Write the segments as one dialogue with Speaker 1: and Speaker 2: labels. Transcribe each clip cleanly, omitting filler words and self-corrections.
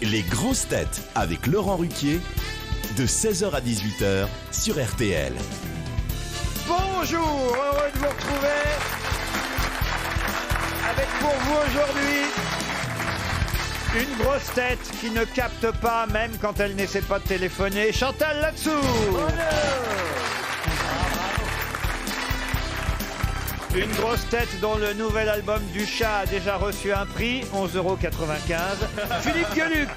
Speaker 1: Les grosses têtes avec Laurent Ruquier, de 16h à 18h sur RTL.
Speaker 2: Bonjour, heureux de vous retrouver avec pour vous aujourd'hui une grosse tête qui ne capte pas même quand elle n'essaie pas de téléphoner, Chantal Latsou. Une grosse tête dont le nouvel album du chat a déjà reçu un prix, 11,95 €, Philippe Gueluc.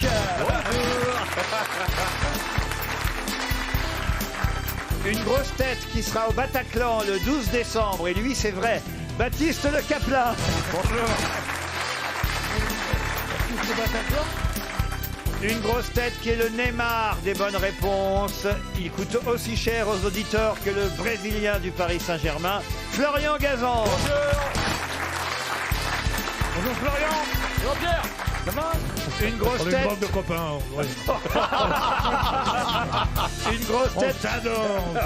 Speaker 2: Une grosse tête qui sera au Bataclan le 12 décembre, et lui c'est vrai, Baptiste Le Caplin. Bonjour. Une grosse tête qui est le Neymar des bonnes réponses. Il coûte aussi cher aux auditeurs que le Brésilien du Paris Saint-Germain, Florian Gazan. Bonjour. Bonjour Florian. Bonjour Pierre. Comment ? Une grosse tête.
Speaker 3: Une bande de copains. Ouais.
Speaker 2: Une grosse tête.
Speaker 3: On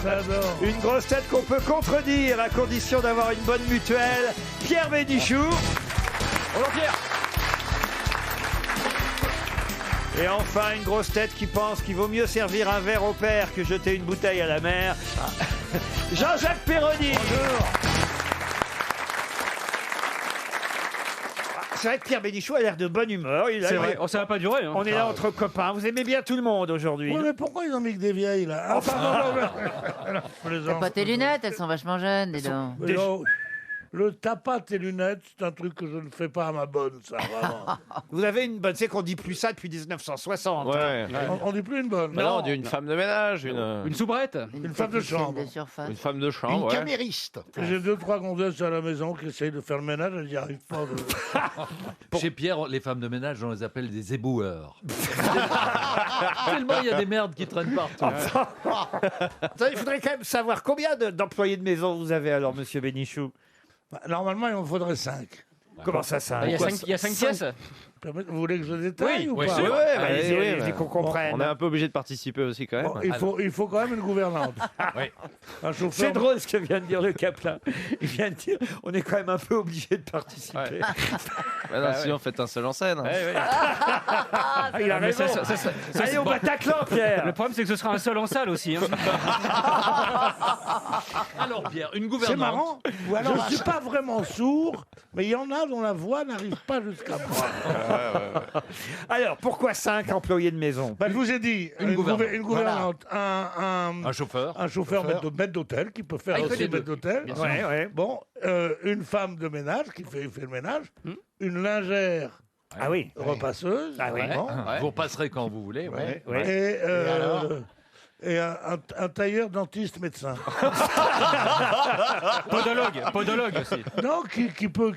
Speaker 3: s'adore.
Speaker 2: Une grosse tête qu'on peut contredire à condition d'avoir une bonne mutuelle, Pierre Bénichou. Bonjour Pierre. Et enfin, une grosse tête qui pense qu'il vaut mieux servir un verre au père que jeter une bouteille à la mer. Jean-Jacques Perroni. Bonjour. C'est vrai que Pierre Bénichou a l'air de bonne humeur.
Speaker 4: C'est vrai, ça va pas durer. Hein.
Speaker 2: On est là entre copains. Vous aimez bien tout le monde aujourd'hui.
Speaker 3: Oui, mais pourquoi ils ont mis que des vieilles, là? Ah,
Speaker 5: T'as pas tes lunettes, elles sont vachement jeunes, dis donc.
Speaker 3: Le tapas tes lunettes, c'est un truc que je ne fais pas à ma bonne, ça, vraiment.
Speaker 2: Vous avez une bonne... C'est qu'on dit plus ça depuis 1960.
Speaker 6: Ouais.
Speaker 3: On dit plus une bonne.
Speaker 6: Bah non, on dit une femme de ménage, une
Speaker 4: soubrette.
Speaker 3: Une femme de chambre.
Speaker 6: une femme de chambre.
Speaker 7: Une
Speaker 6: ouais.
Speaker 7: camériste.
Speaker 3: J'ai 2-3 gonzesses à la maison qui essayent de faire le ménage, elles n'y arrivent pas.
Speaker 8: Chez Pierre, les femmes de ménage, on les appelle des éboueurs. Tellement il y a des merdes qui traînent partout.
Speaker 2: Il faudrait quand même savoir combien d'employés de maison vous avez alors, monsieur Bénichou.
Speaker 3: Normalement, il en faudrait 5.
Speaker 2: Comment ça, ça?
Speaker 4: Il y a 5 pièces.
Speaker 3: Vous voulez que je détaille ou pas?
Speaker 2: Oui,
Speaker 6: allez-y,
Speaker 2: allez-y, qu'on comprenne.
Speaker 6: On est un peu obligé de participer aussi quand même.
Speaker 3: Bon, il faut quand même une gouvernante.
Speaker 6: Oui.
Speaker 3: Un chauffeur.
Speaker 2: C'est drôle ce que vient de dire le Caplin. Il vient de dire on est quand même un peu obligé de participer.
Speaker 6: Bah non, sinon faites un seul en scène.
Speaker 2: Il a raison. Allez au Bataclan, Pierre.
Speaker 4: Le problème, c'est que ce sera un seul en salle aussi. Hein.
Speaker 8: Alors Pierre, une
Speaker 3: C'est
Speaker 8: gouvernante.
Speaker 3: marrant. Je ne suis pas vraiment sourd, mais il y en a dont la voix n'arrive pas jusqu'à moi.
Speaker 2: Alors, pourquoi 5 employés de maison?
Speaker 3: Je vous ai dit,
Speaker 8: Une
Speaker 3: gouvernante,
Speaker 8: Un chauffeur.
Speaker 3: un chauffeur maître d'hôtel, qui peut faire
Speaker 8: il fait
Speaker 3: aussi
Speaker 8: les deux.
Speaker 3: maître d'hôtel.
Speaker 2: Ouais.
Speaker 3: Bon, une femme de ménage qui fait le ménage, une lingère
Speaker 2: Ah oui.
Speaker 3: repasseuse,
Speaker 2: Ah oui.
Speaker 3: bon,
Speaker 8: Vous repasserez quand vous voulez. Ouais.
Speaker 3: et un tailleur dentiste médecin.
Speaker 4: Podologue aussi.
Speaker 3: Non, qui peut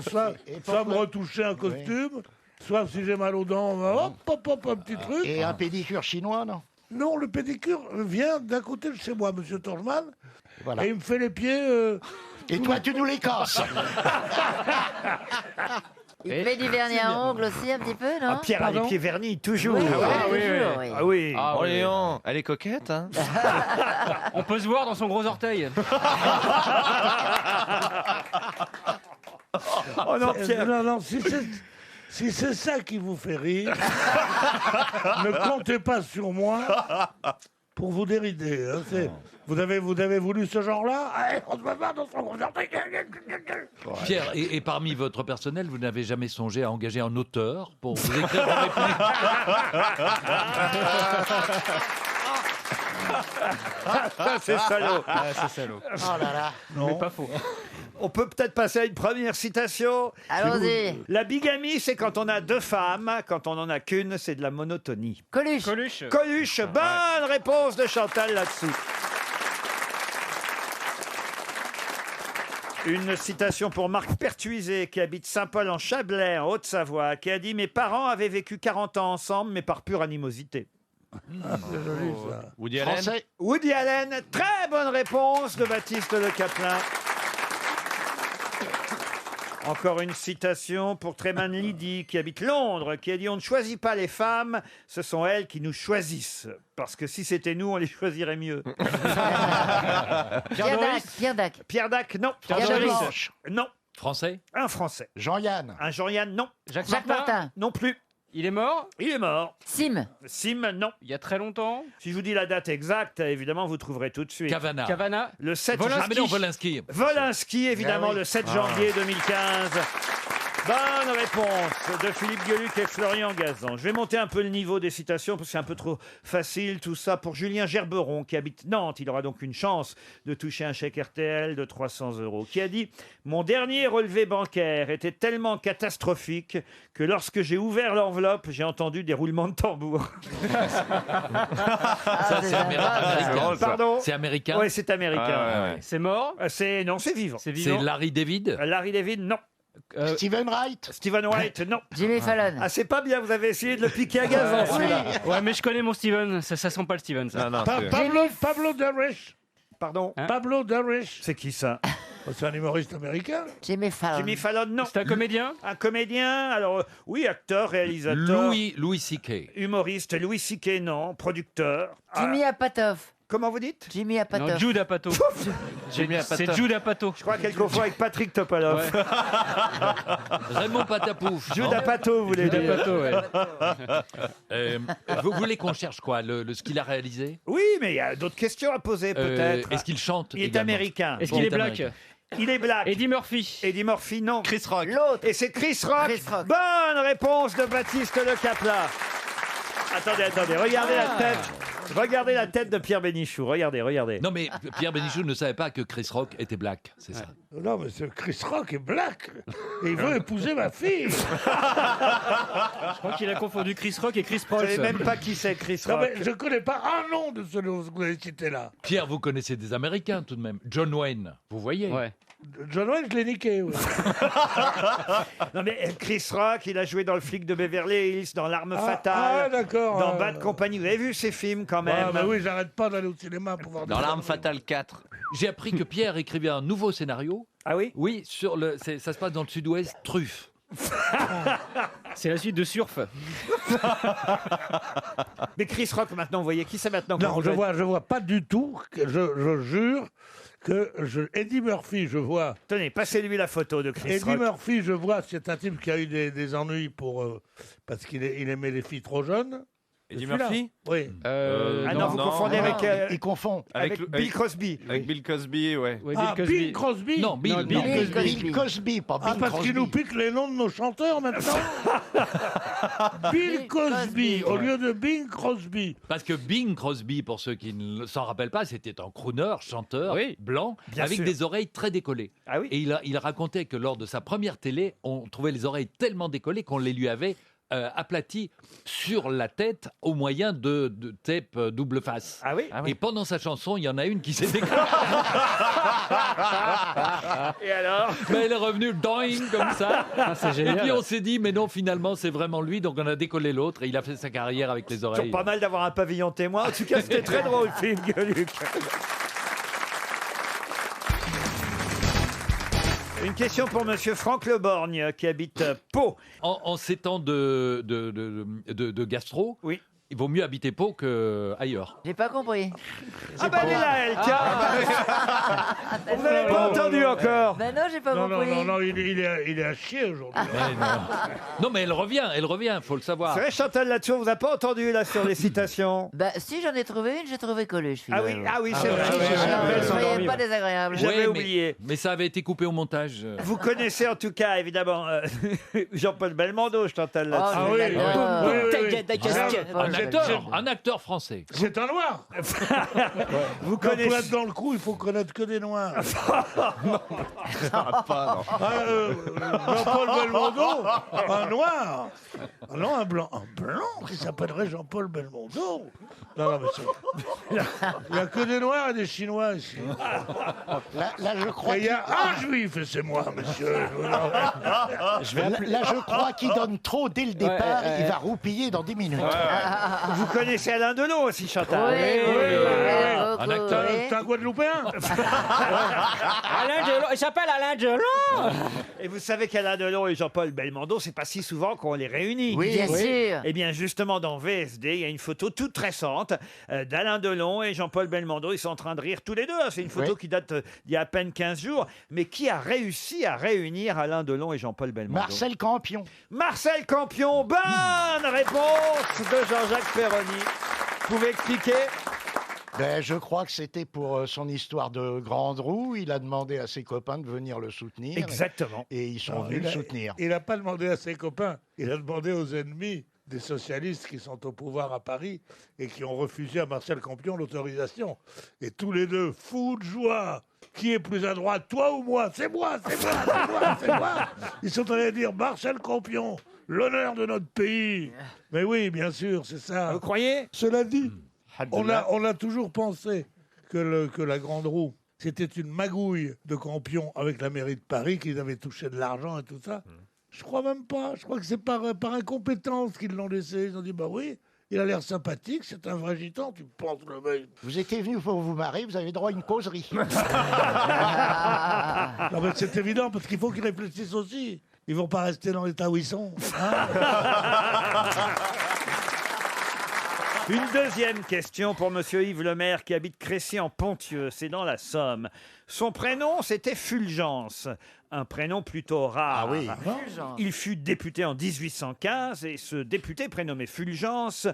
Speaker 3: soit me retoucher un costume, soit si j'ai mal aux dents, hop, un petit truc.
Speaker 7: Et un pédicure chinois, non?
Speaker 3: Non, le pédicure vient d'un côté de chez moi, monsieur Torgeman,
Speaker 7: Voilà.
Speaker 3: et il me fait les pieds.
Speaker 7: Et toi, tu nous les casses.
Speaker 5: Il fait du vernis à ongles aussi un petit peu, non?
Speaker 2: Ah, Pierre a les pieds vernis, toujours.
Speaker 5: Oui,
Speaker 2: oui.
Speaker 5: toujours, oui.
Speaker 2: Ah oui.
Speaker 6: Oh Léon, elle est coquette, hein.
Speaker 4: On peut se voir dans son gros orteil.
Speaker 2: Oh non, Pierre.
Speaker 3: Non, si c'est ça qui vous fait rire, ne comptez pas sur moi pour vous dérider. Hein, vous avez voulu ce genre-là? Allez, on se bat dans son gros orteil.
Speaker 8: Pierre, et parmi votre personnel, vous n'avez jamais songé à engager un auteur pour vous écrire vos répliques?
Speaker 2: C'est salaud.
Speaker 4: C'est salaud.
Speaker 7: Oh là là.
Speaker 4: Mais pas faux.
Speaker 2: On peut peut-être passer à une première citation.
Speaker 5: Allons-y.
Speaker 2: La bigamie, c'est quand on a 2 femmes. Quand on n'en a qu'une, c'est de la monotonie.
Speaker 5: Coluche.
Speaker 2: Coluche, bonne réponse de Chantal là-dessous. Une citation pour Marc Pertuiset, qui habite Saint-Paul en Chablais, en Haute-Savoie, qui a dit « Mes parents avaient vécu 40 ans ensemble, mais par pure animosité. »
Speaker 3: C'est joli, ça.
Speaker 6: Woody Allen.
Speaker 7: Français.
Speaker 2: Woody Allen, très bonne réponse de Baptiste Le Caplin. Encore une citation pour Tréman Lydie, qui habite Londres, qui a dit « On ne choisit pas les femmes, ce sont elles qui nous choisissent. Parce que si c'était nous, on les choisirait mieux. »
Speaker 5: Pierre Dac.
Speaker 2: Pierre Dac, non.
Speaker 5: Pierre Doris.
Speaker 2: Non.
Speaker 8: Français?
Speaker 2: Un Français.
Speaker 7: Jean-Yann.
Speaker 2: Un Jean-Yann, non.
Speaker 5: Jacques Martin.
Speaker 2: Non plus.
Speaker 4: Il est mort?
Speaker 2: Il est mort.
Speaker 5: Sim.
Speaker 2: Sim, non.
Speaker 4: Il y a très longtemps?
Speaker 2: Si je vous dis la date exacte, évidemment, vous trouverez tout de suite.
Speaker 8: Cavana.
Speaker 2: Le 7
Speaker 8: Ah, mais
Speaker 2: janvier.
Speaker 8: non, Volinsky.
Speaker 2: Volinsky, évidemment,
Speaker 7: Ah oui.
Speaker 2: le 7 janvier 2015. Bonne réponse de Philippe Gueluc et Florian Gazan. Je vais monter un peu le niveau des citations parce que c'est un peu trop facile tout ça. Pour Julien Gerberon qui habite Nantes, il aura donc une chance de toucher un chèque RTL de 300 €. Qui a dit « Mon dernier relevé bancaire était tellement catastrophique que lorsque j'ai ouvert l'enveloppe, j'ai entendu des roulements de tambour.
Speaker 8: Ça, c'est américain.
Speaker 2: Pardon.
Speaker 8: C'est américain.
Speaker 2: Oui, c'est américain.
Speaker 4: C'est mort?
Speaker 2: Non, c'est vivant.
Speaker 4: C'est
Speaker 8: C'est
Speaker 4: vivant?
Speaker 8: Larry David.
Speaker 2: Larry David, non.
Speaker 7: Steven Wright.
Speaker 2: Stephen White, non.
Speaker 5: Jimmy Fallon.
Speaker 2: Ah, c'est pas bien, vous avez essayé de le piquer à Gazan, celui-là.
Speaker 4: Ouais, mais je connais mon Steven. Ça sent pas le Steven, ça.
Speaker 6: Non, non, c'est-
Speaker 3: Pablo Darwish.
Speaker 2: Pardon.
Speaker 4: Hein
Speaker 3: Pablo Darwish.
Speaker 2: C'est qui ça?
Speaker 3: Oh, c'est un humoriste américain.
Speaker 5: Jimmy Fallon.
Speaker 2: Jimmy Fallon, non.
Speaker 4: C'est un comédien?
Speaker 2: Un comédien, alors oui, acteur, réalisateur,
Speaker 8: Louis C.K.
Speaker 2: humoriste, Louis C.K., non, producteur.
Speaker 5: Jimmy Apatow.
Speaker 2: Comment vous dites?
Speaker 5: Jimmy Apatow.
Speaker 4: Non, Jude Apatow. C'est Jude Apatow.
Speaker 2: Je crois qu'elle confond avec Patrick Topalov.
Speaker 4: Ouais.
Speaker 8: Raymond Patapouf.
Speaker 2: Jude
Speaker 8: non
Speaker 2: Apatow, vous voulez
Speaker 4: Jude
Speaker 2: dire?
Speaker 4: Apatow, ouais.
Speaker 8: Vous voulez qu'on cherche quoi ce qu'il a réalisé
Speaker 2: Oui, mais il y a d'autres questions à poser, peut-être.
Speaker 8: Est-ce qu'il chante
Speaker 2: Il est
Speaker 8: également
Speaker 2: américain.
Speaker 4: Est-ce
Speaker 8: Bon,
Speaker 4: qu'il est
Speaker 8: t'as
Speaker 4: black?
Speaker 8: américain.
Speaker 2: Il est black.
Speaker 4: Eddie Murphy.
Speaker 2: Eddie Murphy, non.
Speaker 6: Chris Rock.
Speaker 5: L'autre.
Speaker 2: Et c'est Chris Rock.
Speaker 5: Chris Rock.
Speaker 2: Bonne réponse de Baptiste Le Capla. Attendez, regardez la tête. Regardez la tête de Pierre Bénichou. Regardez.
Speaker 8: Non, mais Pierre Bénichou ne savait pas que Chris Rock était black, c'est ça.
Speaker 3: Non, mais Chris Rock est black. Et il veut épouser ma fille.
Speaker 4: Je crois qu'il a confondu Chris Rock et Chris
Speaker 2: Vous
Speaker 4: Prols.
Speaker 2: savez même pas qui c'est, Chris
Speaker 3: Non,
Speaker 2: Rock.
Speaker 3: mais je connais pas un nom de celui que vous avez cité là.
Speaker 8: Pierre, vous connaissez des Américains tout de même. John Wayne, vous voyez.
Speaker 4: Ouais.
Speaker 3: John Wayne, je l'ai niqué. Ouais.
Speaker 2: Non mais Chris Rock, il a joué dans Le Flic de Beverly Hills, dans L'Arme Fatale,
Speaker 3: d'accord.
Speaker 2: dans Bad Company. Vous avez vu ces films quand même?
Speaker 3: Ah, bah oui, j'arrête pas d'aller au cinéma pour voir
Speaker 6: Dans
Speaker 3: des
Speaker 6: L'Arme
Speaker 3: films.
Speaker 6: Fatale 4.
Speaker 8: J'ai appris que Pierre écrivait un nouveau scénario.
Speaker 2: Ah oui?
Speaker 8: Oui, ça se passe dans le sud-ouest, Truffe.
Speaker 4: C'est la suite de Surf.
Speaker 2: Mais Chris Rock maintenant, vous voyez qui c'est maintenant?
Speaker 3: Non, je vois pas du tout. Je jure que Eddie Murphy, je vois.
Speaker 2: Tenez, passez-lui la photo de Chris
Speaker 3: Eddie
Speaker 2: Rock.
Speaker 3: Murphy, je vois, c'est un type qui a eu des ennuis parce qu'il aimait les filles trop jeunes.
Speaker 6: Eddie
Speaker 3: C'est celui-là.
Speaker 6: Murphy?
Speaker 3: Oui.
Speaker 2: Ah non, vous confondez avec,
Speaker 7: Il confond.
Speaker 2: avec Bill Crosby.
Speaker 6: Avec Bill Cosby, ouais.
Speaker 4: Ouais,
Speaker 3: Ah, Bill Crosby.
Speaker 8: Non, Bill
Speaker 4: Bill Cosby.
Speaker 7: Bill Cosby, pas Bill
Speaker 3: Ah, parce
Speaker 7: Crosby.
Speaker 3: qu'il nous pique les noms de nos chanteurs maintenant. Bill Cosby, au lieu de Bing Crosby.
Speaker 8: Parce que Bing Crosby, pour ceux qui ne s'en rappellent pas, c'était un crooner, chanteur,
Speaker 4: Oui.
Speaker 8: blanc,
Speaker 2: Bien
Speaker 8: avec
Speaker 2: sûr.
Speaker 8: des oreilles très décollées.
Speaker 2: Ah oui?
Speaker 8: Et il racontait que lors de sa première télé, on trouvait les oreilles tellement décollées qu'on les lui avait aplaties sur la tête au moyen de tape double face.
Speaker 2: Ah oui?
Speaker 8: Et pendant sa chanson, il y en a une qui s'est décollée.
Speaker 2: Et alors?
Speaker 8: Mais elle est revenue doing comme ça.
Speaker 4: c'est
Speaker 8: Et
Speaker 4: génial.
Speaker 8: puis on s'est dit, mais non, finalement, c'est vraiment lui. Donc on a décollé l'autre et il a fait sa carrière avec les
Speaker 2: Toujours
Speaker 8: oreilles.
Speaker 2: pas mal d'avoir un pavillon témoin. En tout cas, c'était très drôle, Philippe Gueluc. Une question pour Monsieur Franck Leborgne, qui habite Pau.
Speaker 8: En ces temps de gastro,
Speaker 2: Oui.
Speaker 8: il vaut mieux habiter Pau qu'ailleurs.
Speaker 5: J'ai pas compris.
Speaker 2: Ah bah elle est là, elle, tiens. Vous n'avez pas entendu encore.
Speaker 5: Ben non, j'ai pas
Speaker 3: Non,
Speaker 5: compris.
Speaker 3: non, il est à chier aujourd'hui.
Speaker 8: Non, mais elle revient, faut le savoir.
Speaker 2: C'est vrai, Chantal là-dessus, on vous a pas entendu là sur les citations.
Speaker 5: Bah si j'en ai trouvé une, j'ai trouvé Coluche.
Speaker 2: Ah oui, c'est vrai.
Speaker 5: oui,
Speaker 2: je me rappelle son
Speaker 5: soyez
Speaker 2: dormir.
Speaker 5: pas désagréable.
Speaker 2: J'avais
Speaker 8: Ouais,
Speaker 2: oublié.
Speaker 8: Mais ça avait été coupé au montage.
Speaker 2: Vous connaissez en tout cas, évidemment, Jean-Paul Belmondo, Chantal
Speaker 5: Oh,
Speaker 2: là-dessus.
Speaker 3: Ah oui,
Speaker 5: je l'adore.
Speaker 8: Un acteur français.
Speaker 3: C'est un noir.
Speaker 2: Vous
Speaker 3: Pour
Speaker 2: connaissez...
Speaker 3: être dans le coup, il faut connaître que des noirs. Jean-Paul Belmondo, un noir. Ah non, un blanc qui s'appellerait Jean-Paul Belmondo. Non, mais il n'y a que des noirs et des chinois ici.
Speaker 7: Là, je crois
Speaker 3: Et il y a un juif, et c'est moi, monsieur.
Speaker 7: là, je crois qu'il donne trop dès le départ. Il va roupiller dans 10 minutes.
Speaker 2: Vous connaissez Alain Delon aussi, Chantal.
Speaker 5: Oui, oui, beaucoup.
Speaker 8: Un acteur.
Speaker 5: oui.
Speaker 3: C'est un Guadeloupéen.
Speaker 4: Alain Delon, il s'appelle Alain Delon.
Speaker 2: Et vous savez qu'Alain Delon et Jean-Paul Belmondo, c'est pas si souvent qu'on les réunit.
Speaker 7: Oui.
Speaker 5: Bien sûr.
Speaker 2: Eh bien, justement, dans VSD, il y a une photo toute récente d'Alain Delon et Jean-Paul Belmondo. Ils sont en train de rire tous les deux. Hein. C'est une photo
Speaker 7: Oui.
Speaker 2: qui date d'il y a à peine 15 jours. Mais qui a réussi à réunir Alain Delon et Jean-Paul Belmondo?
Speaker 7: Marcel Campion.
Speaker 2: Marcel Campion. Bonne réponse de Jean-Jacques Perroni. Vous pouvez expliquer?
Speaker 7: Ben, je crois que c'était pour son histoire de grande roue. Il a demandé à ses copains de venir le soutenir.
Speaker 2: Exactement.
Speaker 7: Et ils sont
Speaker 3: Non,
Speaker 7: venus le soutenir.
Speaker 3: Il n'a pas demandé à ses copains, il a demandé aux ennemis des socialistes qui sont au pouvoir à Paris et qui ont refusé à Marcel Campion l'autorisation. Et tous les deux, fous de joie, qui est plus à droite, toi ou moi? C'est moi, c'est moi, c'est moi, c'est moi. Ils sont allés dire Marcel Campion, l'honneur de notre pays. Mais oui, bien sûr, c'est ça.
Speaker 2: Vous croyez?
Speaker 3: Cela dit, on a toujours pensé que la grande roue, c'était une magouille de Campion avec la mairie de Paris, qu'ils avaient touché de l'argent et tout ça. Je crois même pas. Je crois que c'est par incompétence qu'ils l'ont laissé. Ils ont dit, bah oui, il a l'air sympathique, c'est un vrai gitan, tu penses le mec.
Speaker 7: Vous étiez venu pour vous marier, vous avez droit à une causerie.
Speaker 3: Non mais c'est évident, parce qu'il faut qu'ils réfléchissent aussi. Ils vont pas rester dans l'état où ils sont. Hein.
Speaker 2: Une deuxième question pour Monsieur Yves Lemaire qui habite Crécy en Ponthieu, c'est dans la Somme. Son prénom, c'était Fulgence, un prénom plutôt rare.
Speaker 7: Ah oui.
Speaker 2: Il fut député en 1815 et ce député prénommé Fulgence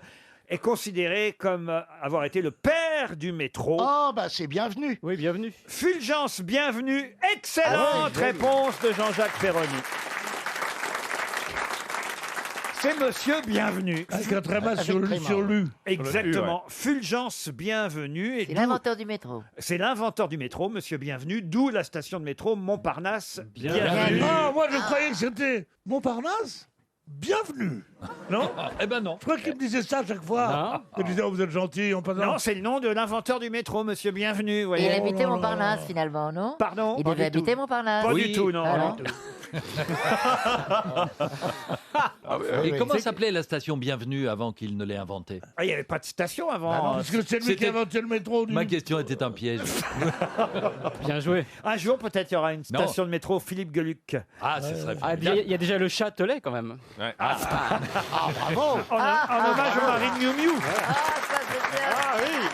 Speaker 2: est considéré comme avoir été le père du métro.
Speaker 7: Oh, bah c'est bienvenu.
Speaker 4: Oui, bienvenue.
Speaker 2: Fulgence, bienvenue. Excellente
Speaker 7: Ah oui,
Speaker 2: réponse de Jean-Jacques Perroni. C'est Monsieur Bienvenu.
Speaker 3: Avec un tréma
Speaker 7: Avec
Speaker 3: sur
Speaker 7: tréma,
Speaker 3: sur
Speaker 7: ouais.
Speaker 3: lui.
Speaker 2: Exactement. Fulgence Bienvenu. Et
Speaker 5: C'est
Speaker 2: d'où-
Speaker 5: l'inventeur du métro.
Speaker 2: C'est l'inventeur du métro, Monsieur Bienvenu, d'où la station de métro Montparnasse. Bienvenue.
Speaker 5: Bienvenue.
Speaker 3: Ah, moi je croyais que c'était Montparnasse. Bienvenue. Non?
Speaker 8: Eh ben non.
Speaker 3: Je crois qu'il me disait ça à chaque fois. Il disait, oh, vous êtes gentil, on passe.
Speaker 2: Non, c'est le nom de l'inventeur du métro, Monsieur Bienvenu.
Speaker 5: Et il
Speaker 2: Voyez.
Speaker 5: habitait
Speaker 3: là là.
Speaker 5: Montparnasse finalement, non?
Speaker 2: Pardon?
Speaker 5: Il
Speaker 2: Pas
Speaker 5: devait
Speaker 2: du tout.
Speaker 5: habiter Montparnasse.
Speaker 2: Pas
Speaker 8: Oui.
Speaker 2: du tout, non.
Speaker 5: Ah
Speaker 2: pas
Speaker 5: non.
Speaker 2: du tout.
Speaker 8: Et
Speaker 7: oui.
Speaker 8: comment s'appelait la station Bienvenue avant qu'il ne l'ait inventée?
Speaker 2: Ah, il n'y avait pas de station avant.
Speaker 7: Bah non,
Speaker 3: Parce que c'est lui qui
Speaker 8: C'était-
Speaker 3: a inventé le métro.
Speaker 8: Ma question était un piège.
Speaker 4: Bien joué.
Speaker 2: Un jour, peut-être, il y aura une
Speaker 8: Non.
Speaker 2: station de métro Philippe Gueluc.
Speaker 8: Ah, ce serait
Speaker 4: Ah,
Speaker 8: bien.
Speaker 4: il y a déjà le Châtelet quand même.
Speaker 7: Ah, bravo.
Speaker 2: En hommage au mari de Miu Miu.
Speaker 5: Ah, ça c'est bien. Ah oui.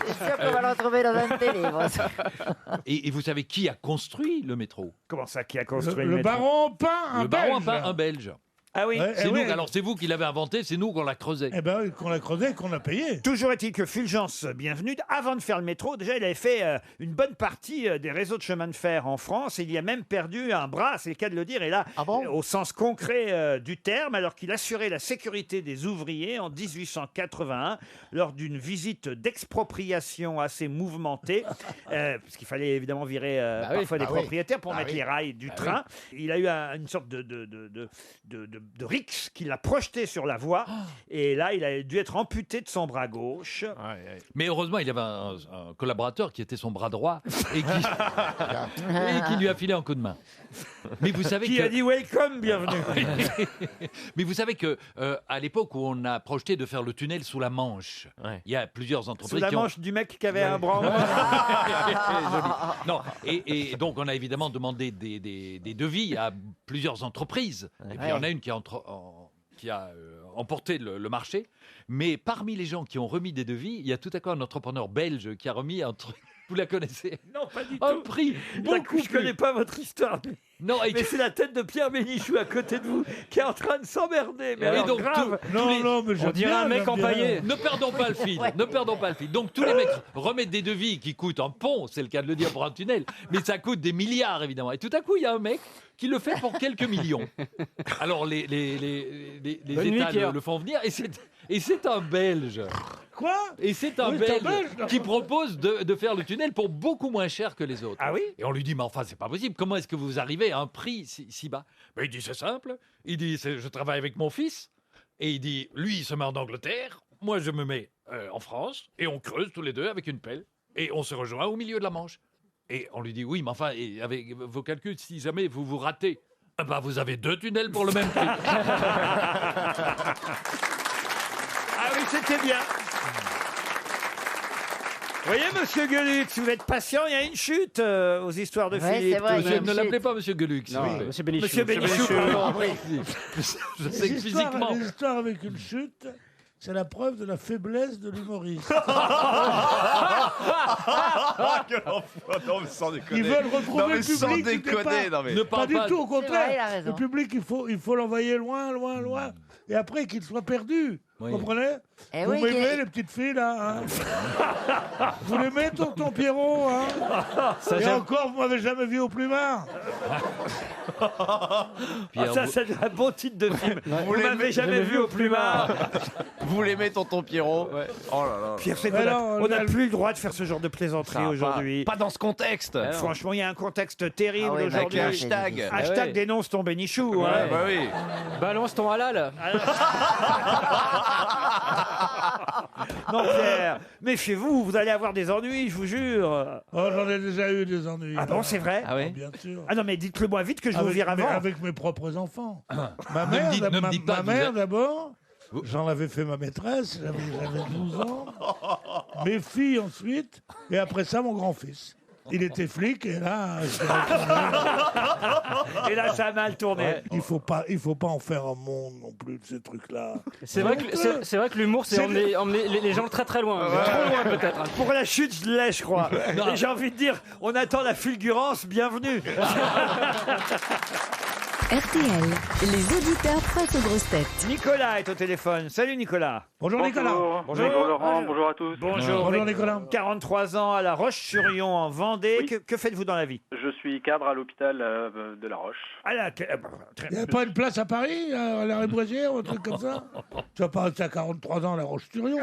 Speaker 5: C'est sûr qu'on va le retrouver dans un télé. Ça.
Speaker 8: Et vous savez qui a construit le métro?
Speaker 2: Comment ça, qui a construit le
Speaker 3: Le
Speaker 2: métro?
Speaker 3: baron Pain, un
Speaker 8: Le baron
Speaker 3: Belge.
Speaker 8: Pain, un Belge.
Speaker 2: Ah oui.
Speaker 3: Ouais.
Speaker 8: C'est
Speaker 3: Eh
Speaker 8: nous.
Speaker 3: oui.
Speaker 8: Alors c'est vous qui l'avez inventé, c'est nous qu'on l'a creusé.
Speaker 3: Eh ben, oui, qu'on a creusé, qu'on a payé.
Speaker 2: Toujours est-il que Fulgence Bienvenue, avant de faire le métro, déjà, il avait fait une bonne partie des réseaux de chemin de fer en France. Et il y a même perdu un bras, c'est le cas de le dire, et là,
Speaker 7: Ah bon
Speaker 2: au sens concret du terme, alors qu'il assurait la sécurité des ouvriers en 1881, lors d'une visite d'expropriation assez mouvementée, parce qu'il fallait évidemment virer
Speaker 4: oui.
Speaker 2: parfois des
Speaker 7: Ah oui.
Speaker 2: propriétaires pour
Speaker 7: Ah
Speaker 2: mettre
Speaker 7: oui.
Speaker 2: les rails du train. Il a eu une sorte de rixe qu'il a projeté sur la voie, et là, il a dû être amputé de son bras gauche.
Speaker 8: Mais heureusement, il avait un collaborateur qui était son bras droit et qui lui a filé un coup de main. Mais vous savez
Speaker 2: Qui
Speaker 8: que
Speaker 2: a dit welcome, bienvenue.
Speaker 8: Mais vous savez que à l'époque où on a projeté de faire le tunnel sous la Manche, il y a plusieurs
Speaker 2: Sous
Speaker 8: entreprises
Speaker 2: la
Speaker 8: qui ont
Speaker 2: manche du mec qui avait un bras en moins.
Speaker 8: non, et donc on a évidemment demandé des devis à plusieurs entreprises. Et puis il y en a une qui a, emporté le marché. Mais parmi les gens qui ont remis des devis, il y a tout à coup un entrepreneur belge qui a remis un truc. Vous la connaissez?
Speaker 2: Non, pas du
Speaker 8: Un
Speaker 2: tout.
Speaker 8: prix beaucoup
Speaker 2: Je connais pas votre histoire.
Speaker 8: Non, et
Speaker 2: Mais c'est la tête de Pierre Bénichou à côté de vous qui est en train de s'emmerder. Mais
Speaker 8: Et
Speaker 2: alors
Speaker 8: donc,
Speaker 2: grave.
Speaker 3: Non, mais
Speaker 4: On
Speaker 3: j'aime
Speaker 4: dirait
Speaker 3: bien,
Speaker 4: un mec
Speaker 3: j'aime
Speaker 4: empaillé.
Speaker 3: bien.
Speaker 8: Ne perdons pas le fil, ne perdons pas le fil. Donc tous les mecs remettent des devis qui coûtent un pont, c'est le cas de le dire pour un tunnel, mais ça coûte des milliards évidemment. Et tout à coup, il y a un mec qui le fait pour quelques millions. Alors les
Speaker 4: Bonne nuit,
Speaker 8: États
Speaker 4: Pierre.
Speaker 8: le font venir et c'est un Belge.
Speaker 3: Quoi?
Speaker 8: Et c'est un
Speaker 3: Oui, c'est un
Speaker 8: Belge
Speaker 3: Belge.
Speaker 8: qui propose de faire le tunnel pour beaucoup moins cher que les autres.
Speaker 2: Ah oui?
Speaker 8: Et on lui dit, mais enfin, c'est pas possible. Comment est-ce que vous arrivez à un prix si bas? Ben, il dit, c'est simple. Il dit, je travaille avec mon fils. Et il dit, lui, il se met en Angleterre. Moi, je me mets en France. Et on creuse tous les deux avec une pelle. Et on se rejoint au milieu de la Manche. Et on lui dit, oui, mais enfin, et avec vos calculs, si jamais vous vous ratez, eh ben, vous avez 2 tunnels pour le même prix.
Speaker 2: Ah oui, c'était bien. Vous voyez, monsieur Gueluc, si vous êtes patient, il y a une chute aux histoires de
Speaker 5: Ouais,
Speaker 2: Philippe.
Speaker 5: c'est vrai, il y a
Speaker 8: Monsieur,
Speaker 5: une
Speaker 8: ne l'appelez
Speaker 5: chute.
Speaker 8: pas Monsieur Gueluc. s'il vous
Speaker 4: Non,
Speaker 8: plaît.
Speaker 4: monsieur Bénichou.
Speaker 2: Monsieur Bénichou, pardon.
Speaker 8: Je sais que physiquement.
Speaker 3: Les histoires avec une chute, c'est la preuve de la faiblesse de l'humoriste.
Speaker 6: Quel enfoiré. Non, mais sans déconner.
Speaker 3: Ils veulent retrouver
Speaker 6: Non, mais
Speaker 3: le
Speaker 6: sans
Speaker 3: public du
Speaker 6: déconner.
Speaker 3: départ.
Speaker 6: Non, mais...
Speaker 8: Ne
Speaker 3: Pas
Speaker 8: parle
Speaker 3: du
Speaker 8: pas.
Speaker 3: tout, au
Speaker 5: C'est vrai, il a
Speaker 3: contraire.
Speaker 5: raison.
Speaker 3: Le public, il faut l'envoyer loin, loin, loin. Et après, qu'il soit perdu.
Speaker 8: Oui.
Speaker 3: Vous comprenez
Speaker 5: Eh
Speaker 3: Vous
Speaker 5: oui,
Speaker 3: m'aimez,
Speaker 5: qu'il-
Speaker 3: les petites filles, là hein Vous l'aimez, tonton Pierrot hein Et encore, vous m'avez jamais vu au plumard.
Speaker 2: Ah,
Speaker 8: Pierre,
Speaker 2: ça,
Speaker 8: vous-
Speaker 2: c'est un bon titre de film. Vous
Speaker 6: l'aimez-
Speaker 2: m'avez jamais vu au plumard.
Speaker 6: Vous l'aimez, tonton Pierrot? Oh là là.
Speaker 2: Pierre, c'est
Speaker 3: Mais
Speaker 2: qu'on a-
Speaker 3: non,
Speaker 2: on n'a
Speaker 3: là-
Speaker 2: plus le droit de faire ce genre de
Speaker 6: Ça
Speaker 2: plaisanterie
Speaker 6: va
Speaker 2: aujourd'hui.
Speaker 6: Pas dans ce contexte.
Speaker 2: Franchement, il y a un contexte terrible
Speaker 5: Ah oui,
Speaker 6: Avec
Speaker 2: aujourd'hui.
Speaker 6: les
Speaker 5: c'est
Speaker 6: hashtags.
Speaker 5: difficile.
Speaker 2: Hashtag
Speaker 4: ouais.
Speaker 2: dénonce ton bénichou.
Speaker 6: Ouais,
Speaker 2: hein.
Speaker 6: bah oui.
Speaker 4: Balance ton halal.
Speaker 2: Non, Pierre, méfiez-vous, vous allez avoir des ennuis, je vous jure.
Speaker 3: Oh, j'en ai déjà eu des ennuis.
Speaker 2: Ah bon, c'est vrai?
Speaker 6: Ah oui.
Speaker 3: Bien sûr.
Speaker 2: Ah non, mais dites-le moi vite que je vous
Speaker 3: Avec,
Speaker 2: vire avant.
Speaker 3: avec mes propres enfants. Ma
Speaker 8: Ne
Speaker 3: mère,
Speaker 8: me dites- ne me dites pas
Speaker 3: ma
Speaker 8: que vous
Speaker 3: mère
Speaker 8: êtes-
Speaker 3: d'abord, j'en avais fait ma maîtresse, j'avais 12 ans. Mes filles ensuite, et après ça, mon grand-fils. Il était flic, et là, j'étais retourné.
Speaker 2: Et là, ça a mal tourné.
Speaker 3: il faut pas en faire un monde non plus de ces trucs-là.
Speaker 4: C'est vrai que c'est vrai que l'humour, c'est emmener les gens très très loin. Trop loin peut-être.
Speaker 2: Pour la chute, je l'ai, je crois. Et j'ai envie de dire, on attend la fulgurance, bienvenue.
Speaker 9: RTL, les auditeurs face aux grosses têtes.
Speaker 2: Nicolas est au téléphone. Salut Nicolas.
Speaker 3: Bonjour Nicolas.
Speaker 2: Bonjour
Speaker 10: Laurent, bonjour à tous.
Speaker 2: Bonjour.
Speaker 3: Bonjour Nicolas.
Speaker 2: 43 ans à La Roche-sur-Yon en Vendée.
Speaker 10: Oui.
Speaker 2: Que faites-vous dans la vie?
Speaker 10: Je suis cadre à l'hôpital de La Roche.
Speaker 2: Ah là,
Speaker 3: Il n'y a pas une place à Paris, à la Rébouasière, ou un truc comme ça? Tu vas pas rester à 43 ans à La Roche-sur-Yon.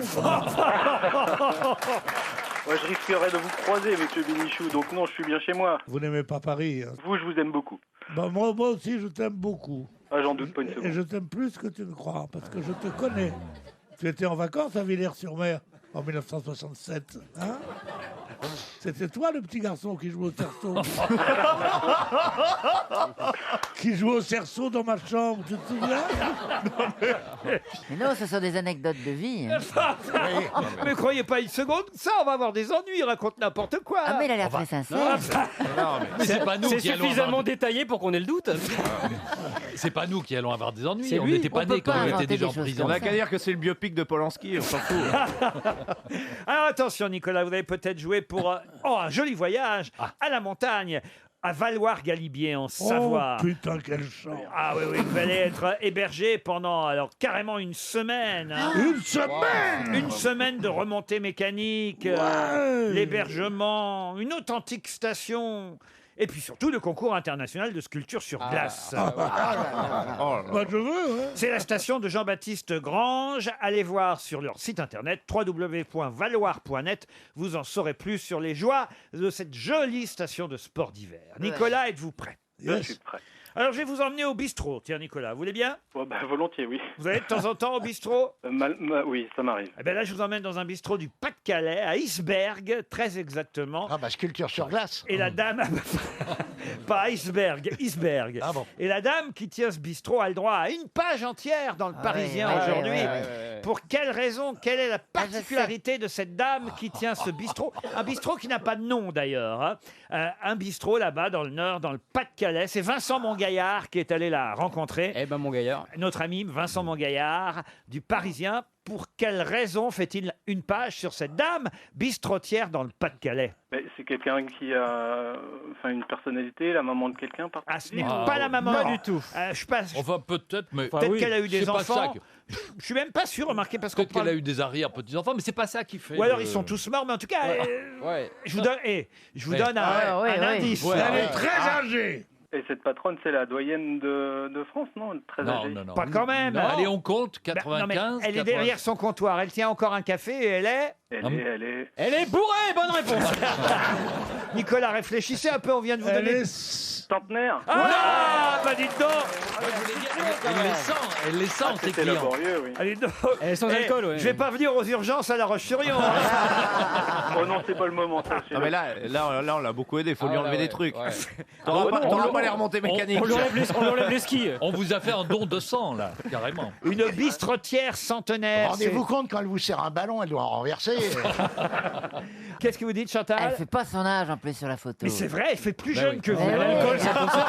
Speaker 10: Ouais, je risquerais de vous croiser, monsieur Bénichou, donc non, je suis bien chez moi.
Speaker 3: Vous n'aimez pas Paris hein.
Speaker 10: Vous, je vous aime beaucoup.
Speaker 3: Bah, moi aussi, je t'aime beaucoup.
Speaker 10: Ah, j'en doute pas une
Speaker 3: Et
Speaker 10: seconde.
Speaker 3: je t'aime plus que tu ne crois, parce que je te connais. Tu étais en vacances à Villers-sur-Mer en 1967. Hein? C'était toi le petit garçon qui jouait au cerceau. Qui jouait au cerceau dans ma chambre, tu te souviens?
Speaker 5: Mais non, ce sont des anecdotes de vie. hein.
Speaker 2: Mais croyez pas une seconde, ça, on va avoir des ennuis, il raconte n'importe quoi.
Speaker 5: Ah, mais il a l'air très sincère.
Speaker 8: Mais c'est pas nous
Speaker 4: C'est
Speaker 8: qui allons
Speaker 4: suffisamment
Speaker 8: avoir...
Speaker 4: détaillé pour qu'on ait le doute.
Speaker 8: C'est pas nous qui allons avoir des ennuis.
Speaker 4: C'est
Speaker 8: On
Speaker 4: lui.
Speaker 8: n'était pas
Speaker 5: On peut
Speaker 8: nés quand
Speaker 5: pas
Speaker 8: on était
Speaker 5: inventer
Speaker 8: déjà
Speaker 5: des
Speaker 8: en
Speaker 5: choses
Speaker 8: prison.
Speaker 6: On
Speaker 5: comme
Speaker 6: a qu'à dire que c'est le biopic de Polanski, on s'en fout.
Speaker 2: Alors attention Nicolas, vous allez peut-être jouer pour un joli voyage à la montagne, à Valoir-Galibier en Savoie.
Speaker 3: Oh putain, quelle chance.
Speaker 2: Ah oui, vous allez être hébergé pendant alors carrément une semaine. hein.
Speaker 3: Une semaine.
Speaker 2: Une semaine de remontée mécanique,
Speaker 3: Ouais.
Speaker 2: l'hébergement, une authentique station. Et puis surtout le concours international de sculpture sur glace.
Speaker 3: Bah, je veux, ouais.
Speaker 2: C'est la station de Jean-Baptiste Grange. Allez voir sur leur site internet www.valoir.net. Vous en saurez plus sur les joies de cette jolie station de sport d'hiver. Nicolas, êtes-vous prêt?
Speaker 10: Je suis prêt.
Speaker 2: Alors je vais vous emmener au bistrot. Tiens Nicolas, vous voulez bien?
Speaker 10: Oh, bah, volontiers, oui.
Speaker 2: Vous allez de temps en temps au bistrot?
Speaker 10: Oui, ça m'arrive.
Speaker 2: Eh bien là, je vous emmène dans un bistrot du Pas-de-Calais, à Iceberg, très exactement.
Speaker 7: Ah bah sculpture sur glace.
Speaker 2: Et la dame, pas iceberg, iceberg.
Speaker 7: Ah bon.
Speaker 2: Et la dame qui tient ce bistrot a le droit à une page entière dans le Parisien
Speaker 5: ouais,
Speaker 2: aujourd'hui.
Speaker 5: ouais, ouais,
Speaker 2: Pour quelle raison? Quelle est la
Speaker 5: je sais.
Speaker 2: particularité de cette dame qui tient ce bistrot? Un bistrot qui n'a pas de nom d'ailleurs. hein. Un bistrot là-bas dans le Nord, dans le Pas-de-Calais. C'est Vincent Mongaillard qui est allé la rencontrer.
Speaker 4: Eh ben mon gaillard.
Speaker 2: Notre ami Vincent Mongaillard du Parisien. Pour quelle raison fait-il une page sur cette dame bistrotière dans le Pas-de-Calais?
Speaker 10: Mais c'est quelqu'un qui a une personnalité, la maman de quelqu'un
Speaker 2: Ah, ce n'est
Speaker 10: particulier.
Speaker 2: pas la maman.
Speaker 4: Pas du tout.
Speaker 2: Je passe.
Speaker 8: Enfin, peut-être, mais...
Speaker 2: Peut-être qu'elle a eu des
Speaker 8: c'est pas ça
Speaker 2: enfants.
Speaker 8: que-
Speaker 2: Je suis même pas sûr, remarquez, parce qu'on
Speaker 8: Peut-être qu'elle
Speaker 2: parle...
Speaker 8: a eu des arrière-petits-enfants, mais c'est pas ça qui fait...
Speaker 2: Ou alors
Speaker 8: le-
Speaker 2: ils sont tous morts, mais en tout cas,
Speaker 4: Ouais.
Speaker 2: je vous donne, je vous
Speaker 8: Ouais.
Speaker 2: donne un
Speaker 5: ouais,
Speaker 2: indice.
Speaker 8: Ouais.
Speaker 3: Elle est très âgée.
Speaker 10: Et cette patronne, c'est la doyenne de France, non? Très
Speaker 8: Non,
Speaker 10: âgée.
Speaker 8: non, non.
Speaker 2: Pas quand même.
Speaker 8: Non, allez, on compte,
Speaker 2: Bah, non, mais
Speaker 8: 95,
Speaker 2: elle est derrière son comptoir, elle tient encore un café et elle est...
Speaker 4: Elle est bourrée, bonne réponse.
Speaker 2: Nicolas, réfléchissez un peu, on vient de vous
Speaker 3: Elle
Speaker 2: donner...
Speaker 3: est...
Speaker 10: Centenaire.
Speaker 2: Ah, bah bah dites donc.
Speaker 8: Elle les sent, ses
Speaker 10: C'était
Speaker 8: clients.
Speaker 10: laborieux, oui.
Speaker 2: Allez, donc.
Speaker 4: Et sans alcool, ouais.
Speaker 2: Je vais pas venir aux urgences à La Roche-sur-Yon. hein.
Speaker 10: Oh non, c'est pas le moment, ça.
Speaker 6: Ah, mais là, on l'a beaucoup aidé, faut lui enlever des trucs.
Speaker 8: Ouais.
Speaker 6: T'auras pas les remontées mécaniques.
Speaker 4: On lui enlève les skis.
Speaker 8: On vous a fait un don de sang, là, carrément.
Speaker 2: Une bistrotière centenaire.
Speaker 7: Rendez-vous compte, quand elle vous sert un ballon, elle doit en renverser.
Speaker 2: Qu'est-ce que vous dites, Chantal?
Speaker 5: Elle fait pas son âge en plus sur la photo.
Speaker 2: Mais c'est vrai, elle fait plus
Speaker 8: Ben
Speaker 2: jeune
Speaker 8: oui.
Speaker 2: que vous.
Speaker 5: Eh oui.
Speaker 2: L'alcool, c'est pour ça.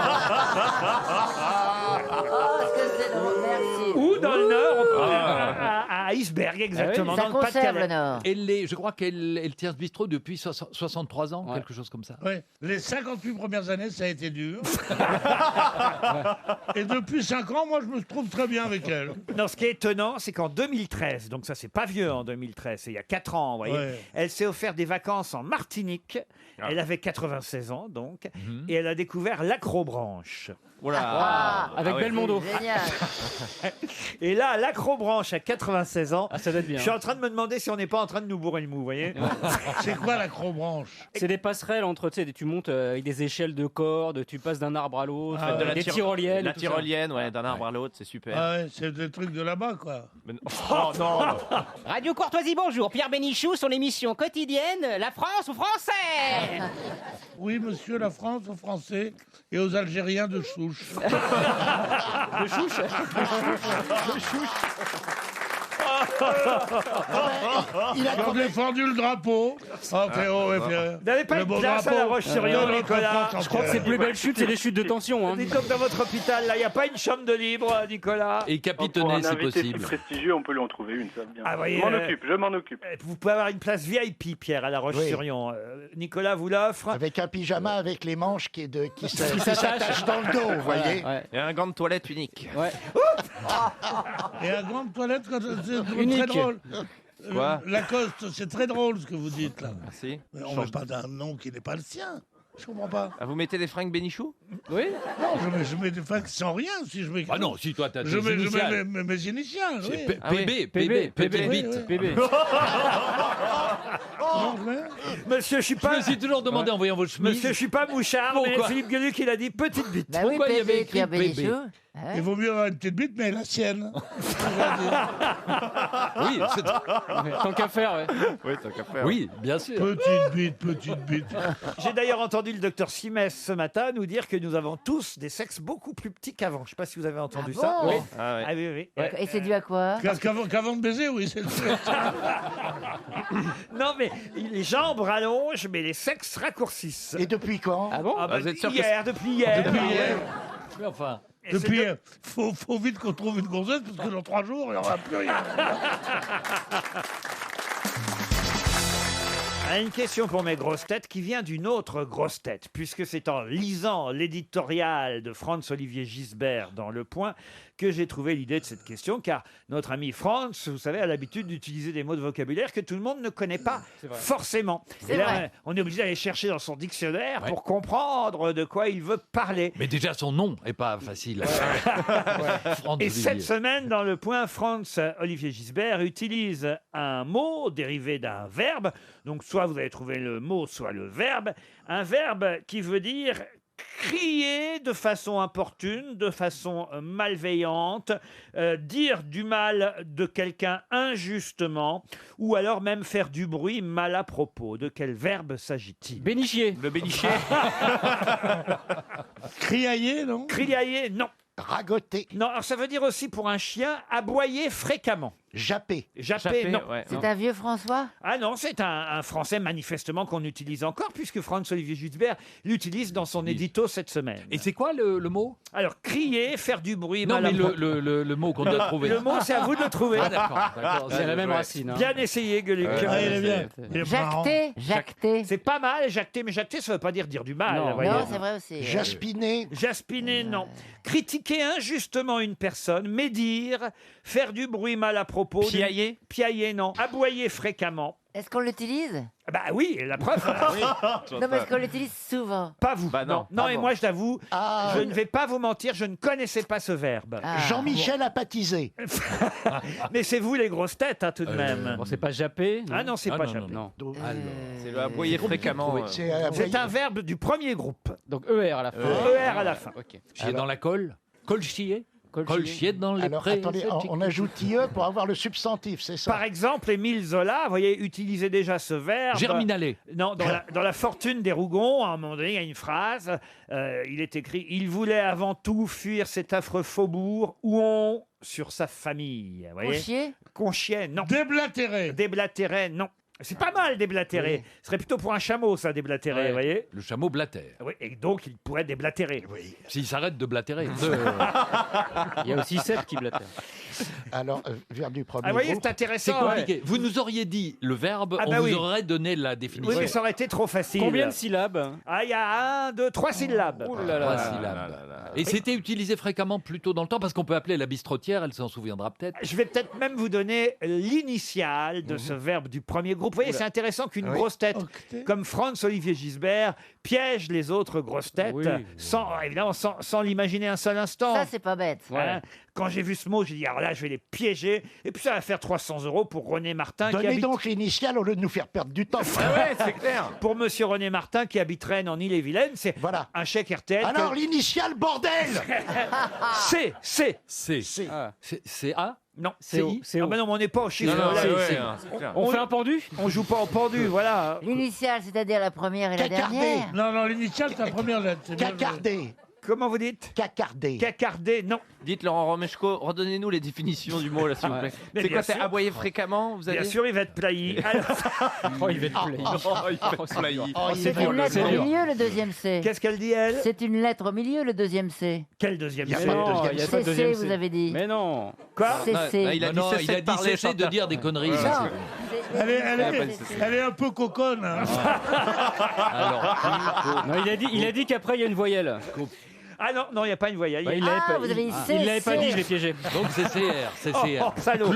Speaker 5: Oh, est-ce que c'est drôle, merci.
Speaker 2: Ou dans le Nord, à Iceberg, exactement,
Speaker 5: Ça
Speaker 2: dans le
Speaker 5: conserve le
Speaker 2: Pas-de-Calais.
Speaker 5: Nord.
Speaker 8: Je crois qu'elle tient ce bistrot depuis 63 ans, quelque chose comme ça.
Speaker 3: Ouais. Les 58 premières années, ça a été dur. Et depuis 5 ans, moi, je me trouve très bien avec elle.
Speaker 2: Non, ce qui est étonnant, c'est qu'en 2013, donc ça c'est pas vieux en 2013, c'est il y a 4 ans, vous voyez,
Speaker 3: Ouais.
Speaker 2: elle s'est offert des vacances en Martinique. Elle avait 96 ans donc, et elle a découvert l'acrobranche.
Speaker 4: Avec Belmondo.
Speaker 5: Génial.
Speaker 2: Et là, l'acrobranche à 96 ans,
Speaker 4: Ah, ça doit être bien.
Speaker 2: je suis en train de me demander si on n'est pas en train de nous bourrer le mou, vous voyez.
Speaker 3: C'est quoi l'acrobranche?
Speaker 4: C'est des passerelles entre, tu sais, tu montes avec des échelles de cordes, tu passes d'un arbre à l'autre,
Speaker 3: Ah,
Speaker 6: De la
Speaker 4: des tyroliennes.
Speaker 6: La
Speaker 4: et tout ça.
Speaker 6: tyrolienne, ouais, d'un arbre à l'autre, c'est super.
Speaker 3: Ah ouais, c'est des trucs de là-bas, quoi.
Speaker 6: Mais non. Oh, non.
Speaker 11: Radio Courtoisie, bonjour. Pierre Bénichou, son émission quotidienne, La France aux Français.
Speaker 3: Oui, monsieur, la France aux Français et aux Algériens de souche.
Speaker 4: De chouche.
Speaker 7: Il a
Speaker 3: Ils ont défendu le drapeau. Oh, Théo,
Speaker 2: Vous n'avez pas
Speaker 3: le
Speaker 2: une
Speaker 3: beau
Speaker 2: place à
Speaker 3: drapeau
Speaker 2: La Roche-sur-Yon,
Speaker 3: de notre
Speaker 2: Nicolas?
Speaker 3: France
Speaker 4: Je crois que ses plus belles chutes, c'est des chutes de tension. Hein.
Speaker 2: Dites donc, dans votre hôpital, là, il n'y a pas une chambre de libre, Nicolas?
Speaker 8: Et
Speaker 10: Pour un
Speaker 8: capitonner, si
Speaker 10: invité si
Speaker 8: possible.
Speaker 10: prestigieux, on peut lui en trouver une, ça bien.
Speaker 2: Ah, voyez,
Speaker 10: Je m'en occupe.
Speaker 2: Vous pouvez avoir une place VIP, Pierre, à La Roche-sur-Yon. Nicolas vous l'offre.
Speaker 7: Avec un pyjama avec les manches qui
Speaker 4: s'attachent.
Speaker 7: s'attachent dans le dos, vous voyez.
Speaker 4: Ouais.
Speaker 6: Et un gant de toilette unique.
Speaker 4: Ouais.
Speaker 3: Et un grand toilette, c'est
Speaker 4: Unique.
Speaker 3: très drôle.
Speaker 6: Quoi
Speaker 3: Lacoste, c'est très drôle ce que vous dites là.
Speaker 6: Merci.
Speaker 3: Mais on ne met pas d'un nom qui n'est pas le sien. Je comprends pas.
Speaker 6: Ah, vous mettez des fringues Bénichou?
Speaker 4: Oui.
Speaker 3: Non, je mets des facs sans rien si je mets.
Speaker 8: Ah non, si toi t'as
Speaker 3: Je
Speaker 8: tes
Speaker 3: mets
Speaker 8: initiales.
Speaker 3: mes initiales.
Speaker 8: C'est
Speaker 3: Oui.
Speaker 8: PB,
Speaker 4: PB,
Speaker 8: petite
Speaker 3: oui,
Speaker 8: bite.
Speaker 3: oui.
Speaker 4: PB.
Speaker 3: Non, mais-
Speaker 2: Monsieur, je suis
Speaker 8: Je
Speaker 2: pas.
Speaker 8: me suis toujours demandé en voyant vos chemises.
Speaker 2: Monsieur, je suis pas mouchard, mais
Speaker 8: Pourquoi
Speaker 2: Philippe Gueluc, il a dit petite bite.
Speaker 5: Bah oui,
Speaker 8: Pourquoi il y avait
Speaker 5: PB,
Speaker 8: écrit
Speaker 5: Pierre
Speaker 8: PB?
Speaker 5: Bénichou. Hein?
Speaker 3: Il vaut mieux avoir une petite bite, mais la sienne.
Speaker 8: Oui,
Speaker 4: Tant qu'à faire, ouais.
Speaker 6: Oui, tant qu'à faire.
Speaker 8: oui, bien sûr.
Speaker 3: Petite bite.
Speaker 2: J'ai d'ailleurs entendu le docteur Simès ce matin nous dire que nous avons tous des sexes beaucoup plus petits qu'avant. Je ne sais pas si vous avez entendu
Speaker 5: Ah
Speaker 2: ça.
Speaker 5: bon
Speaker 2: Oui.
Speaker 6: Ah, ouais.
Speaker 2: Ah oui, oui.
Speaker 5: Et c'est dû à quoi?
Speaker 3: Qu'avant de baiser, oui, c'est le
Speaker 2: Non, mais les jambes rallongent, mais les sexes raccourcissent.
Speaker 7: Et depuis quand?
Speaker 4: Ah bon?
Speaker 2: Ah bah,
Speaker 6: vous êtes sûr que
Speaker 2: hier, depuis hier.
Speaker 3: Depuis hier.
Speaker 8: Mais enfin,
Speaker 2: Et c'est
Speaker 3: Depuis,
Speaker 2: de-
Speaker 3: faut vite qu'on trouve une gonzesse parce que dans 3 jours, il n'y aura plus rien.
Speaker 2: Ah, une question pour mes grosses têtes qui vient d'une autre grosse tête, puisque c'est en lisant l'éditorial de Franz-Olivier Gisbert dans Le Point que j'ai trouvé l'idée de cette question, car notre ami Franz, vous savez, a l'habitude d'utiliser des mots de vocabulaire que tout le monde ne connaît pas forcément.
Speaker 5: C'est
Speaker 2: Et là,
Speaker 5: vrai.
Speaker 2: on est obligé d'aller chercher dans son dictionnaire
Speaker 8: Ouais.
Speaker 2: pour comprendre de quoi il veut parler.
Speaker 8: mais déjà son nom est pas facile. Franz
Speaker 2: Et
Speaker 8: Olivier.
Speaker 2: cette semaine, dans Le Point, Franz-Olivier Gisbert utilise un mot dérivé d'un verbe. Donc, soit vous avez trouvé le mot, soit le verbe. Un verbe qui veut dire crier de façon importune, de façon malveillante, dire du mal de quelqu'un injustement, ou alors même faire du bruit mal à propos. De quel verbe s'agit-il?
Speaker 4: Bénichier.
Speaker 6: Le bénichier.
Speaker 3: Criailler, non?
Speaker 2: Criailler, non.
Speaker 7: Ragoter,
Speaker 2: Non, alors ça veut dire aussi pour un chien aboyer fréquemment.
Speaker 7: japper,
Speaker 2: Japper, non.
Speaker 6: Ouais,
Speaker 5: C'est un vieux François?
Speaker 2: Ah non, c'est un français manifestement qu'on utilise encore, puisque Franz-Olivier Gisbert l'utilise dans son édito cette semaine.
Speaker 8: Et c'est quoi le mot?
Speaker 2: Alors, crier, faire du bruit,
Speaker 8: Non,
Speaker 2: mal à
Speaker 8: mais
Speaker 2: propos.
Speaker 8: le mot qu'on doit trouver.
Speaker 2: Le mot, c'est à vous de le trouver.
Speaker 8: Ah, d'accord.
Speaker 4: C'est la même racine. Hein.
Speaker 2: Bien essayé, Gueluc.
Speaker 3: Ah, il est bien. Il est marrant.
Speaker 5: Jacter.
Speaker 2: C'est pas mal, jacter, mais jacter, ça veut pas dire du mal.
Speaker 4: Non.
Speaker 2: vous voyez.
Speaker 5: Non, c'est vrai aussi.
Speaker 7: jaspiner,
Speaker 2: Jaspiner, non. Critiquer injustement une personne, médire, faire du bruit mal à propos.
Speaker 6: Piailler.
Speaker 2: Piailler, non. Aboyer fréquemment.
Speaker 5: Est-ce qu'on l'utilise?
Speaker 2: Bah oui, la preuve.
Speaker 5: Non, mais est-ce qu'on l'utilise souvent?
Speaker 2: Pas vous.
Speaker 6: Bah non.
Speaker 2: Non,
Speaker 6: Ah
Speaker 2: et
Speaker 6: bon.
Speaker 2: moi, je t'avoue,
Speaker 7: Ah.
Speaker 2: je ne vais pas vous mentir, je ne connaissais pas ce verbe.
Speaker 5: Ah.
Speaker 7: Jean-Michel Apatisé.
Speaker 2: Mais c'est vous les grosses têtes, hein, tout de même.
Speaker 4: Bon, c'est pas jappé.
Speaker 2: Ah non, c'est
Speaker 8: Ah,
Speaker 2: pas
Speaker 8: non,
Speaker 2: jamais.
Speaker 4: Non.
Speaker 6: C'est le aboyer fréquemment.
Speaker 2: C'est un verbe du premier groupe.
Speaker 4: Donc ER à la fin.
Speaker 2: ER à la fin.
Speaker 4: Ok.
Speaker 8: Chier dans la colle. Colle chier. Colle chier dans les
Speaker 7: Alors,
Speaker 8: prés.
Speaker 7: attendez, on ajoute IE pour avoir le substantif, c'est ça?
Speaker 2: Par exemple, Émile Zola, vous voyez, utilisait déjà ce verbe.
Speaker 8: Germinaler.
Speaker 2: Non, dans la Fortune des Rougons, à un moment donné, il y a une phrase. Il est écrit « Il voulait avant tout fuir cet affreux faubourg où on... sur sa famille. » Vous voyez ?
Speaker 5: Conchier?
Speaker 2: Conchier, non.
Speaker 3: Déblatéré.
Speaker 2: Déblatéré, non. C'est pas mal, déblatéré. Ce serait plutôt pour un chameau, ça, déblatéré, vous voyez ?
Speaker 8: Le chameau blatère.
Speaker 2: Oui, et donc, il pourrait déblatérer.
Speaker 7: Oui.
Speaker 8: S'il s'arrête de blatérer.
Speaker 4: Il y a aussi Seb qui blatère.
Speaker 7: Alors, verbe du premier
Speaker 2: Ah, vous voyez,
Speaker 7: groupe.
Speaker 2: c'est
Speaker 8: C'est
Speaker 2: intéressant. hein.
Speaker 8: compliqué. Vous nous auriez dit le verbe,
Speaker 2: Ah
Speaker 8: on
Speaker 2: bah
Speaker 8: vous
Speaker 2: oui.
Speaker 8: aurait donné la
Speaker 2: Oui,
Speaker 8: définition.
Speaker 2: mais ça aurait été trop facile.
Speaker 4: Combien de syllabes?
Speaker 2: Ah, il y a 1, 2, 3 syllabes.
Speaker 4: Oh là
Speaker 8: Trois
Speaker 4: là.
Speaker 8: syllabes. Et c'était utilisé fréquemment plus tôt dans le temps parce qu'on peut appeler la bistrotière, elle s'en souviendra peut-être.
Speaker 2: Je vais peut-être même vous donner l'initiale de ce verbe du premier groupe. Vous voyez, c'est intéressant qu'une grosse tête comme Franz-Olivier Gisbert piège les autres grosses têtes
Speaker 4: Oui.
Speaker 2: évidemment, sans l'imaginer un seul instant.
Speaker 5: Ça, c'est pas bête.
Speaker 2: Hein. Quand j'ai vu ce mot, j'ai dit, alors là, je vais les piéger. Et puis ça va faire 300 € pour René Martin. qui
Speaker 7: Donnez
Speaker 2: habite...
Speaker 7: donc l'initiale au lieu de nous faire perdre du temps.
Speaker 6: Ouais, c'est clair.
Speaker 2: Pour monsieur René Martin, qui habite Rennes en Ille-et-Vilaine, c'est
Speaker 7: Voilà.
Speaker 2: un chèque RTL.
Speaker 7: Alors, l'initiale, bordel!
Speaker 2: C'est.
Speaker 8: C'est.
Speaker 4: Ah.
Speaker 8: C'est A.
Speaker 2: Non,
Speaker 4: C'est où?
Speaker 2: I. Ah bah non, mais on n'est pas au chiffre.
Speaker 6: Non, non,
Speaker 2: là.
Speaker 6: c'est
Speaker 8: c'est-
Speaker 6: c'est clair.
Speaker 4: On fait un pendu?
Speaker 2: On joue pas en pendu, voilà.
Speaker 5: L'initiale, c'est-à-dire la première et la
Speaker 7: Cacardé.
Speaker 5: dernière?
Speaker 3: Non, non, l'initiale, c'est la première lettre. c'est bien joué.
Speaker 7: Cacardé.
Speaker 2: Comment vous dites
Speaker 7: Cacardé.
Speaker 2: Cacardé, non.
Speaker 6: Dites Laurent Romeshko, redonnez-nous les définitions du mot là, s'il vous plaît.
Speaker 2: Mais
Speaker 6: C'est
Speaker 2: bien
Speaker 6: quoi, c'est
Speaker 2: sûr.
Speaker 6: aboyer fréquemment, vous avez
Speaker 2: Bien sûr, il va être plailli. Alors,
Speaker 4: Oh, il va être plein.
Speaker 5: C'est une lettre au milieu, le deuxième C.
Speaker 2: qu'est-ce qu'elle dit, elle
Speaker 5: C'est une lettre au milieu, le deuxième C.
Speaker 2: Quel deuxième
Speaker 7: Il y a
Speaker 2: C
Speaker 7: pas de
Speaker 4: Non,
Speaker 7: deuxième
Speaker 4: il y a
Speaker 7: C.
Speaker 4: pas de
Speaker 5: CC,
Speaker 4: deuxième
Speaker 5: vous
Speaker 4: C.
Speaker 5: avez dit.
Speaker 4: Mais non.
Speaker 2: Quoi
Speaker 5: CC.
Speaker 6: il a dit
Speaker 8: Non,
Speaker 6: cessez
Speaker 8: il a
Speaker 6: de
Speaker 8: dit
Speaker 6: parler,
Speaker 8: cessez de
Speaker 6: Chantal.
Speaker 8: dire des conneries.
Speaker 5: Non,
Speaker 8: ça,
Speaker 3: Elle est un peu coconne. hein.
Speaker 8: Alors,
Speaker 4: Non, il a dit qu'après il y a une voyelle.
Speaker 2: Ah non, non, il n'y a pas une voyelle.
Speaker 4: Bah, il
Speaker 5: Ah,
Speaker 4: l'avait pas,
Speaker 5: vous avez dit
Speaker 4: il l'avait pas
Speaker 5: CC.
Speaker 4: dit, je l'ai piégé.
Speaker 8: donc c'est CR. C'est CR.
Speaker 2: Oh, salaud.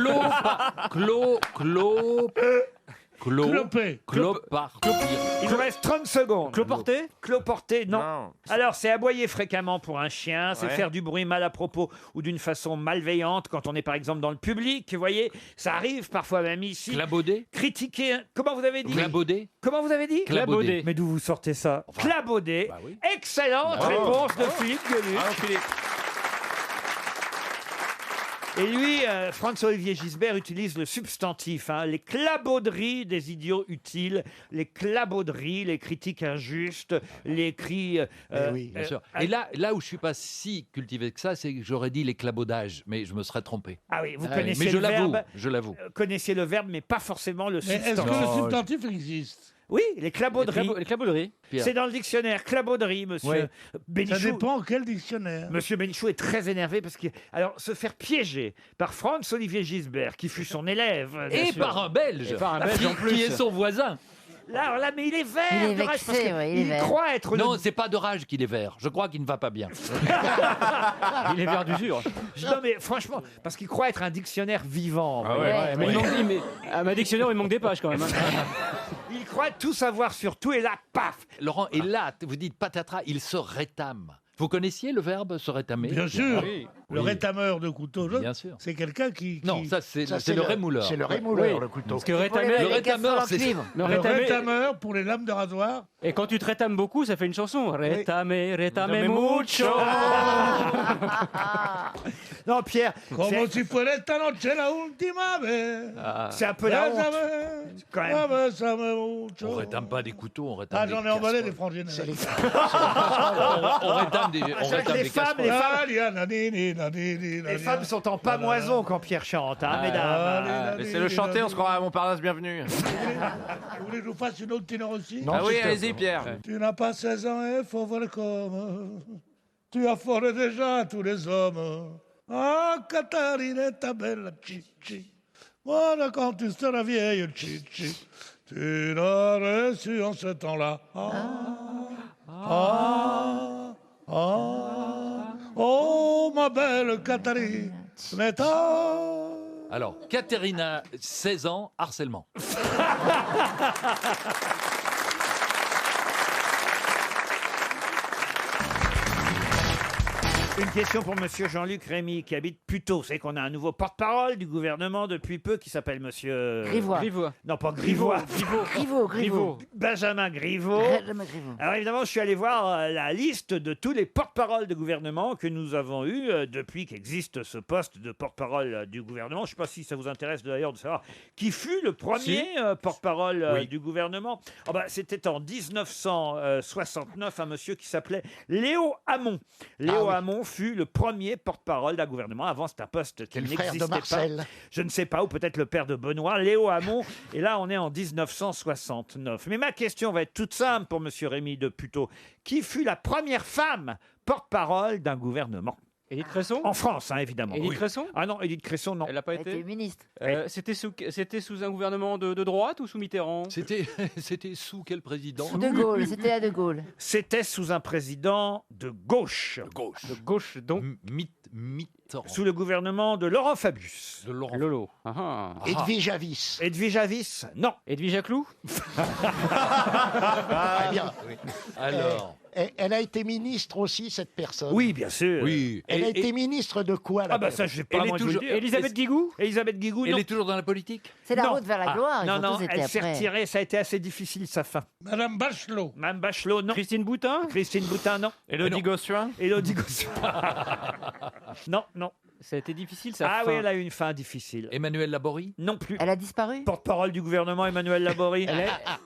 Speaker 3: Clopé.
Speaker 8: Clopartir.
Speaker 2: Il vous reste 30 secondes.
Speaker 4: Cloporté?
Speaker 2: Cloporté, non.
Speaker 6: Non.
Speaker 2: Alors, c'est aboyer fréquemment pour un chien, c'est
Speaker 6: Ouais.
Speaker 2: faire du bruit mal à propos ou d'une façon malveillante quand on est par exemple dans le public. Vous voyez, ça arrive parfois même ici.
Speaker 8: Clabaudet.
Speaker 2: Critiquer. Comment vous avez dit
Speaker 8: Clabaudet.
Speaker 2: Comment vous avez dit
Speaker 8: Clabaudet.
Speaker 2: Mais d'où vous sortez ça Clabaudet.
Speaker 8: Bah oui.
Speaker 2: Excellente réponse de Philippe Gueluc.
Speaker 6: Ah, enculé.
Speaker 2: Et lui, Franz-Olivier Gisbert utilise le substantif, hein, les clabauderies des idiots utiles, les clabauderies, les critiques injustes, les cris...
Speaker 7: oui,
Speaker 8: Bien sûr. Et là où je suis pas si cultivé que ça, c'est que j'aurais dit l'éclabaudages, mais je me serais trompé.
Speaker 2: Ah oui, vous
Speaker 8: Ah oui,
Speaker 2: connaissez
Speaker 8: mais je
Speaker 2: le
Speaker 8: l'avoue,
Speaker 2: verbe.
Speaker 8: je l'avoue.
Speaker 2: Connaissiez le verbe, mais pas forcément le
Speaker 3: Mais est-ce
Speaker 2: substantif.
Speaker 3: que le
Speaker 8: Non,
Speaker 3: substantif existe?
Speaker 2: Oui, les clabauderies.
Speaker 4: Les clabauderies.
Speaker 8: Pierre.
Speaker 2: C'est dans le dictionnaire. Clabauderie, monsieur
Speaker 8: Ouais.
Speaker 3: Ça
Speaker 2: Bénichou.
Speaker 3: dépend quel dictionnaire.
Speaker 2: Monsieur Bénichou est très énervé parce que, alors, se faire piéger par Franz-Olivier Gisbert, qui fut son élève. bien
Speaker 8: Et
Speaker 2: sûr.
Speaker 8: par un Belge.
Speaker 4: Et par un Belge
Speaker 8: qui,
Speaker 4: en plus.
Speaker 8: qui est son voisin.
Speaker 2: Là, alors là, mais il est vert.
Speaker 5: Il est
Speaker 2: de rage,
Speaker 5: vexé,
Speaker 2: parce que
Speaker 5: ouais, il est vert.
Speaker 2: croit être
Speaker 8: Non,
Speaker 2: le...
Speaker 8: c'est pas de rage qu'il est vert. Je crois qu'il ne va pas bien.
Speaker 4: Il est vert d'usure.
Speaker 2: Non, mais franchement, parce qu'il croit être un dictionnaire vivant.
Speaker 6: Ah ouais.
Speaker 5: Ouais.
Speaker 4: Mais à ma dictionnaire, il manque des pages quand même. hein.
Speaker 2: Il croit tout savoir sur tout et là, paf.
Speaker 8: Laurent, et là, vous dites patatras, il se rétame. Vous connaissiez le verbe se rétamer
Speaker 3: Bien sûr.
Speaker 4: Oui.
Speaker 3: Le
Speaker 8: Oui.
Speaker 3: rétameur de couteau jaune,
Speaker 8: Bien sûr.
Speaker 3: c'est quelqu'un qui...
Speaker 8: Non, ça c'est
Speaker 7: Ça,
Speaker 8: le rémouleur.
Speaker 7: C'est le rémouleur,
Speaker 4: Oui.
Speaker 7: le couteau.
Speaker 4: Parce que
Speaker 5: Pour
Speaker 4: rétamer,
Speaker 5: les
Speaker 8: le rétameur,
Speaker 5: casseroles en
Speaker 8: c'est-
Speaker 5: cuivre.
Speaker 4: le
Speaker 3: Le
Speaker 4: rétamer-
Speaker 3: rétameur pour les lames de rasoir.
Speaker 4: Et quand tu te rétames beaucoup, ça fait une chanson. Rétamer, rétamer mucho.
Speaker 2: Non, Pierre,
Speaker 3: Como
Speaker 2: c'est-
Speaker 3: si fuera esta noche la última vez.
Speaker 2: c'est un peu la honte.
Speaker 3: Bésame,
Speaker 2: quand même.
Speaker 3: bésame mucho.
Speaker 8: On rétame pas des couteaux, on rétame
Speaker 3: Ah,
Speaker 8: des
Speaker 3: j'en ai emballé
Speaker 8: casseroles.
Speaker 3: des frangines.
Speaker 7: C'est les...
Speaker 8: On rétame des, on
Speaker 2: Avec
Speaker 8: rétame
Speaker 2: les
Speaker 8: des
Speaker 2: femmes,
Speaker 8: casseroles.
Speaker 2: les femmes,
Speaker 3: Ah, lia, nanini, nanini,
Speaker 2: les
Speaker 3: nanini.
Speaker 2: femmes sont en pamoison quand Pierre chante, hein, mesdames.
Speaker 3: Ah,
Speaker 6: Laissez-le chanter, on se croira à Montparnasse bienvenue.
Speaker 3: Vous voulez que je vous fasse une autre ténor aussi?
Speaker 7: Non,
Speaker 6: Ah oui,
Speaker 7: s'il te
Speaker 6: allez-y,
Speaker 7: plaît.
Speaker 6: Pierre.
Speaker 3: Tu n'as pas 16 ans et faut voir comme tu affoles déjà tous les hommes. Ah, Catarina, ta belle chichi. Voilà quand tu seras vieille chichi. Tu l'aurais su en ce temps-là. Oh, ma belle Catarina.
Speaker 8: Alors, Caterina, 16 ans, harcèlement.
Speaker 2: Une question pour monsieur Jean-Luc Rémy qui habite Puteaux. C'est qu'on a un nouveau porte-parole du gouvernement depuis peu qui s'appelle monsieur...
Speaker 5: Grivois.
Speaker 2: Non, pas Grivois.
Speaker 5: Griveaux.
Speaker 2: Benjamin Griveaux. Alors évidemment, je suis allé voir la liste de tous les porte-paroles de gouvernement que nous avons eus depuis qu'existe ce poste de porte-parole du gouvernement. Je ne sais pas si ça vous intéresse d'ailleurs de savoir qui fut le premier porte-parole du gouvernement. Oh, bah, c'était en 1969 un monsieur qui s'appelait Léo Hamon. Léo Hamon fut le premier porte-parole d'un gouvernement. Avant, c'est un poste qui
Speaker 7: le frère de
Speaker 2: n'existait pas.
Speaker 7: Marcel.
Speaker 2: Je ne sais pas, ou peut-être le père de Benoît, Léo Hamon. Et là, on est en 1969. Mais ma question va être toute simple pour monsieur Rémy de Puteaux. Qui fut la première femme porte-parole d'un gouvernement ?
Speaker 4: Édith Cresson ?
Speaker 2: En France, hein, évidemment.
Speaker 4: Édith Cresson ?
Speaker 2: Ah non, Édith Cresson, non.
Speaker 4: Elle n'a pas
Speaker 5: Elle était
Speaker 4: été
Speaker 5: ministre.
Speaker 4: C'était sous un gouvernement de droite ou sous Mitterrand ?
Speaker 8: C'était sous quel président?
Speaker 5: De Gaulle, c'était à De Gaulle.
Speaker 2: C'était sous un président de gauche.
Speaker 4: De gauche, donc.
Speaker 8: Mitterrand.
Speaker 2: Sous le gouvernement de Laurent Fabius.
Speaker 8: De Laurent.
Speaker 4: Lolo. Ah.
Speaker 7: Edwige Avis.
Speaker 2: Edwige Avis, non.
Speaker 4: Edwige Jaclou ?
Speaker 7: Ah, bien.
Speaker 8: Alors.
Speaker 7: Elle a été ministre aussi, cette personne.
Speaker 2: Oui, bien sûr.
Speaker 8: Oui.
Speaker 7: Elle a été ministre de quoi, là?
Speaker 2: Ah bah ça, je vais pas
Speaker 8: Elle est
Speaker 2: moi de vous le
Speaker 8: toujours-
Speaker 2: dire.
Speaker 4: Elisabeth Guigou ?
Speaker 2: Elisabeth Guigou,
Speaker 8: Elle
Speaker 2: non.
Speaker 8: est toujours dans la politique?
Speaker 5: C'est la
Speaker 2: Non.
Speaker 5: route vers la gloire. Ils
Speaker 2: Non,
Speaker 5: ont
Speaker 2: non,
Speaker 5: tous été
Speaker 2: elle s'est
Speaker 5: après.
Speaker 2: retirée. Ça a été assez difficile, sa fin.
Speaker 3: Madame Bachelot.
Speaker 2: Mme Bachelot, non.
Speaker 4: Christine Boutin ?
Speaker 2: Christine Boutin, non.
Speaker 6: Élodie Gossuin.
Speaker 2: Élodie Gossuin. Non, non.
Speaker 4: Ça a été difficile, ça.
Speaker 2: Ah oui, elle a eu une fin difficile.
Speaker 8: Emmanuel Laborie?
Speaker 2: Non plus.
Speaker 5: Elle a disparu.
Speaker 2: Porte-parole du gouvernement, Emmanuel Laborie.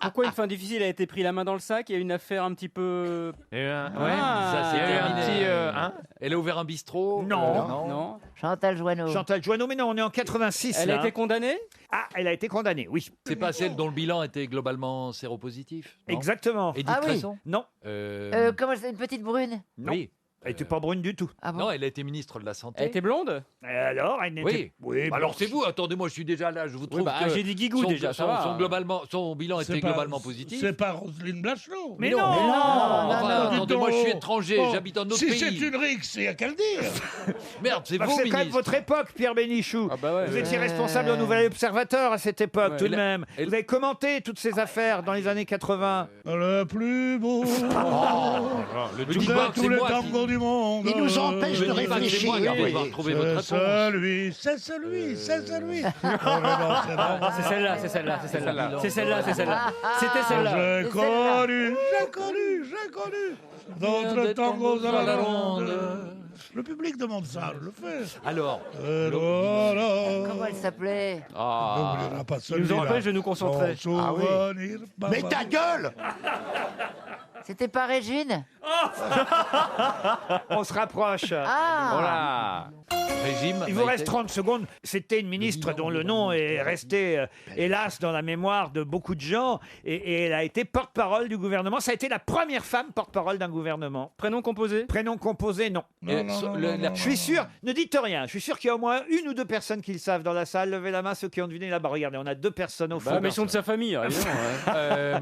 Speaker 4: Pourquoi une fin difficile ? Elle a été prise la main dans le sac. Il y a une affaire un petit peu.
Speaker 6: Il y a eu un,
Speaker 8: Ça, c'est
Speaker 6: il y a eu un
Speaker 8: terminé.
Speaker 6: petit. Hein
Speaker 8: Elle a ouvert un bistrot?
Speaker 2: Non.
Speaker 4: Non.
Speaker 5: Chantal Joanneau.
Speaker 2: Chantal Joanneau, mais non, on est en 86.
Speaker 4: Elle
Speaker 2: là,
Speaker 4: a
Speaker 2: hein.
Speaker 4: été condamnée ?
Speaker 2: Ah, elle a été condamnée, oui.
Speaker 8: C'est pas celle dont le bilan était globalement séropositif? non?
Speaker 2: Exactement.
Speaker 8: Edith
Speaker 5: Ah oui.
Speaker 8: Cresson?
Speaker 2: Non,
Speaker 5: Comment c'est une petite brune?
Speaker 2: non.
Speaker 8: Oui.
Speaker 2: Elle n'était pas brune du tout.
Speaker 5: Ah bon?
Speaker 8: Non, elle a été ministre de la Santé.
Speaker 4: Elle était blonde ?
Speaker 2: Alors, elle n'était...
Speaker 8: Oui.
Speaker 2: bon,
Speaker 8: Alors c'est vous, attendez-moi, je suis déjà là, je vous trouve
Speaker 4: bah,
Speaker 8: que
Speaker 4: j'ai dit Guigou déjà, ça va.
Speaker 8: son bilan
Speaker 3: C'est
Speaker 8: était
Speaker 3: pas-
Speaker 8: globalement positif.
Speaker 3: C'est pas Roselyne Bachelot.
Speaker 2: Mais non,
Speaker 8: Enfin,
Speaker 3: non.
Speaker 8: attendez-moi, je suis
Speaker 3: Bon,
Speaker 8: étranger,
Speaker 3: bon,
Speaker 8: j'habite en autre
Speaker 3: si
Speaker 8: pays.
Speaker 3: c'est une rixe, il n'y a qu'à le dire.
Speaker 8: Merde, c'est
Speaker 2: Bah,
Speaker 8: vous,
Speaker 2: c'est quand même
Speaker 8: ministre.
Speaker 2: votre époque, Pierre Bénichou.
Speaker 4: Ah bah ouais,
Speaker 2: Vous
Speaker 4: ouais.
Speaker 2: étiez responsable au Nouvel Observateur à cette époque,
Speaker 4: Ouais.
Speaker 2: tout de
Speaker 8: Elle-
Speaker 2: même.
Speaker 8: elle-
Speaker 2: Vous avez commenté toutes ces affaires dans les années 80.
Speaker 3: Le plus beau.
Speaker 8: Le
Speaker 3: de
Speaker 8: Jukebox,
Speaker 3: tous
Speaker 8: c'est
Speaker 3: les
Speaker 8: moi
Speaker 3: tangos du monde.
Speaker 7: Il nous empêche de
Speaker 8: Le Jukebox, c'est
Speaker 7: réfléchir.
Speaker 8: moi qui
Speaker 7: Oui.
Speaker 8: vais devoir trouver votre
Speaker 3: C'est
Speaker 8: réponse.
Speaker 3: celui, c'est celui, c'est celui. Oh, non, c'est bon.
Speaker 4: C'est celle-là, c'est celle-là, c'est celle-là. C'est celle-là, c'est celle-là. C'était celle-là.
Speaker 3: J'ai connu, j'ai connu d'autres tangos à la ronde. Le public demande ça, je le fais.
Speaker 8: Alors,
Speaker 5: Comment elle s'appelait?
Speaker 3: N'oubliera pas
Speaker 4: Il nous
Speaker 3: celui-là.
Speaker 4: empêche de nous concentrer.
Speaker 3: Son souvenir,
Speaker 7: Mais ta gueule!
Speaker 5: C'était pas Régine?
Speaker 2: On se rapproche.
Speaker 5: Ah!
Speaker 8: régime.
Speaker 2: Il vous reste 30 secondes. C'était une ministre dont le nom est resté, hélas, dans la mémoire de beaucoup de gens. Et elle a été porte-parole du gouvernement. Ça a été la première femme porte-parole d'un gouvernement.
Speaker 4: Prénom composé?
Speaker 2: Prénom composé, non. Je suis sûr, ne dites rien. Je suis sûr qu'il y a au moins une ou deux personnes qui le savent dans la salle. Levez la main ceux qui ont deviné là-bas. Regardez, on a deux personnes au fond.
Speaker 4: Bah, mais ils sont de sa famille, évidemment.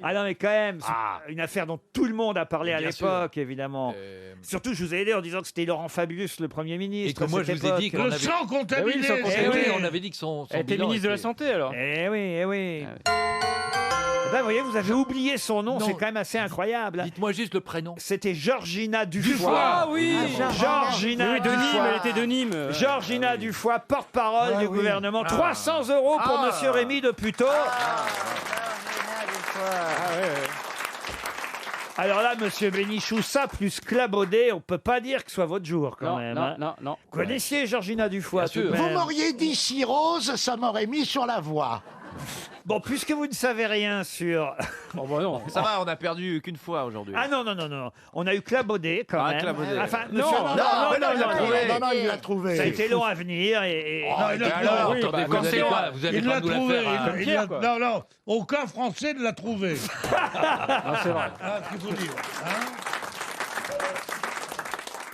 Speaker 2: Ah non, mais quand même, c'est une affaire dont tout le monde a parlé à
Speaker 8: Bien
Speaker 2: l'époque, évidemment. Surtout, je vous ai aidé en disant que c'était Laurent Fabius, le Premier ministre.
Speaker 8: Et que moi,
Speaker 2: à cette
Speaker 8: je vous ai dit
Speaker 2: époque.
Speaker 8: qu'on avait...
Speaker 3: sang contaminé.
Speaker 4: Eh oui, le sang
Speaker 8: Eh
Speaker 4: contaminé.
Speaker 8: oui,
Speaker 2: oui.
Speaker 8: on avait dit que son
Speaker 4: Elle était
Speaker 8: bilan
Speaker 4: ministre de la
Speaker 8: était-
Speaker 4: Santé, alors.
Speaker 2: Eh oui, eh oui. Eh ben, vous voyez, vous avez oublié son nom,
Speaker 8: Non.
Speaker 2: c'est quand même assez incroyable.
Speaker 8: Dites-moi juste le prénom.
Speaker 2: C'était Georgina Dufoy.
Speaker 4: Ah oui!
Speaker 2: Georgina
Speaker 4: Oui, de Nîmes,
Speaker 2: Dufoy.
Speaker 4: elle était de Nîmes.
Speaker 2: Georgina Dufoy, porte-parole du gouvernement. 300 € pour Monsieur Rémy de Puteaux. Alors là, Monsieur Bénichou, ça plus Clabaudet, on peut pas dire que ce soit votre jour quand
Speaker 4: Non,
Speaker 2: même.
Speaker 4: non,
Speaker 2: hein.
Speaker 4: non, non.
Speaker 2: Vous connaissiez Georgina Dufoy
Speaker 8: Bien
Speaker 2: tout de
Speaker 8: sûr.
Speaker 7: Vous
Speaker 2: même.
Speaker 7: m'auriez dit si rose, ça m'aurait mis sur la voie.
Speaker 2: Bon, puisque vous ne savez rien sur...
Speaker 4: Oh, bah non.
Speaker 6: Ça va, on a perdu qu'une fois aujourd'hui.
Speaker 2: Ah non, non, non, non. On a eu Clabaudet quand
Speaker 6: Ah,
Speaker 2: même.
Speaker 6: Clabaudet.
Speaker 2: Enfin,
Speaker 4: Non,
Speaker 2: monsieur-
Speaker 4: non,
Speaker 7: mais non, il l'a
Speaker 5: non,
Speaker 7: trouvé.
Speaker 5: non,
Speaker 7: Non, non, il l'a
Speaker 2: Ça a
Speaker 7: trouvé.
Speaker 2: été long à venir et...
Speaker 3: Non, il l'a
Speaker 8: Alors,
Speaker 3: trouvé.
Speaker 8: attendez,
Speaker 4: bah,
Speaker 8: vous allez
Speaker 4: comme
Speaker 8: pas, vous allez
Speaker 3: Il
Speaker 8: pas
Speaker 3: l'a
Speaker 8: nous la
Speaker 3: trouvé.
Speaker 8: faire. hein.
Speaker 3: il
Speaker 4: Pierre,
Speaker 3: l'a-
Speaker 4: quoi.
Speaker 3: Non, non, aucun Français ne l'a trouvé.
Speaker 4: Non, c'est vrai.
Speaker 3: Ah, ce qu'il faut dire. Hein.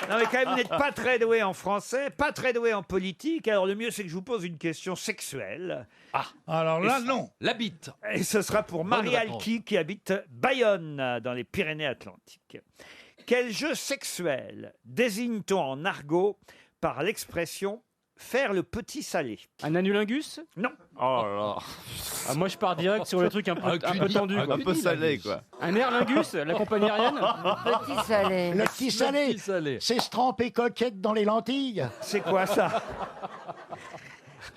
Speaker 2: Non mais quand même, vous n'êtes pas très doué en français, pas très doué en politique. Alors le mieux, c'est que je vous pose une question sexuelle.
Speaker 3: Alors là, non.
Speaker 8: La bite.
Speaker 2: Et ce sera pour Marie
Speaker 8: réponse.
Speaker 2: Alki, qui habite Bayonne, dans les Pyrénées-Atlantiques. Quel jeu sexuel désigne-t-on en argot par l'expression faire le petit salé.
Speaker 4: Un anulingus?
Speaker 2: Non.
Speaker 6: Oh là là.
Speaker 4: Ah, moi, je pars direct sur le truc un peu tendu.
Speaker 6: Un peu salé, quoi.
Speaker 4: Un airlingus, la compagnie aérienne?
Speaker 5: Petit salé.
Speaker 7: Le petit salé,
Speaker 8: petit salé.
Speaker 7: c'est se tremper coquette dans les lentilles.
Speaker 2: C'est quoi ça?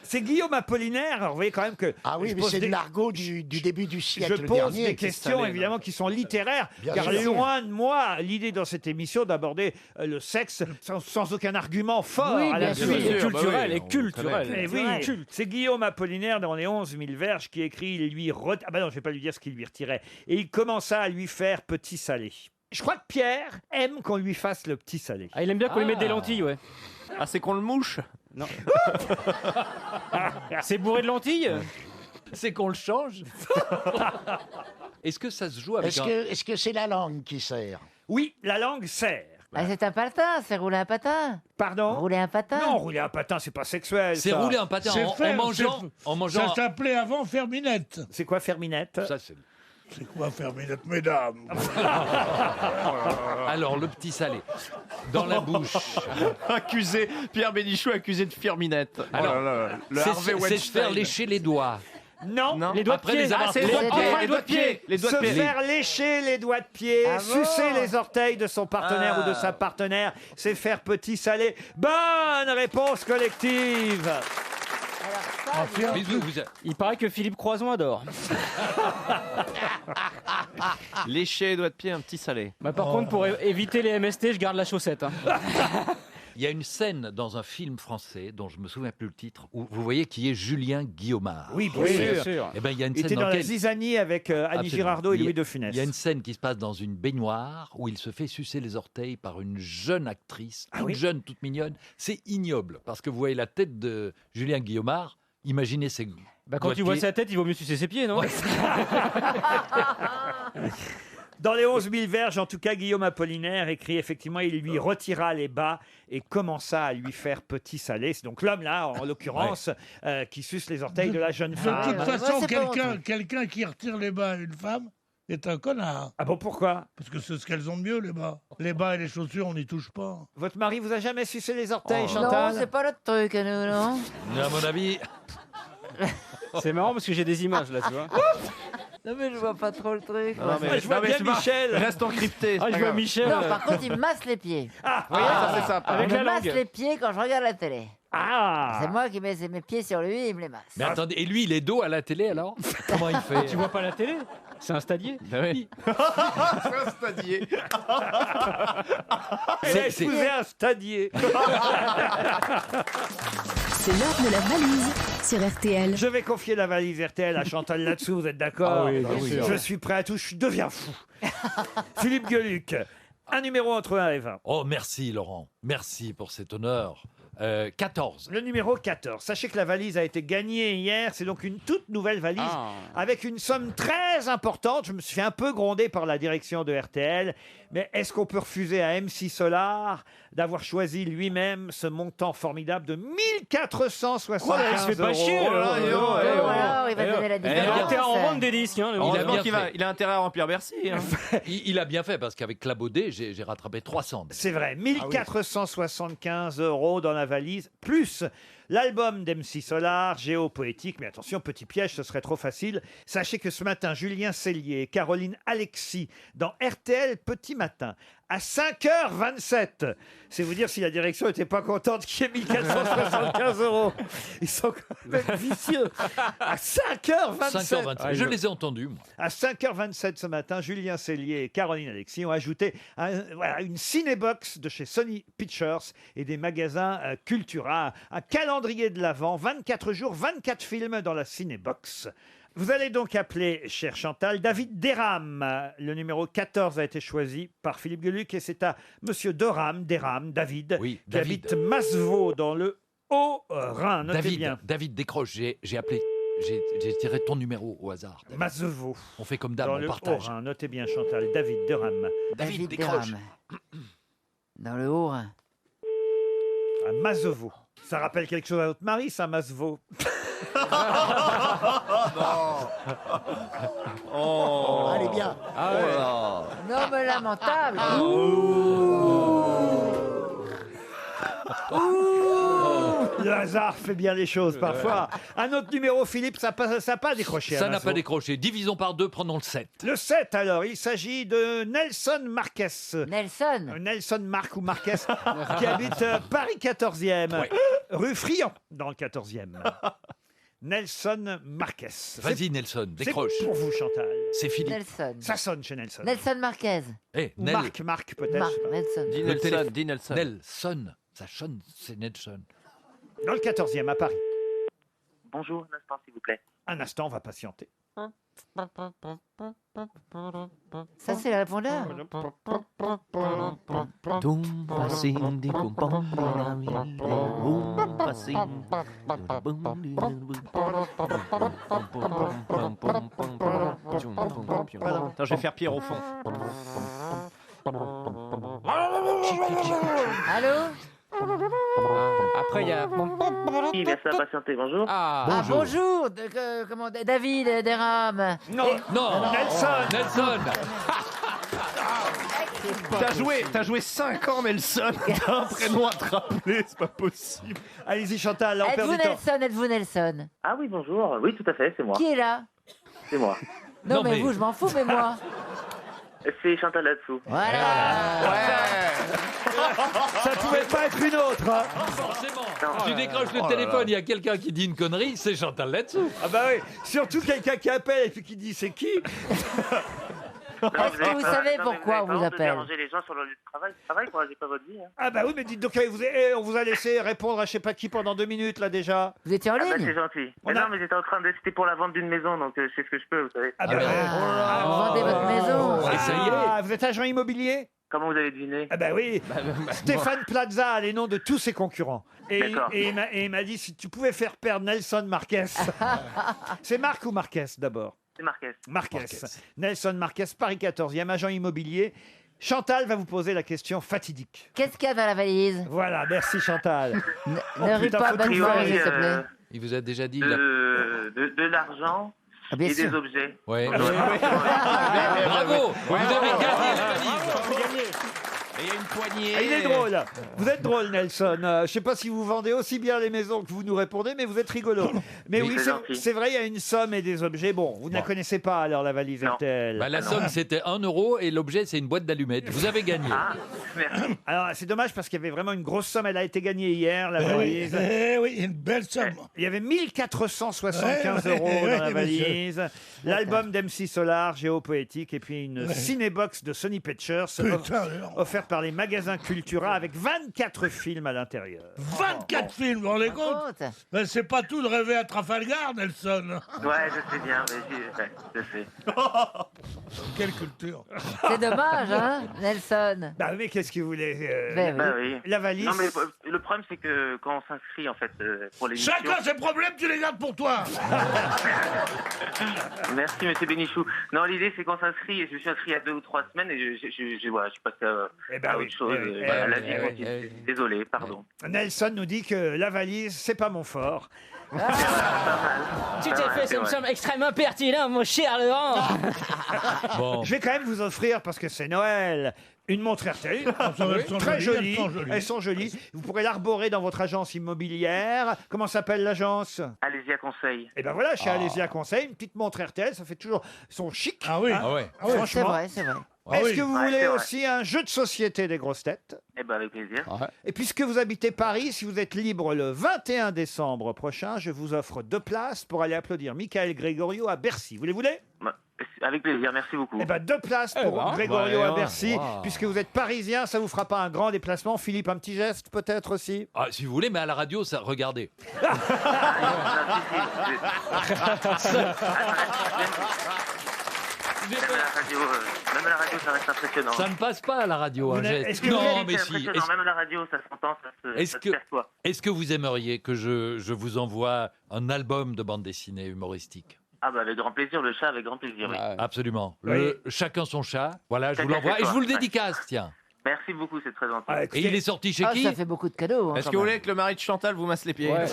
Speaker 2: C'est Guillaume Apollinaire. Alors, vous voyez quand même que.
Speaker 7: Ah oui,
Speaker 2: je
Speaker 7: mais
Speaker 2: pose
Speaker 7: c'est
Speaker 2: des-
Speaker 7: de l'argot du début du siècle
Speaker 2: Je pose
Speaker 7: dernier.
Speaker 2: des questions évidemment qui sont littéraires,
Speaker 7: Bien
Speaker 2: car
Speaker 7: sûr.
Speaker 2: loin de moi l'idée dans cette émission d'aborder le sexe sans aucun argument fort
Speaker 5: Oui,
Speaker 2: à la
Speaker 5: bien
Speaker 2: suite.
Speaker 5: sûr.
Speaker 4: Et culturel,
Speaker 6: bah oui,
Speaker 4: et culturel.
Speaker 2: Eh oui, c'est Guillaume Apollinaire dans les 11 000 verges qui écrit, ah ben non, je vais pas lui dire ce qu'il lui retirait. Et il commença à lui faire petit salé. Je crois que Pierre aime qu'on lui fasse le petit salé.
Speaker 4: Ah, il aime bien qu'on lui mette des lentilles, ouais.
Speaker 6: Ah, c'est qu'on le mouche?
Speaker 4: Non. C'est bourré de lentilles?
Speaker 8: C'est qu'on le change. Est-ce que ça se joue avec
Speaker 7: Est-ce que c'est la langue qui sert?
Speaker 2: Oui, la langue sert.
Speaker 5: Ah, c'est un patin, c'est rouler un patin.
Speaker 2: Pardon?
Speaker 5: Rouler un patin.
Speaker 2: Non, rouler un patin, c'est pas sexuel.
Speaker 8: C'est
Speaker 2: ça.
Speaker 8: rouler un patin en mangeant.
Speaker 3: Ça s'appelait avant Ferminette.
Speaker 2: C'est quoi Ferminette?
Speaker 8: Ça, c'est...
Speaker 3: C'est quoi Ferminette, mesdames?
Speaker 8: Alors, le petit salé. Dans la bouche.
Speaker 6: Accusé, Pierre Bénichou accusé de Firminette.
Speaker 8: Alors,
Speaker 6: Oh là là, le
Speaker 8: c'est
Speaker 6: Harvey
Speaker 8: c'est de
Speaker 6: Weinstein.
Speaker 8: faire lécher les doigts.
Speaker 2: Non.
Speaker 6: Non.
Speaker 4: Les doigts de
Speaker 8: Après
Speaker 4: pied.
Speaker 8: les avoir
Speaker 6: c'est
Speaker 8: les
Speaker 6: les
Speaker 8: doigts de
Speaker 6: doigts de
Speaker 8: pied.
Speaker 6: pied.
Speaker 4: Les doigts de pied.
Speaker 6: Les doigts
Speaker 2: Se
Speaker 6: de pied.
Speaker 2: faire lécher les doigts de pied,
Speaker 5: Ah bon
Speaker 2: sucer les orteils de son partenaire ou de sa partenaire, c'est faire petit salé. Bonne réponse collective.
Speaker 5: Alors, ça,
Speaker 8: Mais
Speaker 4: Il paraît que Philippe Croison adore.
Speaker 6: Lécher les doigts de pied, un petit salé.
Speaker 4: Bah, par contre, pour éviter les MST, je garde la chaussette. Hein.
Speaker 8: il y a une scène dans un film français dont je me souviens plus le titre où vous voyez qui est Julien Guillaumard.
Speaker 2: Oui, bien sûr.
Speaker 8: Et ben il y a une
Speaker 2: Il
Speaker 8: scène
Speaker 2: était dans la
Speaker 8: laquelle-
Speaker 2: zizanie avec Annie
Speaker 8: Absolument.
Speaker 2: Girardot et
Speaker 8: Il y a-
Speaker 2: Louis de Funès.
Speaker 8: Il y a une scène qui se passe dans une baignoire où il se fait sucer les orteils par une jeune actrice, toute jeune, toute mignonne. C'est ignoble parce que vous voyez la tête de Julien Guillaumard. Imaginez ses
Speaker 4: Bah, quand tu vois sa tête, il vaut mieux sucer ses pieds, non?
Speaker 2: Dans les 11 000 verges, en tout cas, Guillaume Apollinaire écrit effectivement, il lui retira les bas et commença à lui faire petit salé. C'est donc l'homme là, en l'occurrence, qui suce les orteils de la jeune
Speaker 3: De
Speaker 2: femme.
Speaker 3: toute façon, quelqu'un qui retire les bas à une femme est un connard.
Speaker 2: Ah bon, pourquoi?
Speaker 3: Parce que c'est ce qu'elles ont de mieux, les bas. Les bas et les chaussures, on n'y touche pas.
Speaker 2: Votre mari vous a jamais sucé les orteils,
Speaker 5: Non,
Speaker 2: Chantal?
Speaker 5: c'est pas notre truc à nous, non?
Speaker 8: À mon avis.
Speaker 4: C'est marrant parce que j'ai des images là, tu vois.
Speaker 5: Non, mais je vois pas trop le truc.
Speaker 6: Non, mais-
Speaker 2: Moi, je vois
Speaker 6: non, mais
Speaker 2: bien
Speaker 6: c'est pas-
Speaker 2: Michel.
Speaker 6: Reste encrypté.
Speaker 4: Ah, je vois Michel.
Speaker 5: Non, par contre, il me masse les pieds.
Speaker 2: Ah,
Speaker 6: Oui, ça c'est ça.
Speaker 4: Avec
Speaker 5: il
Speaker 4: la
Speaker 5: me masse
Speaker 4: langue.
Speaker 5: les pieds quand je regarde la télé.
Speaker 2: ah.
Speaker 5: C'est moi qui mets mes pieds sur lui et il me les masse.
Speaker 8: Mais attendez, et lui, il est dos à la télé alors? Comment il fait?
Speaker 4: Tu vois pas la télé? C'est un stadier.
Speaker 6: Bah oui.
Speaker 2: Il a épousé un stadier.
Speaker 9: C'est l'heure de la valise sur RTL.
Speaker 2: Je vais confier la valise RTL à Chantal là-dessous, vous êtes d'accord?
Speaker 4: Ah oui, bien sûr.
Speaker 2: Je suis prêt à tout, je deviens fou. Philippe Gueluc, un numéro entre 1 et 20.
Speaker 8: Oh, merci Laurent. Merci pour cet honneur. 14.
Speaker 2: Le numéro 14. Sachez que la valise a été gagnée hier. C'est donc une toute nouvelle valise
Speaker 4: Ah.
Speaker 2: avec une somme très importante. Je me suis fait un peu gronder par la direction de RTL. Mais est-ce qu'on peut refuser à MC Solar d'avoir choisi lui-même ce montant formidable de 1475
Speaker 4: Ouais, il se fait pas chier,
Speaker 2: euros.
Speaker 4: là.
Speaker 5: Voilà, il va donner la
Speaker 4: Il a
Speaker 5: différence.
Speaker 4: intérêt à en vendre des disques. Hein, le
Speaker 8: Il a
Speaker 6: Heureusement
Speaker 8: bien
Speaker 6: qu'il
Speaker 8: fait.
Speaker 6: il a intérêt à remplir Bercy. Hein.
Speaker 8: Il a bien fait parce qu'avec Clabaudet, j'ai rattrapé 300.
Speaker 2: C'est vrai, 1475 euros dans la valise, plus l'album d'MC Solar, Géopoétique. Mais attention, petit piège, ce serait trop facile. Sachez que ce matin, Julien Cellier et Caroline Alexis, dans RTL Petit Matin, à 5h27. C'est vous dire si la direction n'était pas contente qu'il y ait 1475 euros. Ils sont quand même vicieux. À 5h27.
Speaker 8: 5h27. Je les ai entendus, moi.
Speaker 2: À 5h27 ce matin, Julien Cellier et Caroline Alexis ont ajouté une cinébox de chez Sony Pictures et des magasins Cultura, un calendrier de l'Avent, 24 jours, 24 films dans la cinébox. Vous allez donc appeler, cher Chantal, David Derham. Le numéro 14 a été choisi par Philippe Gueluc et c'est à Monsieur Derham, David,
Speaker 8: Oui,
Speaker 2: qui
Speaker 8: David.
Speaker 2: habite Masevaux dans le Haut-Rhin. Notez bien.
Speaker 8: David, décroche. J'ai appelé. J'ai tiré ton numéro au hasard. David.
Speaker 2: Masevaux.
Speaker 8: On fait comme dame,
Speaker 2: Dans
Speaker 8: on
Speaker 2: le
Speaker 8: partage.
Speaker 2: Haut-Rhin. Notez bien, Chantal. David Derham.
Speaker 8: David, décroche.
Speaker 5: Derham. Dans le Haut-Rhin.
Speaker 2: À Masevaux. Ça rappelle quelque chose à votre mari, ça, Masevaux?
Speaker 7: Oh, allez bien.
Speaker 4: Ah ouais.
Speaker 5: Un homme lamentable.
Speaker 2: Le hasard fait bien les choses parfois. Un autre numéro, Philippe, ça n'a pas décroché.
Speaker 8: Ça
Speaker 2: à
Speaker 8: n'a pas
Speaker 2: l'info.
Speaker 8: décroché. Divisons par 2, prenons le 7.
Speaker 2: Le 7, alors, il s'agit de Nelson Marquez.
Speaker 5: Nelson.
Speaker 2: Nelson Marc ou Marquez, qui habite Paris 14e, rue Friand, dans le 14e. Nelson Marquez.
Speaker 8: Vas-y, Nelson, décroche.
Speaker 2: C'est pour vous, Chantal.
Speaker 8: C'est Philippe.
Speaker 5: Nelson.
Speaker 2: Ça sonne chez Nelson.
Speaker 5: Nelson Marquez.
Speaker 8: Eh,
Speaker 2: Ou
Speaker 8: Nel.
Speaker 2: Marc peut-être.
Speaker 5: Marc Nelson.
Speaker 6: Dis
Speaker 8: Le
Speaker 6: Nelson,
Speaker 8: téléphone.
Speaker 6: dis Nelson.
Speaker 8: Nelson. Ça sonne, c'est Nelson.
Speaker 2: Dans le 14e, à Paris.
Speaker 10: Bonjour, un instant, s'il vous plaît.
Speaker 2: Un instant, on va patienter.
Speaker 5: Ça, c'est le répondeur.
Speaker 6: Attends, je vais faire Pierre au fond.
Speaker 5: Allô?
Speaker 11: Après, il y a.
Speaker 10: Oui, merci à patienter, bonjour.
Speaker 5: Ah, bonjour. Comment, David Derham.
Speaker 2: Non,
Speaker 8: Non,
Speaker 2: Nelson.
Speaker 8: Nelson.
Speaker 6: T'as joué 5 ans, Nelson. T'as un prénom à te rappeler, c'est pas possible.
Speaker 2: Allez-y, Chantal, là, on perd
Speaker 5: Êtes-vous
Speaker 2: du temps.
Speaker 5: Nelson? Êtes-vous Nelson?
Speaker 10: Ah oui, bonjour. Oui, tout à fait, c'est moi.
Speaker 5: Qui est là?
Speaker 10: C'est moi.
Speaker 5: Non,
Speaker 8: Non,
Speaker 5: mais
Speaker 8: mais-
Speaker 5: vous, je m'en fous, mais moi.
Speaker 10: C'est Chantal là-dessous.
Speaker 5: Voilà.
Speaker 2: Ça pouvait pas être une autre. Hein.
Speaker 8: Forcément. Tu décroches le téléphone, il y a quelqu'un qui dit une connerie, c'est Chantal là-dessous.
Speaker 2: Ah bah oui, surtout quelqu'un qui appelle et puis qui dit c'est qui.
Speaker 5: Est-ce que vous savez pourquoi on vous appelle?
Speaker 10: Déranger les gens sur leur lieu de travail. C'est pareil, quoi, j'ai pas votre vie. Hein.
Speaker 2: Ah bah oui, mais dites donc, on vous a laissé répondre à je sais pas qui pendant 2 minutes là déjà.
Speaker 5: Vous étiez en
Speaker 10: Ah bah,
Speaker 5: ligne?
Speaker 10: c'est gentil.
Speaker 2: On
Speaker 10: Mais
Speaker 2: a-
Speaker 10: non, mais j'étais en train de... C'était pour la vente d'une maison, donc je sais ce que je peux, vous savez.
Speaker 2: Ah bah,
Speaker 5: Vous vendez votre maison?
Speaker 8: Et ça y est.
Speaker 2: Ah, vous êtes agent immobilier?
Speaker 10: Comment vous avez deviné?
Speaker 2: Ah bah oui, Stéphane Plaza a les noms de tous ses concurrents. Et
Speaker 10: D'accord.
Speaker 2: il m'a dit si tu pouvais faire perdre Nelson Marquez. C'est Marc ou Marquez d'abord?
Speaker 10: C'est Marquez.
Speaker 2: Marquez. Nelson Marquez, Paris 14e, agent immobilier. Chantal va vous poser la question fatidique.
Speaker 5: Qu'est-ce qu'il y a dans la valise?
Speaker 2: Voilà, merci Chantal.
Speaker 5: Ne rue
Speaker 2: putain,
Speaker 5: pas,
Speaker 2: faut
Speaker 5: bonne
Speaker 2: trouver,
Speaker 5: soirée, s'il te plaît.
Speaker 8: Il vous a déjà dit.
Speaker 10: De l'argent
Speaker 5: Ah, bien
Speaker 10: et
Speaker 5: sûr.
Speaker 10: des objets.
Speaker 8: Ouais.
Speaker 10: Ouais.
Speaker 8: Bravo. Vous avez gagné la valise.
Speaker 6: Et il y a une poignée.
Speaker 2: Ah, il est drôle. Vous êtes drôle, Nelson. Je ne sais pas si vous vendez aussi bien les maisons que vous nous répondez, mais vous êtes rigolo. Mais oui,
Speaker 10: c'est
Speaker 2: c'est
Speaker 10: gentil.
Speaker 2: c'est vrai, il y a une somme et des objets. Bon, vous ne la connaissez pas alors la valise
Speaker 10: Non.
Speaker 2: RTL.
Speaker 8: Bah, la somme, c'était 1 euro et l'objet, c'est une boîte d'allumettes. Vous avez gagné.
Speaker 10: Ah, merci.
Speaker 2: Alors c'est dommage parce qu'il y avait vraiment une grosse somme. Elle a été gagnée hier, la valise.
Speaker 3: Eh oui, une belle somme.
Speaker 2: Il y avait 1475
Speaker 3: Ouais,
Speaker 2: euros
Speaker 3: ouais,
Speaker 2: dans la
Speaker 3: ouais,
Speaker 2: valise. L'album d'MC Solar, Géopoétique, et puis une cinébox de Sony Pictures,
Speaker 3: Putain,
Speaker 2: offerte par les magasins Cultura avec 24 films à l'intérieur.
Speaker 3: 24 films, vous vous rendez compte?
Speaker 5: Compte.
Speaker 3: Mais c'est pas tout de rêver à Trafalgar, Nelson.
Speaker 10: Ouais, je sais bien, mais je sais.
Speaker 3: Quelle culture.
Speaker 5: C'est dommage, hein, Nelson?
Speaker 2: Bah mais qu'est-ce que vous voulez
Speaker 5: Ben oui.
Speaker 10: Bah oui.
Speaker 2: La valise.
Speaker 10: Non, mais le problème, c'est que quand on s'inscrit, en fait, pour l'émission...
Speaker 3: Chacun ses problèmes, tu les gardes pour toi.
Speaker 10: Merci, monsieur Bénichou. Non, l'idée, c'est qu'on s'inscrit, et je me suis inscrit il y a 2 ou 3 semaines, et voilà, je suis passé
Speaker 2: Eh ben
Speaker 10: à
Speaker 2: oui,
Speaker 10: autre chose.
Speaker 2: eh oui,
Speaker 10: Voilà, la
Speaker 2: eh
Speaker 10: vie
Speaker 2: oui,
Speaker 10: continue. Désolé, pardon.
Speaker 2: Nelson nous dit que la valise, c'est pas mon fort.
Speaker 11: Tout à fait, ça me semble extrêmement pertinent, mon cher Laurent.
Speaker 8: Bon.
Speaker 2: Je vais quand même vous offrir, parce que c'est Noël, une montre RTL.
Speaker 3: Elles sont
Speaker 2: Très
Speaker 3: jolies,
Speaker 2: jolie.
Speaker 3: elles sont jolies.
Speaker 2: Elles sont jolies. Vous pourrez l'arborer dans votre agence immobilière. Comment s'appelle l'agence?
Speaker 10: Allez-y à conseil.
Speaker 2: Et ben voilà, chez Alésia Conseil, une petite montre RTL, ça fait toujours son chic.
Speaker 3: Ah oui.
Speaker 2: hein.
Speaker 8: Ah ouais.
Speaker 3: Ah oui.
Speaker 5: C'est
Speaker 2: Franchement.
Speaker 5: vrai, c'est vrai.
Speaker 3: Ah
Speaker 2: Est-ce
Speaker 3: oui.
Speaker 2: que vous
Speaker 10: Ouais,
Speaker 2: voulez
Speaker 10: c'est vrai.
Speaker 2: aussi un jeu de société des grosses têtes?
Speaker 10: Eh ben, avec plaisir.
Speaker 2: Et puisque vous habitez Paris, si vous êtes libre le 21 décembre prochain, je vous offre 2 places pour aller applaudir Michael Gregorio à Bercy. Vous les voulez?
Speaker 10: Bah, avec plaisir, merci beaucoup.
Speaker 2: Eh ben 2 places pour
Speaker 11: ben,
Speaker 2: Gregorio à
Speaker 8: ouais,
Speaker 2: Bercy.
Speaker 8: wow.
Speaker 2: Puisque vous êtes parisien, ça vous fera pas un grand déplacement. Philippe, un petit geste peut-être aussi?
Speaker 8: Ah, si vous voulez, mais à la radio, ça, regardez.
Speaker 10: Même à la radio, ça reste impressionnant.
Speaker 8: Ça ne passe pas à la radio, un
Speaker 2: Vous n'avez-
Speaker 8: geste.
Speaker 2: est-ce que vous
Speaker 8: Non,
Speaker 2: avez-
Speaker 8: mais
Speaker 10: C'est
Speaker 8: si.
Speaker 10: impressionnant. Même à la radio, ça s'entend,
Speaker 8: Est-ce
Speaker 10: ça se
Speaker 8: que-
Speaker 10: perçoit.
Speaker 8: Est-ce que vous aimeriez que je vous envoie un album de bande dessinée humoristique?
Speaker 10: Ah bah avec grand plaisir, le chat avec grand plaisir, oui.
Speaker 8: Absolument.
Speaker 2: Oui.
Speaker 8: Chacun son chat. Voilà, je vous
Speaker 10: Chacun
Speaker 8: l'envoie.
Speaker 10: ses
Speaker 8: Et je vous le
Speaker 10: choix.
Speaker 8: dédicace, tiens.
Speaker 10: Merci beaucoup, c'est très gentil.
Speaker 2: Ah,
Speaker 8: Et
Speaker 2: écoutez,
Speaker 8: il est sorti chez
Speaker 5: Ah,
Speaker 8: qui?
Speaker 5: ça fait beaucoup de cadeaux. hein,
Speaker 6: Est-ce
Speaker 5: quand
Speaker 6: que vous
Speaker 5: même.
Speaker 6: voulez que le mari de Chantal vous masse les pieds?
Speaker 10: Non, mais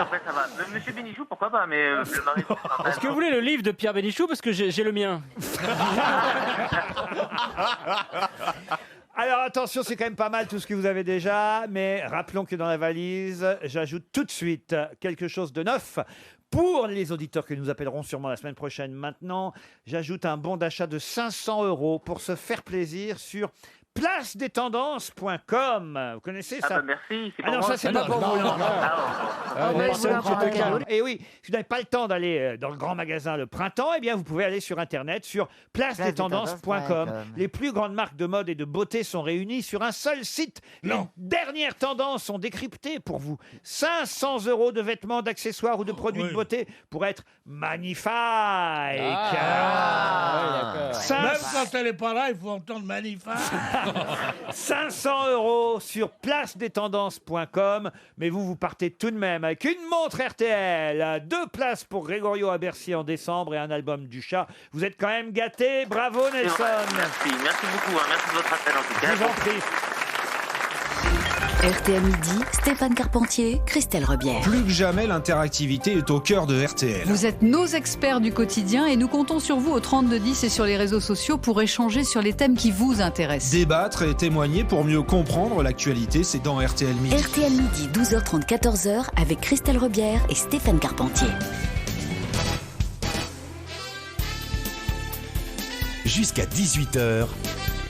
Speaker 10: après ça va. Monsieur Bénichou, pourquoi pas, mais le mari...
Speaker 11: Est-ce que vous voulez le livre de Pierre Bénichou? Parce que j'ai le mien.
Speaker 2: Alors, Alors attention, c'est quand même pas mal tout ce que vous avez déjà, mais rappelons que dans la valise, j'ajoute tout de suite quelque chose de neuf. Pour les auditeurs que nous appellerons sûrement la semaine prochaine maintenant, j'ajoute un bon d'achat de 500 € pour se faire plaisir sur placedettendances.com. Vous connaissez ça?
Speaker 10: Ah bah merci, c'est
Speaker 2: Ah
Speaker 10: pour
Speaker 2: non,
Speaker 10: moi.
Speaker 2: ça c'est pas pour vous. Non.
Speaker 10: Ah,
Speaker 2: Et oui, si vous n'avez pas le temps d'aller dans le grand magasin le printemps, eh bien vous pouvez aller sur internet sur placedettendances.com. Les plus grandes marques de mode et de beauté sont réunies sur un seul site. Les dernières tendances sont décryptées pour vous. 500 € de vêtements, d'accessoires ou de produits de beauté pour être magnifique.
Speaker 3: Même quand elle n'est pas là, il faut entendre magnifique.
Speaker 2: 500 € sur placedettendances.com. Mais vous partez tout de même avec une montre RTL, 2 places pour Grégorio à Bercy en décembre et un album du chat. Vous êtes quand même gâtés. Bravo Nelson.
Speaker 10: Merci beaucoup, merci de votre appel en tout cas.
Speaker 2: Je vous en prie.
Speaker 9: RTL Midi, Stéphane Carpentier, Christelle Rebière.
Speaker 12: Plus que jamais, l'interactivité est au cœur de RTL.
Speaker 13: Vous êtes nos experts du quotidien et nous comptons sur vous au 3210 et sur les réseaux sociaux pour échanger sur les thèmes qui vous intéressent.
Speaker 12: Débattre et témoigner pour mieux comprendre l'actualité, c'est dans RTL Midi.
Speaker 9: RTL Midi, 12h30, 14h avec Christelle Rebière et Stéphane Carpentier.
Speaker 1: Jusqu'à 18h,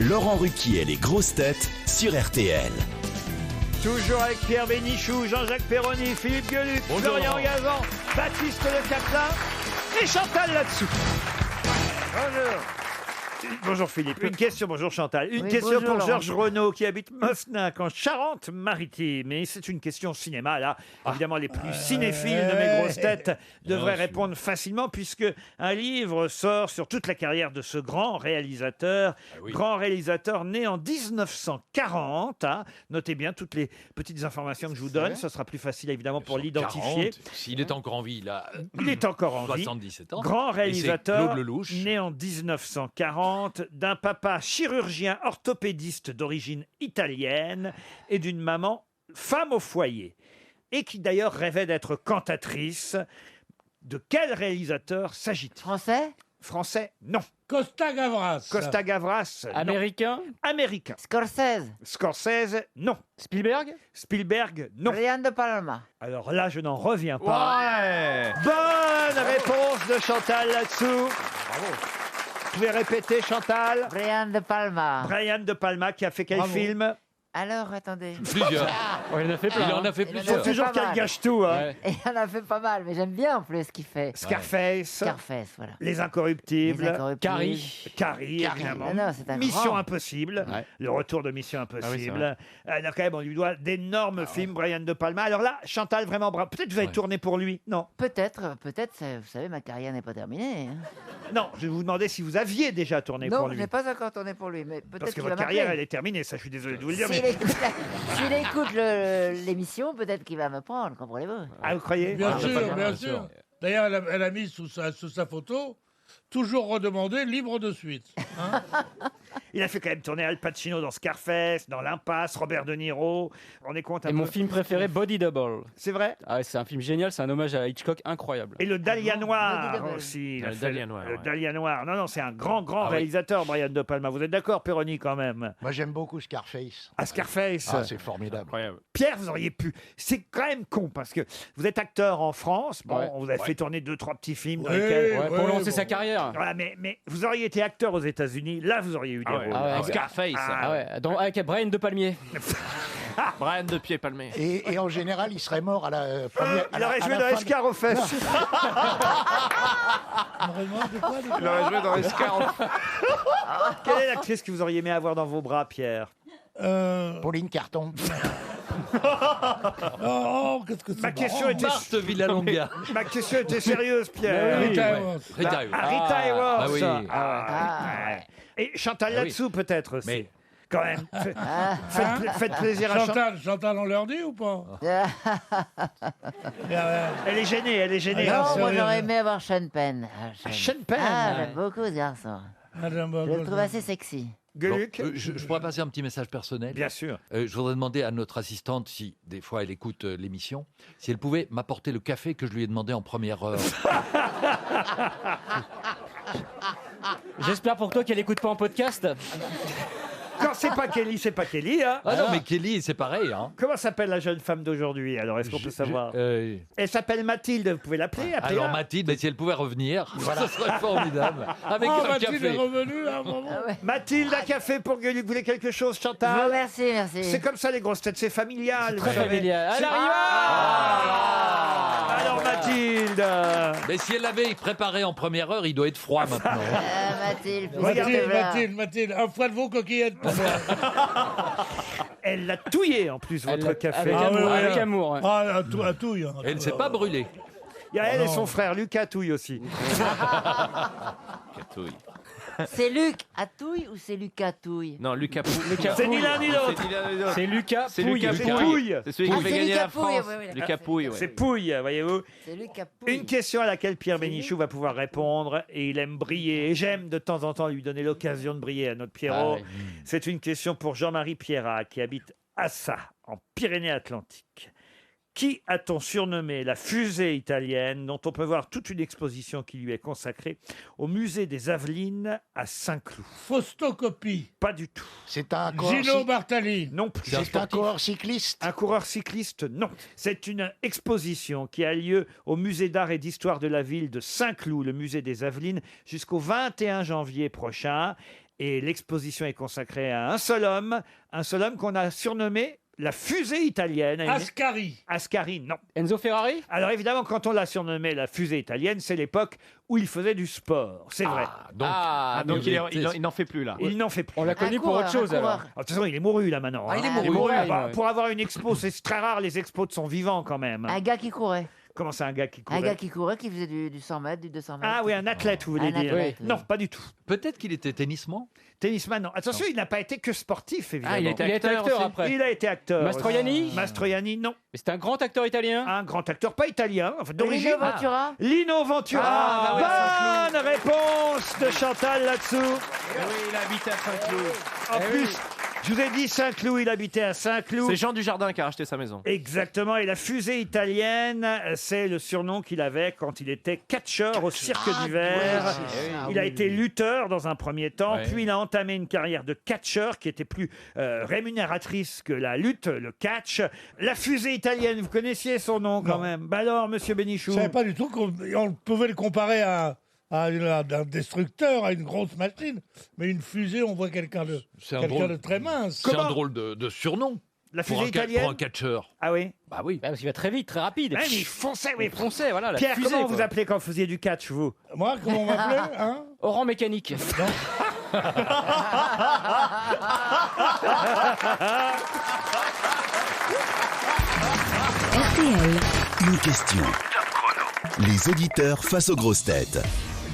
Speaker 1: Laurent Ruquier et les grosses têtes sur RTL.
Speaker 2: Toujours avec Pierre Bénichou, Jean-Jacques Perroni, Philippe Gueluc, Florian Gazan, Baptiste Le Caplin et Chantal là-dessous. Bonjour. Bonjour Philippe. Une question, bonjour Chantal. Une question
Speaker 5: bonjour,
Speaker 2: pour
Speaker 5: Laurent.
Speaker 2: Georges Renaud qui habite Mosnac en Charente-Maritime. Et c'est une question cinéma là. Évidemment, les plus cinéphiles de mes grosses têtes devraient répondre facilement puisque un livre sort sur toute la carrière de ce grand réalisateur. Grand réalisateur né en 1940. Hein. Notez bien toutes les petites informations que je vous donne. Ce sera plus facile évidemment pour l'identifier.
Speaker 8: S'il est encore en vie, là.
Speaker 2: Il est encore en vie.
Speaker 8: 77 ans.
Speaker 2: Grand
Speaker 8: Et c'est
Speaker 2: réalisateur,
Speaker 8: Claude Lelouch.
Speaker 2: né en 1940, d'un papa chirurgien orthopédiste d'origine italienne et d'une maman femme au foyer, et qui d'ailleurs rêvait d'être cantatrice. De quel réalisateur s'agit-il?
Speaker 5: Français?
Speaker 2: Français, non.
Speaker 3: Costa Gavras.
Speaker 2: Costa Gavras, non.
Speaker 4: Américain?
Speaker 2: Américain.
Speaker 5: Scorsese?
Speaker 2: Scorsese, non.
Speaker 4: Spielberg?
Speaker 2: Spielberg, non.
Speaker 5: Brian De Palma?
Speaker 2: Alors là, je n'en reviens pas.
Speaker 6: Ouais.
Speaker 2: Bonne réponse de Chantal là-dessous. Bravo. Vous pouvez répéter, Chantal?
Speaker 5: Brian De Palma.
Speaker 2: Brian De Palma qui a fait quel
Speaker 3: Bravo.
Speaker 2: film?
Speaker 5: Alors, attendez.
Speaker 8: Plusieurs.
Speaker 4: Il en a fait plein.
Speaker 8: Il en a fait
Speaker 5: Il en a
Speaker 8: plusieurs.
Speaker 2: Faut toujours
Speaker 5: pas
Speaker 2: qu'elle
Speaker 5: mal.
Speaker 2: gâche tout. Hein.
Speaker 4: Ouais.
Speaker 5: Et il en a fait pas mal, mais j'aime bien en plus ce qu'il fait.
Speaker 2: Scarface,
Speaker 5: Scarface, voilà.
Speaker 2: Les Incorruptibles,
Speaker 5: Les Incorruptibles.
Speaker 2: Carrie, évidemment.
Speaker 5: Non, c'est un
Speaker 2: Mission
Speaker 5: grand.
Speaker 2: Impossible,
Speaker 8: Ouais.
Speaker 2: le retour de Mission
Speaker 4: Ah oui, c'est
Speaker 2: Impossible. Là, quand même, on lui doit d'énormes films, Brian De Palma. Alors là, Chantal, vraiment bravo. Peut-être que vous avez tourné pour lui. Non,
Speaker 5: Peut-être, vous savez, ma carrière n'est pas terminée. Hein.
Speaker 2: non. Je vais vous demander si vous aviez déjà tourné pour
Speaker 5: Non,
Speaker 2: lui.
Speaker 5: je n'ai pas encore tourné pour lui, mais
Speaker 2: Parce
Speaker 5: peut-être
Speaker 2: que
Speaker 5: qu'il va
Speaker 2: votre carrière, elle
Speaker 5: m'appeler.
Speaker 2: est terminée. Ça, je suis désolé de vous le dire.
Speaker 5: S'il
Speaker 2: Mais...
Speaker 5: écoute l'émission, peut-être qu'il va me prendre, comprenez-vous?
Speaker 2: Ah, vous croyez?
Speaker 3: Bien
Speaker 8: Ah,
Speaker 3: sûr,
Speaker 8: bien
Speaker 3: bien
Speaker 8: sûr.
Speaker 3: sûr. D'ailleurs, elle a mis sous sa photo, toujours redemandé, libre de suite. Hein.
Speaker 2: Il a fait quand même tourner Al Pacino dans Scarface, dans L'Impasse, Robert De Niro. On est compte un
Speaker 4: Et
Speaker 2: peu.
Speaker 4: mon film préféré, Body Double.
Speaker 2: C'est vrai?
Speaker 4: Ah ouais, c'est un film génial, c'est un hommage à Hitchcock incroyable.
Speaker 2: Et le Dahlia Noir
Speaker 5: Body Double.
Speaker 2: aussi. Il a
Speaker 6: Le
Speaker 2: fait
Speaker 6: Dahlia Noir,
Speaker 2: Le
Speaker 6: ouais.
Speaker 2: Dahlia Noir. Non, c'est un grand
Speaker 8: Ah oui.
Speaker 2: réalisateur, Brian De Palma. Vous êtes d'accord, Perroni, quand même?
Speaker 7: Moi, j'aime beaucoup Scarface.
Speaker 2: À Scarface.
Speaker 7: Ah, c'est formidable.
Speaker 6: Incroyable.
Speaker 2: Pierre, vous auriez pu. C'est quand même con parce que vous êtes acteur en France. Bon,
Speaker 4: Ouais.
Speaker 2: on vous a fait tourner 2-3 petits films dans
Speaker 3: Oui,
Speaker 2: lesquels.
Speaker 4: Ouais, pour lancer sa carrière.
Speaker 2: Voilà, mais vous auriez été acteur aux États-Unis. Là, vous auriez eu des
Speaker 6: Ah ouais.
Speaker 2: rôles.
Speaker 4: Ah ouais.
Speaker 6: Scarface.
Speaker 4: Ah ouais, avec Brian De Palmier.
Speaker 6: Brian de Pied Palmé.
Speaker 7: Et en général, il serait mort à la première.
Speaker 2: Il aurait
Speaker 7: à
Speaker 2: joué
Speaker 7: la
Speaker 2: dans
Speaker 7: fin de-
Speaker 2: Escar aux fesses.
Speaker 6: Il aurait joué dans Escar.
Speaker 2: Quelle est l'actrice que vous auriez aimé avoir dans vos bras, Pierre?
Speaker 7: Pauline Carton.
Speaker 3: Oh, qu'est-ce que c'est
Speaker 2: Ma question était.
Speaker 8: Marthe Villalonga.
Speaker 2: Ma question était sérieuse, Pierre.
Speaker 3: Oui,
Speaker 4: Ouais.
Speaker 3: Evans.
Speaker 8: Rita Hayworth.
Speaker 2: Ah, Rita Hayworth.
Speaker 8: Ah oui.
Speaker 2: Ouais. Et Chantal
Speaker 8: Ah oui.
Speaker 2: là-dessous, peut-être aussi.
Speaker 8: Mais-
Speaker 2: Quand même. Faites plaisir à Chantal.
Speaker 3: Chantal, on leur dit ou pas?
Speaker 2: Elle est gênée, elle est gênée.
Speaker 3: Ah,
Speaker 5: Non, moi
Speaker 3: sérieux.
Speaker 5: j'aurais aimé avoir Sean Penn.
Speaker 2: Sean Penn.
Speaker 5: Ah, j'aime beaucoup ce garçon. Je le trouve assez sexy.
Speaker 2: Gueluc.
Speaker 8: Bon, je pourrais passer un petit message personnel.
Speaker 2: Bien sûr.
Speaker 8: Je voudrais demander à notre assistante, si des fois elle écoute l'émission, si elle pouvait m'apporter le café que je lui ai demandé en première heure.
Speaker 4: J'espère pour toi qu'elle écoute pas en podcast.
Speaker 2: Quand c'est pas Kelly, c'est pas Kelly. Hein.
Speaker 8: Ah non, mais Kelly, c'est pareil. Hein.
Speaker 2: Comment s'appelle la jeune femme d'aujourd'hui? Alors, est-ce qu'on peut savoir? Elle s'appelle Mathilde, vous pouvez l'appeler?
Speaker 8: Alors Mathilde, mais si elle pouvait revenir, ça serait formidable. Avec un
Speaker 3: Mathilde
Speaker 8: café.
Speaker 3: est revenue à un moment.
Speaker 2: Mathilde, un café pour Gueuluc. Vous voulez quelque chose, Chantal?
Speaker 5: Merci, merci.
Speaker 2: C'est comme ça, les grosses têtes, c'est familial.
Speaker 4: Très
Speaker 2: vous savez.
Speaker 4: familial.
Speaker 2: C'est-
Speaker 4: Elle arrive.
Speaker 2: Alors, Mathilde.
Speaker 8: Mais si elle l'avait préparé en première heure, il doit être froid maintenant.
Speaker 5: Mathilde,
Speaker 3: Mathilde, un foie de veau coquillette pour moi.
Speaker 2: Elle l'a touillé en plus, votre café.
Speaker 4: Avec amour. Avec amour, ouais.
Speaker 3: Ah, à touille. Hein.
Speaker 8: Elle ne s'est pas brûlée.
Speaker 2: Il y a elle et son frère Lucas Touille aussi.
Speaker 5: C'est Luc Atouille ou c'est Lucas Touille?
Speaker 6: Non, Lucas
Speaker 2: C'est ni l'un ni l'autre.
Speaker 4: C'est Lucas
Speaker 6: C'est
Speaker 4: Pouille.
Speaker 6: Lucas
Speaker 2: C'est
Speaker 6: Pouille.
Speaker 2: Pouille.
Speaker 6: C'est celui qui fait
Speaker 5: c'est
Speaker 6: gagner
Speaker 5: Lucas
Speaker 6: la
Speaker 5: Pouille,
Speaker 6: France.
Speaker 5: oui, oui,
Speaker 6: Lucas Pouille, ouais.
Speaker 2: C'est Pouille, voyez-vous.
Speaker 5: C'est Lucas Pouille.
Speaker 2: Une question à laquelle Pierre Bénichou va pouvoir répondre et il aime briller. Et j'aime de temps en temps lui donner l'occasion de briller à notre Pierrot.
Speaker 4: Ah oui.
Speaker 2: C'est une question pour Jean-Marie Pierrat qui habite Assa, en Pyrénées-Atlantiques. Qui a-t-on surnommé la fusée italienne dont on peut voir toute une exposition qui lui est consacrée au musée des Avelines à Saint-Cloud?
Speaker 3: Faustocopie.
Speaker 2: Pas du tout.
Speaker 7: C'est un coureur,
Speaker 3: Gino Bartali.
Speaker 2: Non plus.
Speaker 7: c'est un coureur cycliste.
Speaker 2: Un coureur cycliste, non. C'est une exposition qui a lieu au musée d'art et d'histoire de la ville de Saint-Cloud, le musée des Avelines, jusqu'au 21 janvier prochain. Et l'exposition est consacrée à un seul homme qu'on a surnommé la fusée italienne.
Speaker 3: Ascari.
Speaker 2: Ascari, non.
Speaker 4: Enzo Ferrari.
Speaker 2: Alors évidemment, quand on l'a surnommé la fusée italienne, c'est l'époque où il faisait du sport. C'est vrai.
Speaker 6: Donc il n'en fait plus là.
Speaker 2: Il n'en fait plus.
Speaker 4: On l'a connu pour autre chose alors.
Speaker 2: De toute façon, il est mouru là maintenant.
Speaker 8: Ah, il est
Speaker 2: hein.
Speaker 8: mouru.
Speaker 2: Bah, pour avoir une expo, c'est très rare les expos de son vivant quand même.
Speaker 5: Un gars qui courait.
Speaker 2: Comment c'est un gars qui courait?
Speaker 5: Un gars qui courait, qui faisait du 100 mètres, du 200 mètres.
Speaker 2: Ah oui, un athlète, vous voulez
Speaker 5: Un
Speaker 2: dire?
Speaker 5: athlète, oui.
Speaker 2: Non, pas du tout.
Speaker 8: Peut-être qu'il était tennisman.
Speaker 2: Tennisman, non. Attention, il n'a pas été que sportif, évidemment.
Speaker 6: Ah, il a été
Speaker 4: Il a été acteur
Speaker 6: aussi.
Speaker 4: après.
Speaker 2: Il a été acteur.
Speaker 4: Mastroianni.
Speaker 2: aussi. Mastroianni, non.
Speaker 4: Mais c'est un grand acteur italien.
Speaker 2: Un grand acteur, pas italien, enfin d'origine.
Speaker 5: Lino Ventura.
Speaker 2: Lino Ventura.
Speaker 6: Ah,
Speaker 2: Bonne réponse de Chantal là-dessous.
Speaker 6: Oui, il habite à Saint-Cloud.
Speaker 2: En plus, je vous ai dit Saint-Cloud, il habitait à Saint-Cloud.
Speaker 6: C'est Jean Dujardin qui a racheté sa maison.
Speaker 2: Exactement, et la fusée italienne, c'est le surnom qu'il avait quand il était catcheur au cirque d'hiver. Il a été lutteur dans un premier temps,
Speaker 8: Ouais.
Speaker 2: puis il a entamé une carrière de catcheur qui était plus rémunératrice que la lutte, le catch. La fusée italienne, vous connaissiez son nom quand
Speaker 3: Non.
Speaker 2: même. Bah alors, monsieur
Speaker 3: Je
Speaker 2: Bénichou.
Speaker 3: ne savais pas du tout qu'on pouvait le comparer à un destructeur, à une grosse machine. Mais une fusée, on voit quelqu'un de très mince.
Speaker 8: C'est un drôle de surnom.
Speaker 2: La
Speaker 8: Pour
Speaker 2: fusée italienne
Speaker 8: pour un catcheur.
Speaker 2: Ah oui.
Speaker 8: Bah oui.
Speaker 4: Parce qu'il va très vite, très rapide.
Speaker 2: Ouais, mais il fonçait, oui.
Speaker 4: Foncez, voilà. La
Speaker 2: Pierre,
Speaker 4: fusée,
Speaker 2: comment
Speaker 4: quoi.
Speaker 2: vous appelez quand vous faisiez du catch, vous?
Speaker 3: Moi, comment on m'appelait hein
Speaker 4: Oran mécanique.
Speaker 9: RTL.
Speaker 1: Une question. Les auditeurs face aux grosses têtes.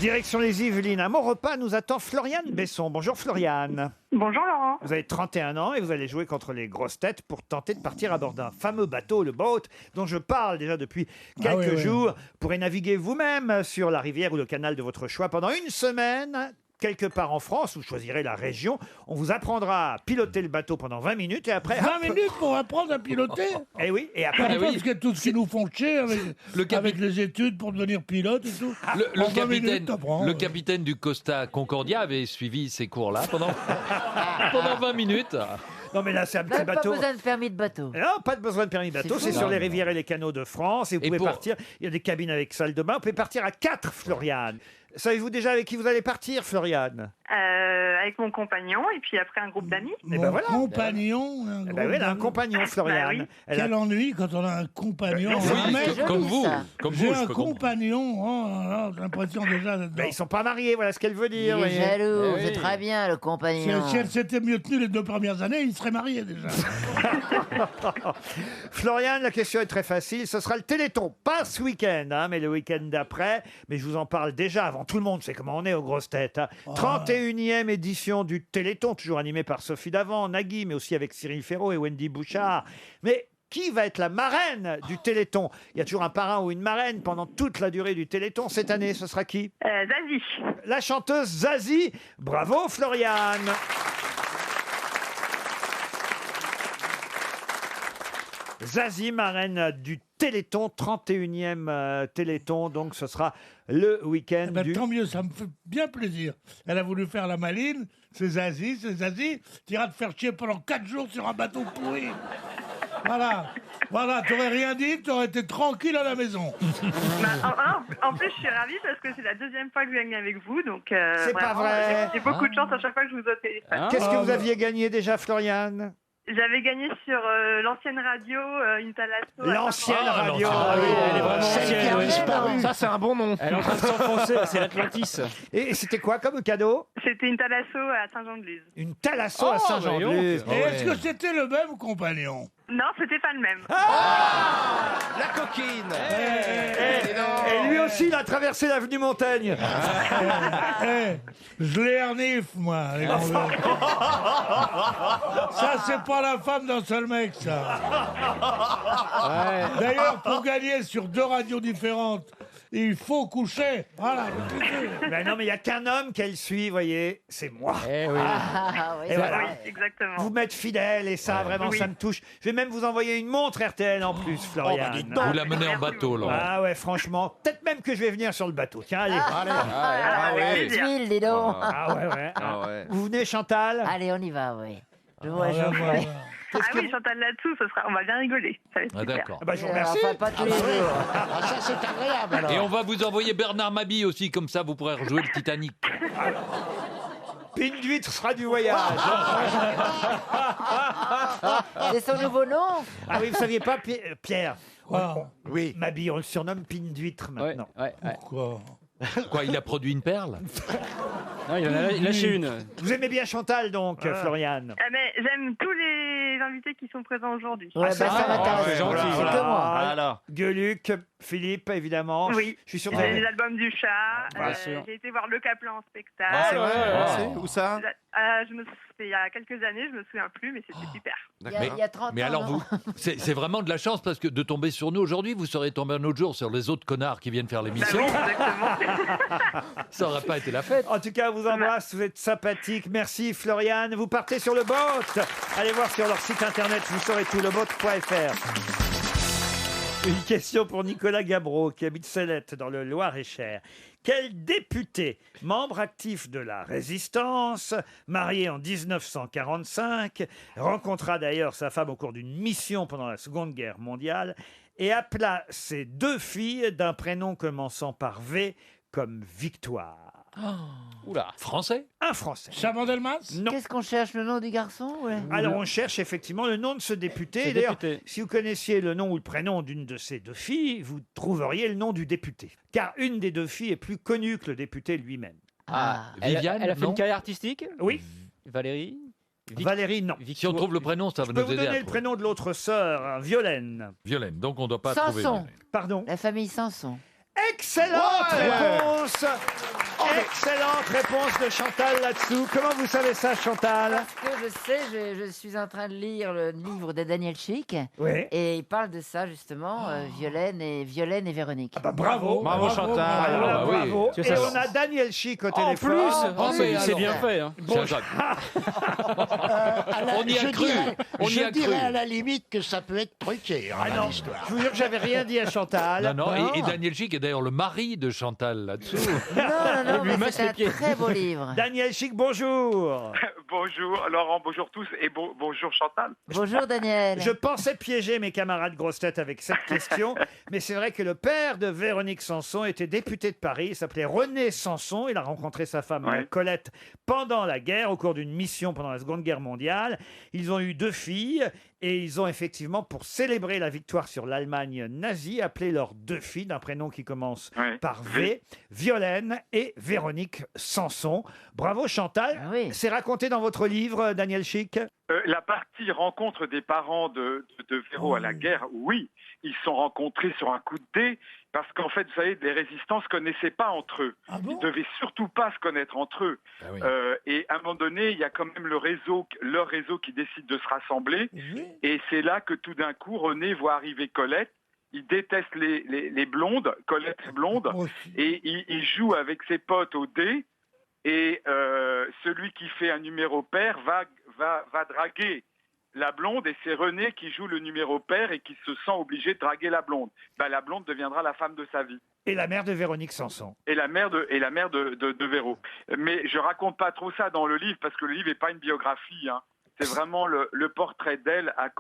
Speaker 2: Direction les Yvelines. À mon repas, nous attend Floriane Besson. Bonjour Floriane.
Speaker 14: Bonjour Laurent.
Speaker 2: Vous avez 31 ans et vous allez jouer contre les grosses têtes pour tenter de partir à bord d'un fameux bateau, le boat, dont je parle déjà depuis quelques jours. Vous pourrez naviguer vous-même sur la rivière ou le canal de votre choix pendant une semaine. Quelque part en France, vous choisirez la région. On vous apprendra à piloter le bateau pendant 20 minutes et après...
Speaker 3: 20 minutes pour apprendre à piloter.
Speaker 2: Eh oui, et après...
Speaker 3: Parce que tout ce qu'ils nous font chier avec les études pour devenir pilote et tout. En 20 minutes, t'apprends.
Speaker 8: Le capitaine du Costa Concordia avait suivi ces cours-là pendant 20 minutes.
Speaker 2: Non mais là c'est un
Speaker 5: Vous
Speaker 2: petit
Speaker 5: n'avez
Speaker 2: bateau.
Speaker 5: pas besoin de permis de bateau.
Speaker 2: Non, pas de besoin de permis de bateau, c'est
Speaker 5: fou,
Speaker 2: sur
Speaker 5: hein.
Speaker 2: les rivières et les canaux de France et vous pouvez partir, il y a des cabines avec salle de bain, vous pouvez partir à 4, Floriane. Savez-vous déjà avec qui vous allez partir, Floriane?
Speaker 14: Avec mon compagnon et puis après un groupe d'amis.
Speaker 2: Eh ben voilà.
Speaker 3: Compagnon.
Speaker 2: Eh ben oui, elle a un compagnon, Floriane. Elle a-
Speaker 3: Quel ennui quand on a un compagnon.
Speaker 2: Oui,
Speaker 3: Un mec,
Speaker 2: comme vous. Comme
Speaker 3: J'ai
Speaker 2: vous, je
Speaker 3: un
Speaker 2: peux
Speaker 3: compagnon. Oh là là, j'ai l'impression déjà d'être
Speaker 2: Ben, ils sont pas mariés, voilà ce qu'elle veut
Speaker 5: Il
Speaker 2: dire.
Speaker 5: est
Speaker 2: voyez.
Speaker 5: jaloux,
Speaker 2: Eh
Speaker 5: c'est
Speaker 2: oui.
Speaker 5: très bien le compagnon.
Speaker 3: Si elle s'était mieux tenue les 2 premières années, il serait marié déjà.
Speaker 2: Floriane, la question est très facile. Ce sera le Téléthon, pas ce week-end, hein, mais le week-end d'après. Mais je vous en parle déjà avant tout le monde. C'est comment on est aux grosses têtes. Hein. 31e édition du Téléthon, toujours animé par Sophie Davant, Nagui, mais aussi avec Cyril Ferraud et Wendy Bouchard. Mais qui va être la marraine du Téléthon? Il y a toujours un parrain ou une marraine pendant toute la durée du Téléthon. Cette année, ce sera qui?
Speaker 14: Zazie.
Speaker 2: La chanteuse Zazie. Bravo, Floriane. Zazie, marraine du Téléthon, 31e Téléthon, donc ce sera le week-end
Speaker 3: Eh ben,
Speaker 2: du...
Speaker 3: tant mieux, ça me fait bien plaisir. Elle a voulu faire la maline, c'est Zazie. T'iras te faire chier pendant 4 jours sur un bateau pourri. Voilà, t'aurais rien dit, t'aurais été tranquille à la maison.
Speaker 14: En plus, je suis ravie parce que c'est la deuxième fois que je gagne avec vous, donc
Speaker 2: C'est pas
Speaker 14: vraiment,
Speaker 2: vrai.
Speaker 14: j'ai beaucoup de chance à chaque fois que je vous ai au téléphone.
Speaker 2: Qu'est-ce que vous aviez gagné déjà, Floriane?
Speaker 14: J'avais gagné sur l'ancienne radio, une Thalasso.
Speaker 2: L'ancienne
Speaker 14: à
Speaker 2: radio.
Speaker 4: Ah oui, elle est vraiment ancienne, oui.
Speaker 7: disparu.
Speaker 6: Ça, c'est un bon nom.
Speaker 4: Elle est en train de s'enfoncer, c'est l'Atlantis.
Speaker 2: Et c'était quoi comme cadeau?
Speaker 14: C'était une Thalasso à Saint-Jean-de-Luz.
Speaker 2: Une Thalasso à Saint-Jean-de-Luz.
Speaker 3: Et est-ce que c'était le même compagnon?
Speaker 14: Non, c'était pas le même.
Speaker 6: La coquine.
Speaker 2: Et lui aussi, il a traversé l'avenue Montaigne.
Speaker 3: Je l'ai hernif, moi. les gars. Ça, c'est pas la femme d'un seul mec, ça. D'ailleurs, pour gagner sur 2 radios différentes, il faut coucher. Voilà.
Speaker 2: Ben non, mais il n'y a qu'un homme qu'elle suit, voyez, c'est moi.
Speaker 4: Eh oui.
Speaker 2: Et voilà.
Speaker 14: Oui, exactement.
Speaker 2: Vous m'êtes fidèle et ça, vraiment, ça me touche. Je vais même vous envoyer une montre RTL en plus, Florian.
Speaker 8: Vous la menez en bateau, Laurent.
Speaker 2: Ah ouais, franchement, peut-être même que je vais venir sur le bateau. Tiens, allez.
Speaker 5: Petite huile, dis donc.
Speaker 2: Ah ouais. Vous venez, Chantal?
Speaker 5: Allez, on y va, oui. Je vois.
Speaker 14: Oui, Chantal là-dessous, on va bien rigoler. Ça va être super.
Speaker 8: D'accord.
Speaker 2: Bah, je vous remercie.
Speaker 5: Enfin, pas tous les jours.
Speaker 7: Ça, c'est agréable, alors.
Speaker 8: Et on va vous envoyer Bernard Mabille aussi, comme ça vous pourrez rejouer le Titanic.
Speaker 2: Pine d'huître sera du voyage.
Speaker 5: C'est son nouveau nom.
Speaker 2: Ah oui, vous saviez pas, Pierre?
Speaker 7: Oui.
Speaker 2: Mabille, on le surnomme Pine d'huître maintenant.
Speaker 3: Pourquoi?
Speaker 8: Quoi, il a produit une perle?
Speaker 4: Non, il en a lâché une.
Speaker 2: Vous aimez bien Chantal, donc, Floriane?
Speaker 14: Mais j'aime tous les invités qui sont présents aujourd'hui.
Speaker 5: Ouais, ça m'intéresse.
Speaker 4: c'est gentil.
Speaker 5: C'est que moi.
Speaker 6: Alors.
Speaker 2: Gueuluc, Philippe, évidemment.
Speaker 14: Oui.
Speaker 2: Je suis sûr que
Speaker 14: J'ai les albums du chat.
Speaker 4: Bien sûr.
Speaker 14: J'ai été voir Le Kaplan en spectacle.
Speaker 6: Ah, c'est vrai. Où ça?
Speaker 14: C'était il y a quelques années, je me souviens plus, mais c'était super.
Speaker 5: Il y a 30
Speaker 8: Mais
Speaker 5: ans.
Speaker 8: alors
Speaker 5: non
Speaker 8: vous, c'est vraiment de la chance parce que de tomber sur nous aujourd'hui, vous serez tombé un autre jour sur les autres connards qui viennent faire l'émission.
Speaker 14: Exactement.
Speaker 8: Ça n'aurait pas été la fête.
Speaker 2: En tout cas, on vous embrasse, vous êtes sympathique. Merci Floriane. Vous partez sur le boat. Allez voir sur leur site internet, vous saurez tout, leboat.fr. Une question pour Nicolas Gabreau, qui habite Célette, dans le Loir-et-Cher. Quel député, membre actif de la Résistance, marié en 1945, rencontra d'ailleurs sa femme au cours d'une mission pendant la Seconde Guerre mondiale et appela ses 2 filles d'un prénom commençant par V comme Victoire?
Speaker 8: Oula, français?
Speaker 2: Un Français.
Speaker 3: Chabandelmas?
Speaker 2: Non.
Speaker 5: Qu'est-ce qu'on cherche, le nom du garçon?
Speaker 2: Alors on cherche effectivement le nom de ce député.
Speaker 4: Ce
Speaker 2: Et d'ailleurs,
Speaker 4: député.
Speaker 2: si vous connaissiez le nom ou le prénom d'une de ces 2 filles, vous trouveriez le nom du député. Car une des 2 filles est plus connue que le député lui-même.
Speaker 8: Viviane,
Speaker 4: Elle a fait
Speaker 8: non?
Speaker 4: une carrière artistique?
Speaker 2: Oui.
Speaker 4: Valérie?
Speaker 2: Valérie, non.
Speaker 8: Si on trouve le prénom, ça va
Speaker 2: Je peux
Speaker 8: nous
Speaker 2: vous
Speaker 8: aider.
Speaker 2: donner
Speaker 8: à
Speaker 2: le
Speaker 8: trouver.
Speaker 2: prénom de l'autre sœur, hein, Violaine.
Speaker 8: Violaine, donc on ne doit pas trouver.
Speaker 5: Sanson.
Speaker 8: Violaine.
Speaker 2: Pardon.
Speaker 5: La famille Sanson.
Speaker 2: Excellente réponse. Excellente réponse de Chantal là-dessous. Comment vous savez ça, Chantal?
Speaker 5: Parce que je sais, je suis en train de lire le livre de Daniel Chic.
Speaker 2: Oui.
Speaker 5: Et il parle de ça, justement, Violaine et Véronique.
Speaker 2: Bravo.
Speaker 6: Bravo, Chantal.
Speaker 2: Voilà,
Speaker 8: bah oui.
Speaker 2: bravo.
Speaker 4: Tu
Speaker 2: Et
Speaker 4: sais,
Speaker 2: on a Daniel Chic au
Speaker 4: En
Speaker 2: téléphone.
Speaker 4: plus,
Speaker 5: oui,
Speaker 4: c'est bien
Speaker 5: alors.
Speaker 4: fait. Hein.
Speaker 2: Bon,
Speaker 8: C'est un-
Speaker 7: On
Speaker 8: y a cru. On y a
Speaker 7: dirais
Speaker 8: cru.
Speaker 7: à la limite que ça peut être truqué, hein,
Speaker 2: Ah non,
Speaker 7: l'histoire.
Speaker 2: je vous jure que j'avais rien dit à Chantal.
Speaker 8: Non, non, et Daniel Chic est d'ailleurs le mari de Chantal là-dessous.
Speaker 5: Non,
Speaker 4: lui
Speaker 5: mais
Speaker 4: masse
Speaker 5: c'est
Speaker 4: les
Speaker 5: un
Speaker 4: pieds.
Speaker 5: très beau livre.
Speaker 2: Daniel Chic, bonjour.
Speaker 15: Bonjour Laurent, bonjour tous et bonjour Chantal.
Speaker 5: Bonjour Daniel.
Speaker 2: Je pensais piéger mes camarades grosses têtes avec cette question, mais c'est vrai que le père de Véronique Sanson était député de Paris. Il s'appelait René Sanson. Il a rencontré sa femme Colette pendant la guerre, au cours d'une mission pendant la Seconde Guerre mondiale. Ils ont eu 2 filles et ils ont effectivement, pour célébrer la victoire sur l'Allemagne nazie, appelé leurs 2 filles d'un prénom qui commence par V, Violaine et Véronique Sanson. Bravo Chantal. C'est raconté dans votre livre, Daniel Chic?
Speaker 15: La partie rencontre des parents de Véro à la guerre, oui, ils se sont rencontrés sur un coup de dé, parce qu'en fait, vous savez, les résistants ne se connaissaient pas entre eux. Ils ne devaient surtout pas se connaître entre eux. Et à un moment donné, il y a quand même leur réseau qui décide de se rassembler. Et c'est là que tout d'un coup, René voit arriver Colette. Il déteste les blondes, Colette est blonde, et il joue avec ses potes au dé. Et celui qui fait un numéro pair va draguer la blonde, et c'est René qui joue le numéro père et qui se sent obligé de draguer la blonde. La blonde deviendra la femme de sa vie.
Speaker 2: Et la mère de Véronique Sanson.
Speaker 15: Et la mère de Véro. Mais je raconte pas trop ça dans le livre, parce que le livre n'est pas une biographie, hein. C'est vraiment le portrait d'elle à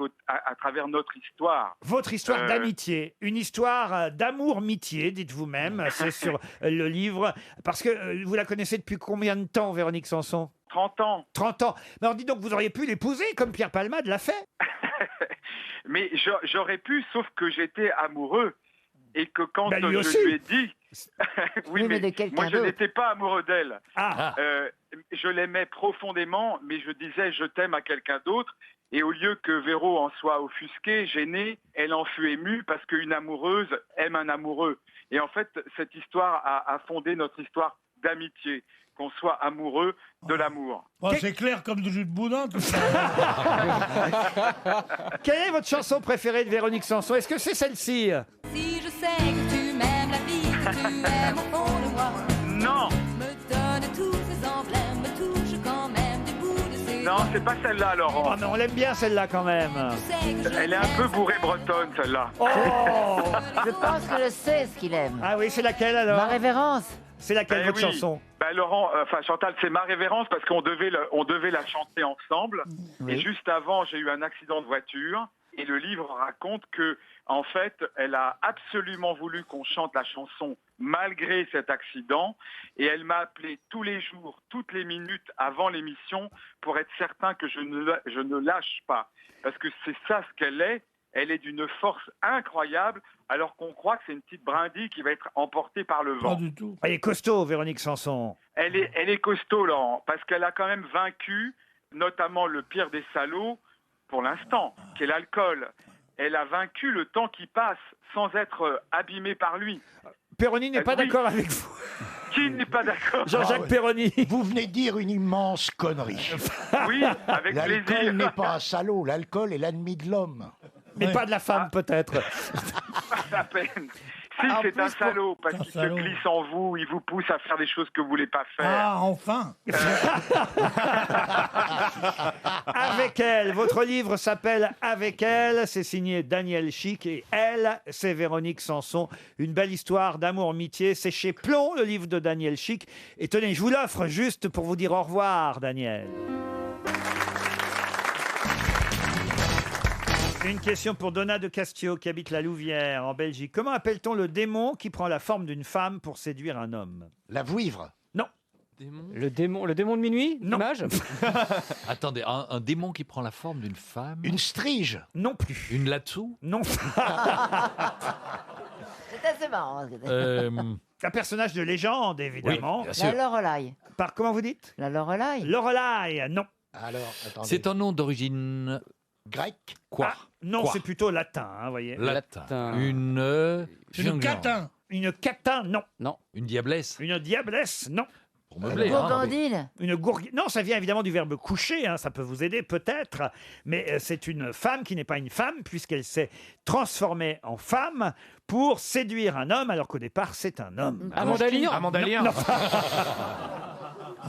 Speaker 15: travers notre histoire.
Speaker 2: Votre histoire d'amitié, une histoire d'amour-mitié, dites vous-même, c'est sur le livre. Parce que vous la connaissez depuis combien de temps, Véronique Sanson ?
Speaker 15: 30 ans.
Speaker 2: 30 ans. Mais alors dis donc, vous auriez pu l'épouser comme Pierre Palmade l'a fait.
Speaker 15: Mais j'aurais pu, sauf que j'étais amoureux. Et que quand
Speaker 2: lui
Speaker 15: je
Speaker 2: aussi.
Speaker 15: lui ai dit... oui, mais
Speaker 5: de quelqu'un
Speaker 15: moi je
Speaker 5: d'autre.
Speaker 15: n'étais pas amoureux d'elle.
Speaker 2: Ah.
Speaker 15: Je l'aimais profondément, mais je disais je t'aime à quelqu'un d'autre. Et au lieu que Véro en soit offusquée, gênée, elle en fut émue parce qu'une amoureuse aime un amoureux. Et en fait, cette histoire a fondé notre histoire d'amitié, qu'on soit amoureux de l'amour.
Speaker 3: Oh, c'est clair comme du jus de boudin, tout ça.
Speaker 2: Quelle est votre chanson préférée de Véronique Sanson ? Est-ce que c'est celle-ci ?
Speaker 16: Si je sais que tu m'aimes, la vie que tu aimes au fond de moi.
Speaker 15: Non.
Speaker 16: Me donne tous ces emblèmes, me touche quand même du bout de ses
Speaker 15: Non, c'est pas celle-là, Laurent.
Speaker 2: Oh, mais on l'aime bien celle-là quand même.
Speaker 15: Elle est un peu bourrée bretonne, celle-là.
Speaker 2: Oh.
Speaker 5: Je pense que je sais ce qu'il aime.
Speaker 2: Ah oui, c'est laquelle alors ?
Speaker 5: Ma révérence.
Speaker 2: C'est laquelle votre
Speaker 15: oui.
Speaker 2: chanson ?
Speaker 15: Laurent, Chantal, c'est ma révérence parce qu'on devait la chanter ensemble.
Speaker 5: Oui.
Speaker 15: Et juste avant, j'ai eu un accident de voiture. Et le livre raconte que, en fait, elle a absolument voulu qu'on chante la chanson malgré cet accident. Et elle m'a appelé tous les jours, toutes les minutes avant l'émission pour être certain que je ne lâche pas. Parce que c'est ça ce qu'elle est. Elle est d'une force incroyable, alors qu'on croit que c'est une petite brindille qui va être emportée par le vent.
Speaker 3: Pas du tout.
Speaker 2: Elle est costaud, Véronique Sanson.
Speaker 15: Elle est costaud, Laurent, parce qu'elle a quand même vaincu, notamment le pire des salauds, pour l'instant, qui est l'alcool. Elle a vaincu le temps qui passe sans être abîmée par lui.
Speaker 2: Péroni n'est pas
Speaker 15: Oui.
Speaker 2: d'accord avec vous.
Speaker 15: Qui n'est pas d'accord?
Speaker 2: Jean-Jacques Péroni.
Speaker 7: Vous venez de dire une immense connerie.
Speaker 15: Oui, avec plaisir.
Speaker 7: L'alcool n'est pas un salaud, l'alcool est l'ennemi de l'homme.
Speaker 2: Mais pas de la femme, peut-être.
Speaker 15: À peine. Si,
Speaker 3: Ah, en
Speaker 15: c'est
Speaker 3: plus,
Speaker 15: un salaud, parce
Speaker 3: un
Speaker 15: qu'il se
Speaker 3: salaud.
Speaker 15: glisse en vous, il vous pousse à faire des choses que vous voulez pas faire.
Speaker 3: Ah, enfin.
Speaker 2: Avec elle, votre livre s'appelle Avec elle, c'est signé Daniel Chic et elle, c'est Véronique Sanson. Une belle histoire d'amour-mitié, c'est chez Plomb, le livre de Daniel Chic. Et tenez, je vous l'offre juste pour vous dire au revoir, Daniel. Une question pour Donna de Castio qui habite la Louvière en Belgique. Comment appelle-t-on le démon qui prend la forme d'une femme pour séduire un homme?
Speaker 7: La vouivre.
Speaker 2: Non.
Speaker 4: Le démon de minuit?
Speaker 2: Non.
Speaker 4: L'image
Speaker 8: Attendez, un démon qui prend la forme d'une femme?
Speaker 7: Une strige.
Speaker 2: Non plus.
Speaker 8: Une là-dessous?
Speaker 2: Non.
Speaker 5: C'est assez marrant.
Speaker 2: Un personnage de légende, évidemment.
Speaker 8: Oui, bien sûr.
Speaker 5: La Lorelai.
Speaker 2: Par comment vous dites?
Speaker 5: La Lorelai.
Speaker 2: Lorelai, non.
Speaker 7: Alors, attendez.
Speaker 8: C'est un nom d'origine
Speaker 7: grec.
Speaker 8: Quoi?
Speaker 2: Non,
Speaker 8: Quoi?
Speaker 2: c'est plutôt latin, vous voyez.
Speaker 8: Latin. Une
Speaker 3: Une catin.
Speaker 2: Une catin, non.
Speaker 4: Non.
Speaker 8: Une diablesse.
Speaker 2: Une diablesse, non.
Speaker 8: Pour meubler.
Speaker 5: Une gourgandine.
Speaker 2: Une gourgandine. Non, ça vient évidemment du verbe coucher, hein, ça peut vous aider peut-être, mais c'est une femme qui n'est pas une femme puisqu'elle s'est transformée en femme pour séduire un homme alors qu'au départ c'est un homme.
Speaker 4: Amanda Lear?
Speaker 6: Amanda Lear.
Speaker 2: Non.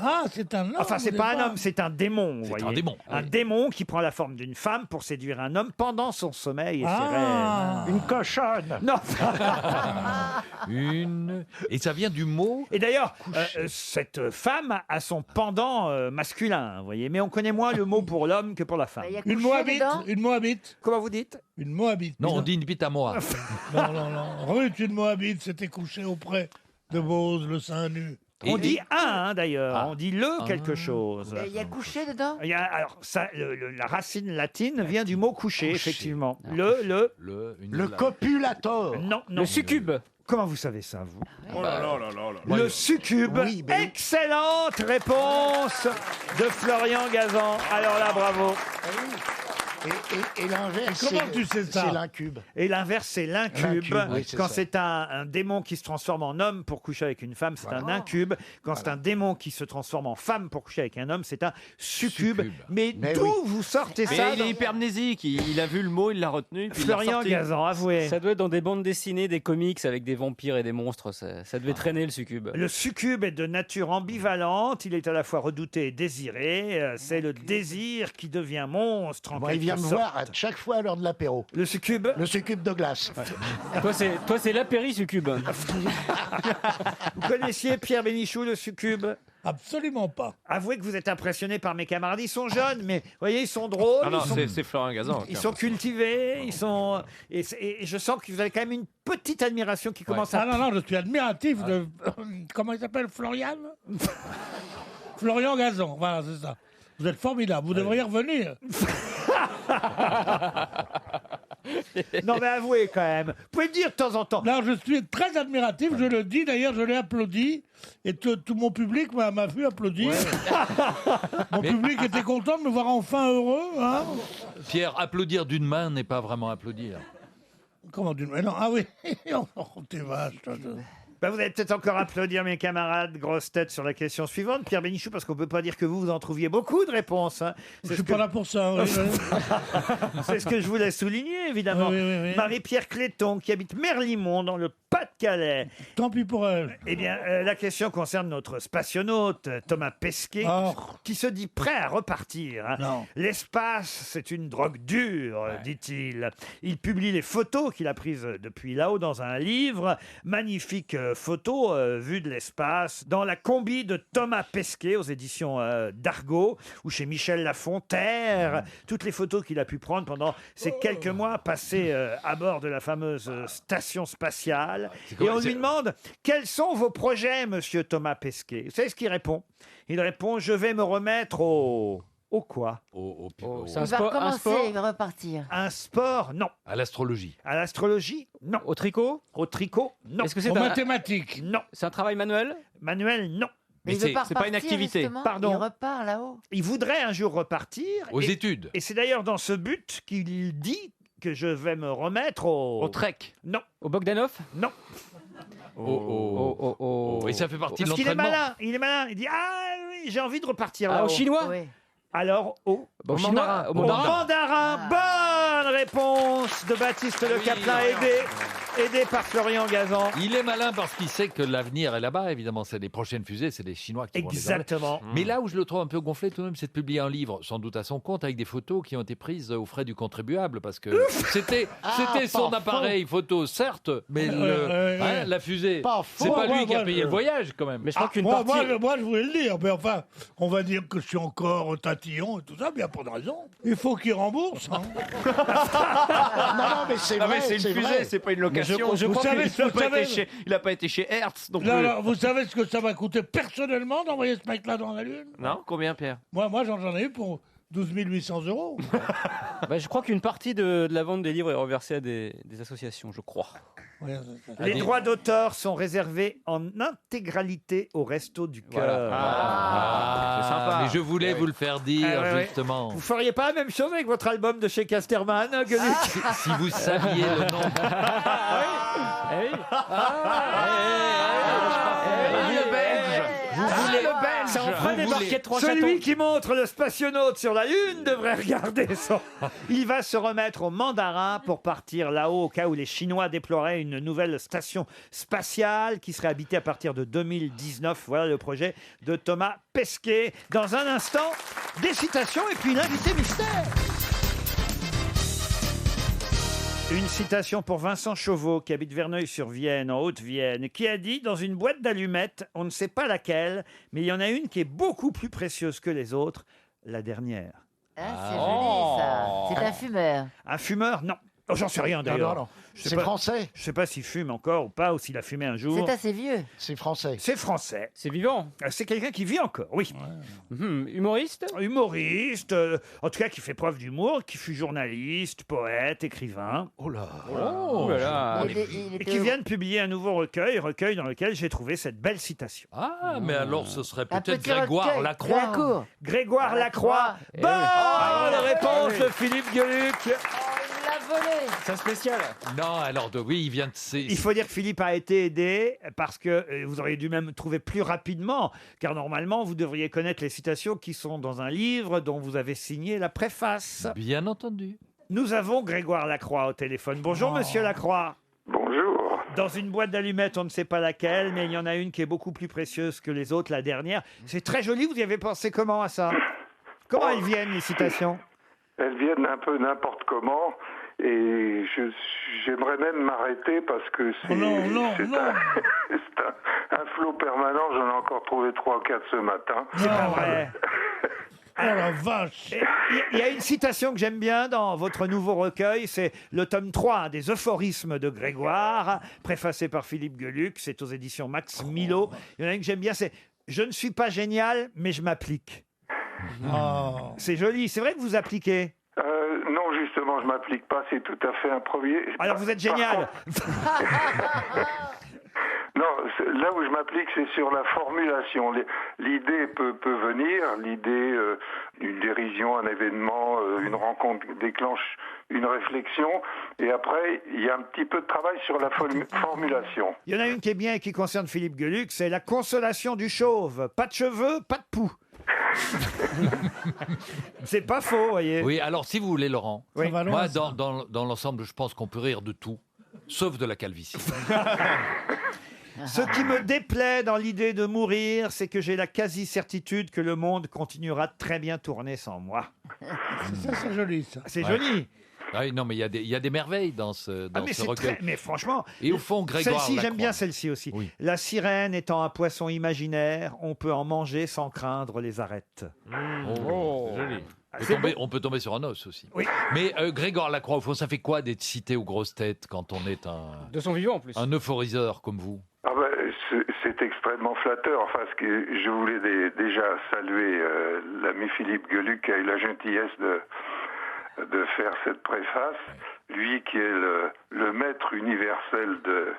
Speaker 3: Ah, c'est un homme.
Speaker 2: Enfin, c'est
Speaker 3: au
Speaker 2: pas un
Speaker 3: départ.
Speaker 2: homme, c'est un démon. Vous
Speaker 8: C'est
Speaker 2: voyez.
Speaker 8: un démon,
Speaker 2: Un
Speaker 8: oui.
Speaker 2: démon qui prend la forme d'une femme pour séduire un homme pendant son sommeil et ses
Speaker 3: Ah.
Speaker 2: rêves.
Speaker 7: Une cochonne.
Speaker 2: Non.
Speaker 8: Et ça vient du mot.
Speaker 2: Et d'ailleurs, cette femme a son pendant masculin, vous voyez. Mais on connaît moins le mot pour l'homme que pour la femme.
Speaker 5: Il y a
Speaker 3: Une
Speaker 5: couché
Speaker 3: moabite.
Speaker 5: dedans.
Speaker 3: Une moabite.
Speaker 2: Comment vous dites?
Speaker 3: Une moabite.
Speaker 8: Non, on dit une bite à moi.
Speaker 3: Non, non, non. Ruth, une moabite, s'était couchée auprès de Bose, le sein nu.
Speaker 2: On dit un, d'ailleurs.
Speaker 8: Ah.
Speaker 2: On dit le quelque chose.
Speaker 5: Il y a couché dedans.
Speaker 2: Alors, ça, la racine latine vient du mot coucher, effectivement.
Speaker 8: Ah.
Speaker 7: Le copulator.
Speaker 2: Non, non.
Speaker 4: Le succube.
Speaker 2: Comment vous savez ça, vous?
Speaker 6: Oh là là là là là.
Speaker 2: Le succube.
Speaker 7: Oui, ben oui.
Speaker 2: Excellente réponse de Florian Gazan. Alors là, bravo.
Speaker 7: Et l'inverse,
Speaker 3: Et comment tu sais ça?
Speaker 7: c'est l'incube.
Speaker 2: Et l'inverse, c'est l'incube.
Speaker 7: L'incube, oui, c'est
Speaker 2: Quand
Speaker 7: ça.
Speaker 2: c'est un démon qui se transforme en homme pour coucher avec une femme, c'est un incube. Quand c'est un démon qui se transforme en femme pour coucher avec un homme, c'est un succube.
Speaker 8: Succube.
Speaker 2: Mais d'où
Speaker 7: oui.
Speaker 2: vous sortez
Speaker 4: Mais
Speaker 2: ça
Speaker 4: il est hypermnésique, il a vu le mot, il l'a retenu. Puis il l'a
Speaker 2: Florian
Speaker 4: ressorti.
Speaker 2: Gazan, avouez.
Speaker 4: Ça doit être dans des bandes dessinées, des comics avec des vampires et des monstres. Ça devait traîner le succube.
Speaker 2: Le succube est de nature ambivalente. Il est à la fois redouté et désiré. C'est le désir qui devient monstre en
Speaker 7: Moi, il
Speaker 2: quelque
Speaker 7: vient me voir à chaque fois à l'heure de l'apéro.
Speaker 2: Le succube.
Speaker 7: Le succube de glace.
Speaker 4: Toi, c'est l'apéri-succube.
Speaker 2: Vous connaissiez Pierre Bénichou, le succube?
Speaker 3: Absolument pas.
Speaker 2: Avouez que vous êtes impressionné par mes camarades. Ils sont jeunes, mais vous voyez, ils sont drôles.
Speaker 6: Ah non,
Speaker 2: ils sont...
Speaker 6: c'est Florian Gazan.
Speaker 2: Ils sont cultivés, ils sont et je sens que vous avez quand même une petite admiration qui commence à.
Speaker 3: Ah non, je suis admiratif de. Comment il s'appelle, Florian Florian Gazan, voilà, c'est ça. Vous êtes formidable, vous devriez revenir.
Speaker 2: Non, mais avouez quand même. Vous pouvez le dire de temps en temps.
Speaker 3: Non, je suis très admiratif, je le dis, d'ailleurs, je l'ai applaudi. Et tout mon public m'a vu applaudir. Mon public était content de me voir enfin heureux. Hein.
Speaker 8: Pierre, applaudir d'une main n'est pas vraiment applaudir.
Speaker 3: Comment d'une main? Non, ah oui, oh, t'es vache, toi.
Speaker 2: Vous allez peut-être encore applaudir mes camarades grosses têtes sur la question suivante, Pierre Bénichou, parce qu'on ne peut pas dire que vous en trouviez beaucoup de réponses. Hein.
Speaker 3: Je suis pas là pour ça. Oui,
Speaker 2: C'est ce que je voulais souligner, évidemment.
Speaker 3: Oui.
Speaker 2: Marie-Pierre Cléton, qui habite Merlimont, dans le Pas-de-Calais.
Speaker 3: Tant pis pour elle.
Speaker 2: Eh bien, la question concerne notre spationaute, Thomas Pesquet, qui se dit prêt à repartir. Hein. L'espace, c'est une drogue dure, dit-il. Il publie les photos qu'il a prises depuis là-haut dans un livre. Magnifique photos vues de l'espace dans la combi de Thomas Pesquet aux éditions d'Argo ou chez Michel Lafontaine. Toutes les photos qu'il a pu prendre pendant ces quelques mois passés à bord de la fameuse station spatiale. Et on lui demande quels sont vos projets, monsieur Thomas Pesquet. Vous savez ce qu'il répond? Il répond: je vais me remettre au quoi?
Speaker 5: Il va recommencer, il va repartir.
Speaker 2: Un sport? Non.
Speaker 8: À l'astrologie?
Speaker 2: À l'astrologie? Non.
Speaker 4: Au tricot?
Speaker 2: Au tricot? Non.
Speaker 4: Est-ce que c'est
Speaker 3: Aux mathématiques?
Speaker 2: Non.
Speaker 4: C'est un travail manuel?
Speaker 2: Manuel? Non.
Speaker 5: Mais il veut pas repartir, justement.
Speaker 2: Pardon.
Speaker 5: Il repart là-haut.
Speaker 2: Il voudrait un jour repartir.
Speaker 8: Aux études?
Speaker 2: Et c'est d'ailleurs dans ce but qu'il dit que je vais me remettre au
Speaker 4: trek?
Speaker 2: Non.
Speaker 4: Au Bogdanov?
Speaker 2: Non.
Speaker 8: Et ça fait partie de
Speaker 2: Parce qu'il est
Speaker 8: l'entraînement.
Speaker 2: malin. Il est malin. Il dit: ah oui, j'ai envie de repartir là-haut.
Speaker 4: Au chinois?
Speaker 5: Oui.
Speaker 2: Alors, au
Speaker 4: mandarin.
Speaker 2: Au mandarin. Bonne réponse de Baptiste Le Caplin, aidé par Florian Gazan.
Speaker 8: Il est malin parce qu'il sait que l'avenir est là-bas, évidemment. C'est les prochaines fusées, c'est les Chinois qui vont les enlever.
Speaker 2: Exactement.
Speaker 8: Mais là où je le trouve un peu gonflé tout de même, c'est de publier un livre, sans doute à son compte, avec des photos qui ont été prises aux frais du contribuable, parce que c'était son appareil photo, certes, mais la fusée, c'est pas lui qui a payé le voyage quand même.
Speaker 4: Mais je crois qu'une
Speaker 3: moi,
Speaker 4: partie...
Speaker 3: moi, je voulais le dire, mais enfin, on va dire que je suis encore tatillon et tout ça, mais il n'y a pas de raison. Il faut qu'il rembourse. Hein.
Speaker 7: Non, mais c'est vrai.
Speaker 6: C'est une fusée, c'est pas une location.
Speaker 3: Je crois que
Speaker 6: Il n'a pas été chez Hertz. Donc
Speaker 3: non, vous savez ce que ça m'a coûté personnellement d'envoyer ce mec-là dans la Lune?
Speaker 6: Non, combien, Pierre?
Speaker 3: Moi, j'en ai eu pour 12 800 €.
Speaker 4: Je crois qu'une partie de la vente des livres est reversée à des associations, je crois.
Speaker 2: Les droits d'auteur sont réservés en intégralité au Resto du Cœur.
Speaker 8: Voilà.
Speaker 6: C'est sympa.
Speaker 8: Mais je voulais vous le faire dire, justement.
Speaker 2: Vous feriez pas la même chose avec votre album de chez Casterman, Gueuluc?
Speaker 8: Si vous saviez le nom.
Speaker 6: Le Belge. Vous voulez le Belge.
Speaker 4: Ça en ferait débarquer 3 chatons.
Speaker 2: Celui qui montre le spationaute sur la Lune devrait regarder ça. Il va se remettre au mandarin pour partir là-haut au cas où les Chinois déploieraient une nouvelle station spatiale qui serait habitée à partir de 2019. Voilà le projet de Thomas Pesquet. Dans un instant, des citations et puis l'invité mystère. Une citation pour Vincent Chauveau, qui habite Verneuil-sur-Vienne, en Haute-Vienne, qui a dit: dans une boîte d'allumettes, on ne sait pas laquelle, mais il y en a une qui est beaucoup plus précieuse que les autres, la dernière.
Speaker 5: Ah, c'est joli, ça. C'est un fumeur.
Speaker 2: Un fumeur? Non. Oh, j'en sais rien d'ailleurs.
Speaker 7: Non.
Speaker 2: Je sais
Speaker 7: C'est
Speaker 2: pas-
Speaker 7: français.
Speaker 2: Je ne sais pas s'il fume encore ou pas, ou s'il a fumé un jour.
Speaker 5: C'est assez vieux.
Speaker 7: C'est français.
Speaker 2: C'est français.
Speaker 4: C'est vivant.
Speaker 2: C'est quelqu'un qui vit encore, oui.
Speaker 4: Humoriste?
Speaker 2: Humoriste, en tout cas qui fait preuve d'humour, qui fut journaliste, poète, écrivain.
Speaker 8: Oh là.
Speaker 4: Oh là là.
Speaker 2: Et qui vient de publier un nouveau recueil dans lequel j'ai trouvé cette belle citation.
Speaker 8: Ah, mais alors ce serait
Speaker 5: Un
Speaker 8: peut-être
Speaker 5: petit
Speaker 8: Grégoire
Speaker 5: recueil
Speaker 8: Lacroix.
Speaker 5: de la cour.
Speaker 2: Grégoire Lacroix. Bonne réponse de Philippe Gueluc.
Speaker 5: Il l'a volé.
Speaker 4: C'est un spécial.
Speaker 8: Non, alors oui, il vient de...
Speaker 2: Il faut dire que Philippe a été aidé parce que vous auriez dû même trouver plus rapidement, car normalement vous devriez connaître les citations qui sont dans un livre dont vous avez signé la préface.
Speaker 8: Bien entendu.
Speaker 2: Nous avons Grégoire Lacroix au téléphone. Bonjour Monsieur Lacroix.
Speaker 15: Bonjour.
Speaker 2: Dans une boîte d'allumettes, on ne sait pas laquelle, mais il y en a une qui est beaucoup plus précieuse que les autres, la dernière. C'est très joli, vous y avez pensé comment à ça? Comment elles viennent, les citations?
Speaker 17: elles viennent un peu n'importe comment. Et j'aimerais même m'arrêter parce que c'est un flot permanent. J'en ai encore trouvé 3 ou 4 ce matin.
Speaker 2: C'est pas vrai.
Speaker 3: Oh la vache!
Speaker 2: Il y a une citation que j'aime bien dans votre nouveau recueil, c'est le tome 3 des Euphorismes de Grégoire, préfacé par Philippe Gueluc, c'est aux éditions Max Milo. Il y en a une que j'aime bien, c'est « Je ne suis pas génial, mais je m'applique ». C'est joli, c'est vrai que vous appliquez?
Speaker 17: Non, justement, je m'applique pas, c'est tout à fait improvisé.
Speaker 2: Alors vous êtes génial.
Speaker 17: Non, là où je m'applique, c'est sur la formulation. L'idée peut venir, l'idée, une dérision, un événement, une rencontre déclenche une réflexion, et après, il y a un petit peu de travail sur la formulation.
Speaker 2: Il y en a une qui est bien et qui concerne Philippe Gueluc, c'est la consolation du chauve. Pas de cheveux, pas de poux. C'est pas faux, vous voyez.
Speaker 8: Oui, alors si vous voulez, Laurent,
Speaker 2: Oui.
Speaker 8: moi, dans l'ensemble, je pense qu'on peut rire de tout, sauf de la calvitie.
Speaker 2: Ce qui me déplaît dans l'idée de mourir, c'est que j'ai la quasi-certitude que le monde continuera de très bien tourner sans moi.
Speaker 3: Ça, c'est joli, ça.
Speaker 2: C'est joli.
Speaker 8: Ah oui, non, mais il y a des merveilles dans ce
Speaker 2: Mais c'est
Speaker 8: recueil.
Speaker 2: mais franchement,
Speaker 8: Et au fond, Grégoire
Speaker 2: celle-ci, j'aime
Speaker 8: Lacroix.
Speaker 2: bien celle-ci aussi.
Speaker 8: Oui.
Speaker 2: La sirène étant un poisson imaginaire, on peut en manger sans craindre les arêtes.
Speaker 8: Oh, joli. On peut tomber sur un os aussi.
Speaker 2: Oui.
Speaker 8: Mais Grégoire Lacroix, au fond, ça fait quoi d'être cité aux grosses têtes quand on est
Speaker 4: De son vivant en plus.
Speaker 8: un euphoriseur comme vous?
Speaker 17: Ah ben, c'est extrêmement flatteur. Enfin, ce que je voulais déjà saluer l'ami Philippe Gueluc qui a eu la gentillesse de faire cette préface. Lui qui est le maître universel de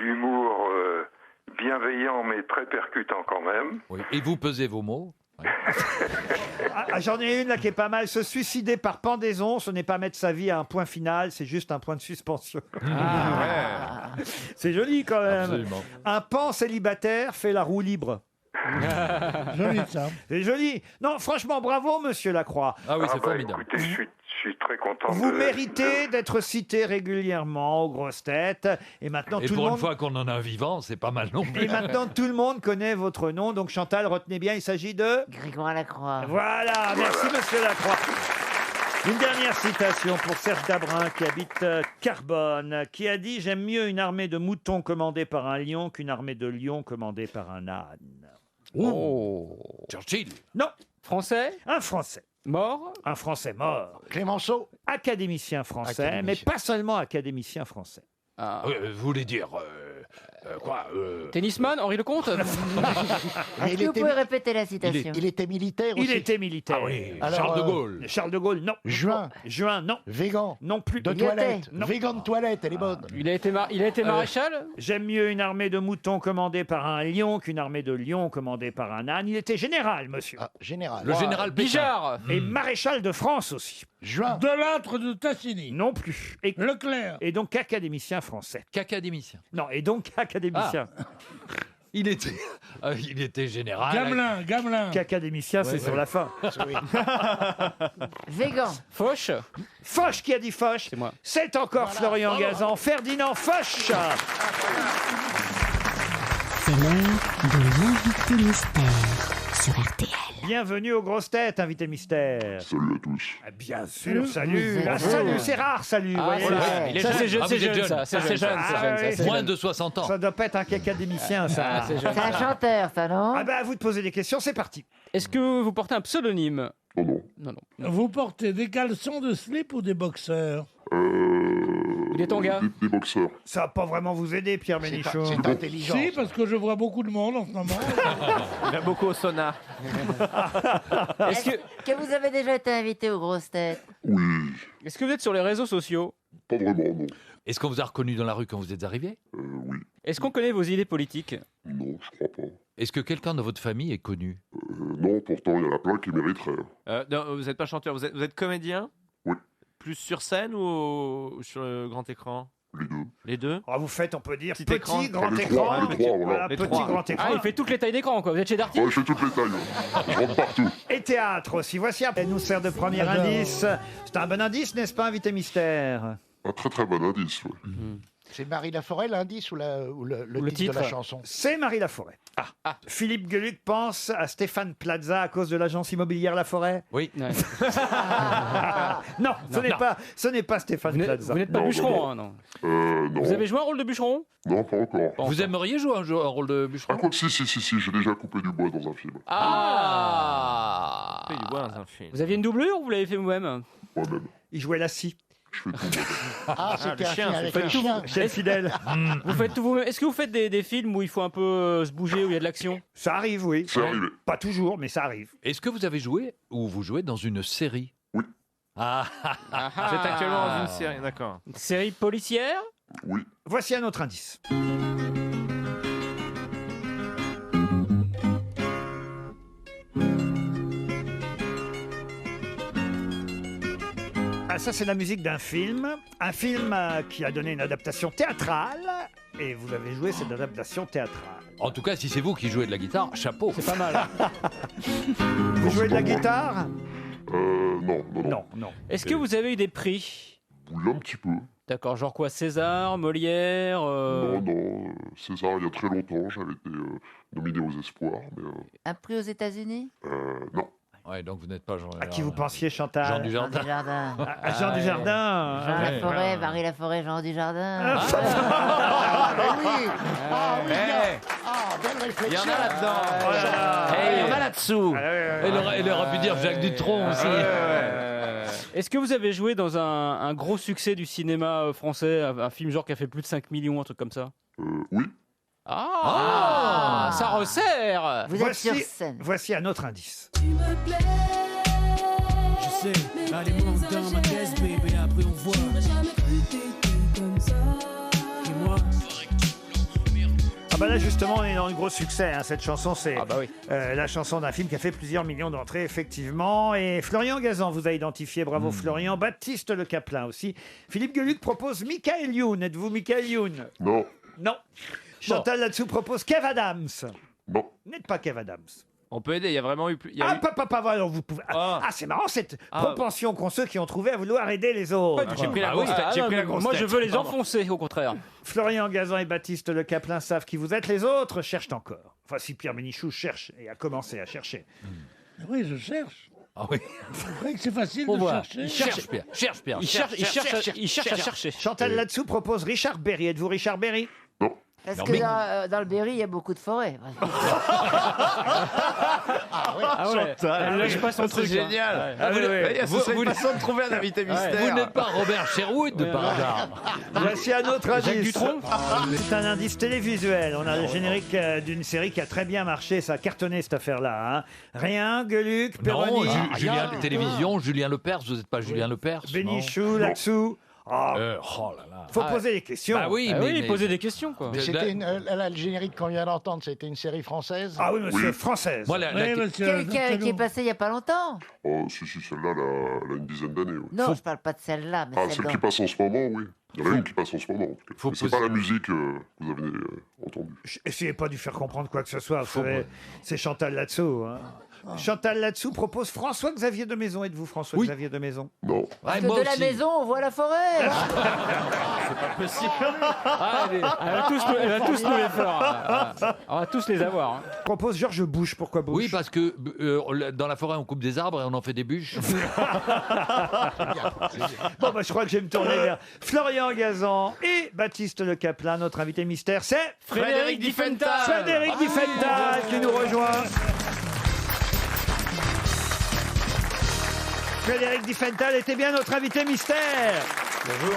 Speaker 17: l'humour bienveillant mais très percutant quand même.
Speaker 8: Oui. Et vous pesez vos mots?
Speaker 2: J'en ai une là qui est pas mal. Se suicider par pendaison, ce n'est pas mettre sa vie à un point final, c'est juste un point de suspension. C'est joli quand même.
Speaker 8: Absolument.
Speaker 2: Un pan célibataire fait la roue libre.
Speaker 3: Joli, ça.
Speaker 2: C'est joli. Non, franchement, bravo, monsieur Lacroix.
Speaker 8: Ah oui, c'est formidable.
Speaker 17: Écoutez, je suis très content.
Speaker 2: Vous méritez d'être cité régulièrement aux grosses têtes. Et maintenant,
Speaker 8: Et
Speaker 2: tout le
Speaker 8: pour une
Speaker 2: monde...
Speaker 8: fois qu'on en a un vivant, c'est pas mal non plus.
Speaker 2: Et maintenant, tout le monde connaît votre nom. Donc, Chantal, retenez bien, il s'agit de...
Speaker 5: Grégoire Lacroix.
Speaker 2: Voilà, merci, monsieur Lacroix. Une dernière citation pour Serge Dabrin, qui habite Carbone, qui a dit « J'aime mieux une armée de moutons commandée par un lion qu'une armée de lions commandée par un âne. »
Speaker 8: Churchill.
Speaker 2: Non.
Speaker 4: Français?
Speaker 2: Un Français.
Speaker 4: Mort?
Speaker 2: Un Français mort.
Speaker 7: Clémenceau.
Speaker 2: Académicien français,
Speaker 7: Académicien.
Speaker 2: mais pas seulement académicien français.
Speaker 8: Vous voulez dire quoi
Speaker 4: Tennisman? Henri Lecomte?
Speaker 5: Est-ce que vous pouvez répéter la citation?
Speaker 7: Il était militaire aussi.
Speaker 2: Il était militaire.
Speaker 8: Ah oui,
Speaker 7: Alors,
Speaker 8: Charles de Gaulle.
Speaker 2: Charles de Gaulle, non.
Speaker 7: Juin.
Speaker 2: Juin, non.
Speaker 7: Végan.
Speaker 2: Non plus.
Speaker 7: De
Speaker 5: Il y
Speaker 7: toilette.
Speaker 2: était. Non.
Speaker 7: Végan de toilette, elle est bonne.
Speaker 4: Il a été maréchal?
Speaker 2: J'aime mieux une armée de moutons commandée par un lion qu'une armée de lions commandée par un âne. Il était général, monsieur.
Speaker 7: Ah, général.
Speaker 8: Le général Pétain.
Speaker 4: Bijard?
Speaker 2: Et maréchal de France aussi.
Speaker 7: Juin.
Speaker 3: Delattre de Tassigny.
Speaker 2: Non plus. Et,
Speaker 3: Leclerc.
Speaker 2: et donc académicien français.
Speaker 8: Qu'académicien.
Speaker 2: Non, et donc académicien.
Speaker 8: Il était général.
Speaker 3: Gamelin.
Speaker 2: Qu'académicien, c'est sur la fin.
Speaker 5: Végan.
Speaker 4: Foch?
Speaker 2: Foch, qui a dit Foch?
Speaker 4: C'est moi.
Speaker 2: C'est encore Florian Gazan. Ferdinand Foch.
Speaker 9: C'est l'heure de l'invité mystère sur RTL.
Speaker 2: Bienvenue aux grosses têtes, invité mystère.
Speaker 18: Salut à tous.
Speaker 2: Ah, bien sûr, salut.
Speaker 5: Vous
Speaker 2: Ah,
Speaker 5: êtes
Speaker 2: salut,
Speaker 5: heureux.
Speaker 2: c'est rare, salut.
Speaker 4: Ah,
Speaker 2: voyez.
Speaker 4: c'est
Speaker 5: Ouais.
Speaker 4: jeune.
Speaker 8: Il est
Speaker 4: Ça,
Speaker 8: jeune.
Speaker 4: c'est jeune,
Speaker 8: Ah,
Speaker 4: c'est
Speaker 8: vous êtes
Speaker 4: jeune,
Speaker 8: jeune.
Speaker 4: ça. C'est
Speaker 8: Ah,
Speaker 4: jeune,
Speaker 8: c'est jeune.
Speaker 4: c'est jeune, ça, c'est
Speaker 8: Moins
Speaker 4: jeune.
Speaker 8: de 60 ans.
Speaker 2: Ça doit pas être un académicien, ça.
Speaker 4: Ah, c'est jeune.
Speaker 5: C'est un chanteur, ça, non?
Speaker 2: Ah ben, à vous de poser des questions, c'est parti.
Speaker 4: Est-ce que vous portez un pseudonyme?
Speaker 18: Non, non.
Speaker 4: Non.
Speaker 3: Vous portez des caleçons de slip ou des boxeurs?
Speaker 4: Il est Tonga?
Speaker 18: Des boxeurs.
Speaker 2: Ça va pas vraiment vous aider, Pierre Bénichou.
Speaker 7: C'est intelligent.
Speaker 3: Si, parce que je vois beaucoup de monde en ce moment.
Speaker 6: Il a beaucoup au sauna.
Speaker 5: Est-ce que vous avez déjà été invité aux grosses têtes?
Speaker 18: Oui.
Speaker 4: Est-ce que vous êtes sur les réseaux sociaux?
Speaker 18: Pas vraiment, non.
Speaker 8: Est-ce qu'on vous a reconnu dans la rue quand vous êtes arrivé?
Speaker 18: Oui.
Speaker 4: Est-ce qu'on connaît vos idées politiques?
Speaker 18: Non, je crois pas.
Speaker 8: Est-ce que quelqu'un dans votre famille est connu?
Speaker 18: Non, pourtant, il y en a plein qui mériteraient.
Speaker 6: Non, vous n'êtes pas chanteur, vous êtes comédien?
Speaker 18: Oui.
Speaker 6: Plus sur scène ou sur le grand écran?
Speaker 18: Les deux.
Speaker 6: Les deux?
Speaker 2: Ah, vous faites, on peut dire,
Speaker 6: Petit
Speaker 2: petit,
Speaker 6: écran.
Speaker 2: grand
Speaker 18: Les
Speaker 2: écran.
Speaker 18: trois, voilà.
Speaker 2: Voilà,
Speaker 6: Les
Speaker 2: petit,
Speaker 6: trois.
Speaker 2: grand écran.
Speaker 4: Ah, il fait toutes les tailles d'écran, quoi. Vous êtes chez Darty?
Speaker 18: Ouais, je fais toutes les tailles. Je rentre partout.
Speaker 2: Et théâtre aussi. Voici un. Elle nous sert de premier
Speaker 3: J'adore.
Speaker 2: indice. C'est un bon indice, n'est-ce pas, invité mystère?
Speaker 18: Un très très bon indice, ouais.
Speaker 7: C'est Marie Laforêt l'indice ou le titre de la chanson?
Speaker 2: C'est Marie Laforêt. Philippe Gueluc pense à Stéphane Plaza à cause de l'agence immobilière Laforêt?
Speaker 8: Oui.
Speaker 2: Non, ce n'est pas Stéphane Plaza.
Speaker 4: Vous n'êtes pas bûcheron, hein, non.
Speaker 18: Non.
Speaker 4: Vous avez joué un rôle de bûcheron?
Speaker 18: Non, pas encore.
Speaker 8: Vous aimeriez jouer un rôle de bûcheron?
Speaker 18: Ah, quoi que si, j'ai déjà coupé du bois dans un film.
Speaker 4: Ah. Vous aviez une doublure ou vous l'avez fait vous-même?
Speaker 18: Moi-même.
Speaker 2: Il jouait la scie.
Speaker 18: Je fais tout moi-même.
Speaker 7: Ah, c'était un chien avec
Speaker 4: Faites
Speaker 7: un
Speaker 4: tout
Speaker 7: chien.
Speaker 2: Chien fidèle.
Speaker 4: Vous faites tout vous-même. Est-ce que vous faites des films où il faut un peu se bouger, où il y a de l'action?
Speaker 2: Ça arrive, oui.
Speaker 18: C'est arrivé.
Speaker 2: Pas toujours, mais ça arrive.
Speaker 8: Est-ce que vous avez joué ou vous jouez dans une série?
Speaker 18: Oui.
Speaker 6: Vous êtes actuellement dans une série, d'accord.
Speaker 4: Une série policière?
Speaker 18: Oui.
Speaker 2: Voici un autre indice. Ah, ça, c'est la musique d'un film. Un film qui a donné une adaptation théâtrale. Et vous avez joué cette adaptation théâtrale.
Speaker 8: En tout cas, si c'est vous qui jouez de la guitare, chapeau.
Speaker 4: C'est pas mal.
Speaker 2: Vous jouez de la guitare?
Speaker 18: Non.
Speaker 2: Non.
Speaker 4: Est-ce que vous avez eu des prix?
Speaker 18: Oui, un petit peu.
Speaker 4: D'accord, genre quoi? César, Molière
Speaker 18: Non, César, il y a très longtemps, j'avais été nominé aux Espoirs, mais
Speaker 5: Un prix aux États-Unis?
Speaker 18: non.
Speaker 8: Ouais, donc vous n'êtes pas Jean.
Speaker 2: À qui vous pensiez, Chantal?
Speaker 8: Jean Dujardin.
Speaker 2: Jean Dujardin.
Speaker 5: Jean Laforêt, Marie Laforêt, Jean Dujardin.
Speaker 7: Oui. Ah oui, bien. Belle
Speaker 6: Il y
Speaker 7: réflexion.
Speaker 6: en a là-dedans.
Speaker 8: Il
Speaker 6: y en a là-dessous.
Speaker 8: Elle aurait pu dire Jacques Dutronc aussi.
Speaker 4: Est-ce que vous avez joué dans un gros succès du cinéma français, un film genre qui a fait plus de 5 millions, un truc comme ça?
Speaker 18: Oui.
Speaker 4: Ça resserre.
Speaker 5: Vous êtes sur scène.
Speaker 2: Voici un autre indice.
Speaker 16: Je sais, allez monte dans ma caisse, baby, après on voit. Et moi,
Speaker 2: Ah bah là justement on est dans le gros succès, hein. Cette chanson c'est
Speaker 4: oui.
Speaker 2: La chanson d'un film qui a fait plusieurs millions d'entrées effectivement. Et Florian Gazan vous a identifié, bravo Florian. Baptiste Le Caplin aussi. Philippe Gueluc propose Michael Youn. Êtes-vous Michael Youn?
Speaker 18: Non.
Speaker 2: Non. Chantal là-dessous propose Kev Adams.
Speaker 18: Non.
Speaker 2: Vous n'êtes pas Kev Adams.
Speaker 6: On peut aider, il y a vraiment eu plus.
Speaker 2: Voilà, vous pouvez. C'est marrant cette propension qu'ont ceux qui ont trouvé à vouloir aider les autres.
Speaker 6: J'ai pris la grosse tête.
Speaker 4: Moi, je veux les enfoncer, au contraire.
Speaker 2: Florian Gazan et Baptiste Le Caplin savent qui vous êtes. Les autres cherchent encore. Enfin, si Pierre Bénichou cherche et a commencé à chercher.
Speaker 3: Oui, je cherche.
Speaker 8: Ah oui.
Speaker 3: Vous croyez que c'est facile de chercher?
Speaker 8: Il cherche, Pierre. Cherche, Pierre.
Speaker 4: Il cherche à chercher.
Speaker 2: Chantal là-dessous propose Richard Berry. Êtes-vous Richard Berry?
Speaker 18: Non.
Speaker 5: Parce que dans le Berry, il y a beaucoup de forêts.
Speaker 4: Elle lâche pas son truc.
Speaker 6: C'est génial. C'est une façon de trouver un invité mystère.
Speaker 8: Vous n'êtes pas Robert Sherwood par hasard.
Speaker 2: Voici un autre
Speaker 4: Jacques
Speaker 2: indice.
Speaker 4: Dutronc.
Speaker 2: C'est un indice télévisuel. On a le générique d'une série qui a très bien marché. Ça a cartonné cette affaire-là. Hein. Rien, Gueluc,
Speaker 8: Non,
Speaker 2: Perroni,
Speaker 8: Julien Télévision, Julien Lepers, vous n'êtes pas Julien Lepers?
Speaker 2: Bénichou, Laxou.
Speaker 8: Oh là là.
Speaker 2: Faut poser des questions.
Speaker 8: Bah oui, mais
Speaker 4: poser des questions, quoi.
Speaker 7: Mais c'était le générique qu'on vient d'entendre, c'était une série française?
Speaker 2: Ah oui, monsieur, française.
Speaker 8: Moi,
Speaker 5: Qui est passée il n'y a pas longtemps?
Speaker 18: Oh, si, celle-là, elle a une dizaine d'années. Oui.
Speaker 5: Non, je parle pas de celle-là, mais
Speaker 18: Celle qui passe en ce moment, oui. Il y en a une qui passe en ce moment, en tout cas. Mais c'est pas la musique que vous avez entendue.
Speaker 2: Essayez pas de lui faire comprendre quoi que ce soit. Vous savez, c'est Chantal là-dessous. Hein. Chantal là-dessous propose François-Xavier de Maison. Êtes-vous François-Xavier de Maison?
Speaker 18: Non.
Speaker 5: Parce que de la maison, on voit la forêt.
Speaker 6: C'est pas possible.
Speaker 4: Elle va tous nous les faire. On va tous les avoir. Hein.
Speaker 2: Propose Georges Bush. Pourquoi Bush?
Speaker 8: Oui, parce que dans la forêt, on coupe des arbres et on en fait des bûches.
Speaker 2: Bon, bah, je crois que je vais me tourner vers Florian Gazan et Baptiste Le Caplin. Notre invité mystère, c'est
Speaker 4: Frédéric Diffenthal.
Speaker 2: Frédéric Diffenthal qui nous rejoint. Frédéric Diffenthal était bien notre invité mystère.
Speaker 6: Bonjour.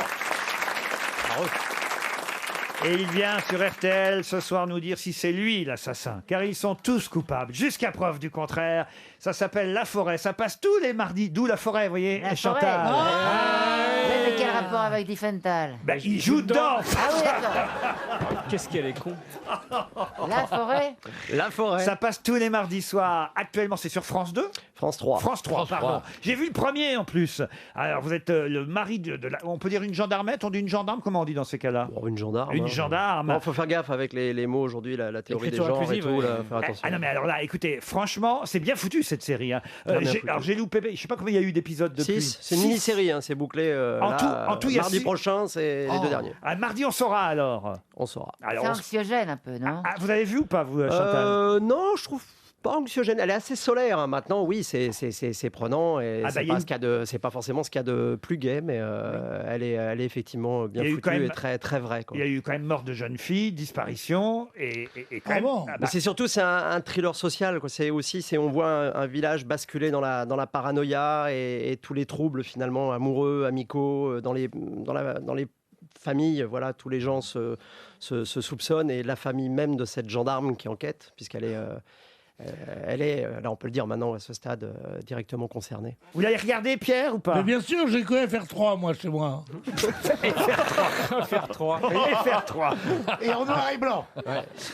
Speaker 2: Et il vient sur RTL ce soir nous dire si c'est lui l'assassin, car ils sont tous coupables, jusqu'à preuve du contraire. Ça s'appelle La Forêt, ça passe tous les mardis, d'où La Forêt, vous voyez,
Speaker 5: La
Speaker 2: Chantal.
Speaker 5: Mais quel rapport avec Diffenthal?
Speaker 2: Ben, il joue dedans.
Speaker 5: Ah oui, d'accord.
Speaker 4: Qu'est-ce qu'elle est con.
Speaker 5: La forêt?
Speaker 6: La forêt.
Speaker 2: Ça passe tous les mardis soirs. Actuellement, c'est sur France 2?
Speaker 6: France 3.
Speaker 2: France 3, pardon. J'ai vu le premier en plus. Alors, vous êtes le mari de la... On peut dire une gendarmette? On dit une gendarme? Comment on dit dans ces cas-là?
Speaker 6: Une gendarme.
Speaker 2: Une gendarme.
Speaker 6: Il faut faire gaffe avec les mots aujourd'hui, la théorie des
Speaker 4: L'écriture
Speaker 6: genres et
Speaker 4: inclusive,
Speaker 6: tout.
Speaker 4: oui.
Speaker 6: Là, faire attention.
Speaker 2: Ah non, mais alors là, écoutez, franchement, c'est bien foutu cette série. Hein.
Speaker 6: Très bien foutu.
Speaker 2: Alors, j'ai loupé, je sais pas combien il y a eu d'épisodes depuis.
Speaker 6: 6. C'est une mini-série, hein, c'est bouclé.
Speaker 2: En En tout, il y a
Speaker 19: mardi
Speaker 2: six-
Speaker 19: prochain, c'est les deux derniers.
Speaker 2: Mardi, on saura alors.
Speaker 19: On saura.
Speaker 2: Alors,
Speaker 5: C'est
Speaker 2: on-
Speaker 5: anxiogène un peu, non?
Speaker 2: Ah, vous avez vu ou pas, vous, Chantal
Speaker 19: Non, je trouve pas anxiogène. Elle est assez solaire. Hein. Maintenant, oui, c'est prenant et
Speaker 2: Ah,
Speaker 19: c'est
Speaker 2: bah, il y a
Speaker 19: pas
Speaker 2: une-
Speaker 19: ce qu'il y a de, c'est pas forcément ce qu'il y a de plus gai, mais elle est effectivement bien
Speaker 2: Il y a eu quand
Speaker 19: foutue
Speaker 2: même-
Speaker 19: et très très vraie. Quoi.
Speaker 2: Il y a eu quand même mort de jeunes filles, disparition, et quand même... ah bah,
Speaker 19: Mais c'est surtout un thriller social. Quoi. C'est aussi, on voit un village basculer dans la paranoïa et tous les troubles finalement amoureux, amicaux, dans les familles. Voilà, tous les gens se soupçonnent et la famille même de cette gendarme qui enquête, puisqu'elle est là on peut le dire maintenant à ce stade, directement concernée.
Speaker 2: Vous l'avez regardé, Pierre, ou pas?
Speaker 3: Mais bien sûr, j'ai que FR3, moi, chez moi.
Speaker 4: FR3.
Speaker 2: FR3.
Speaker 7: Et en noir et blanc.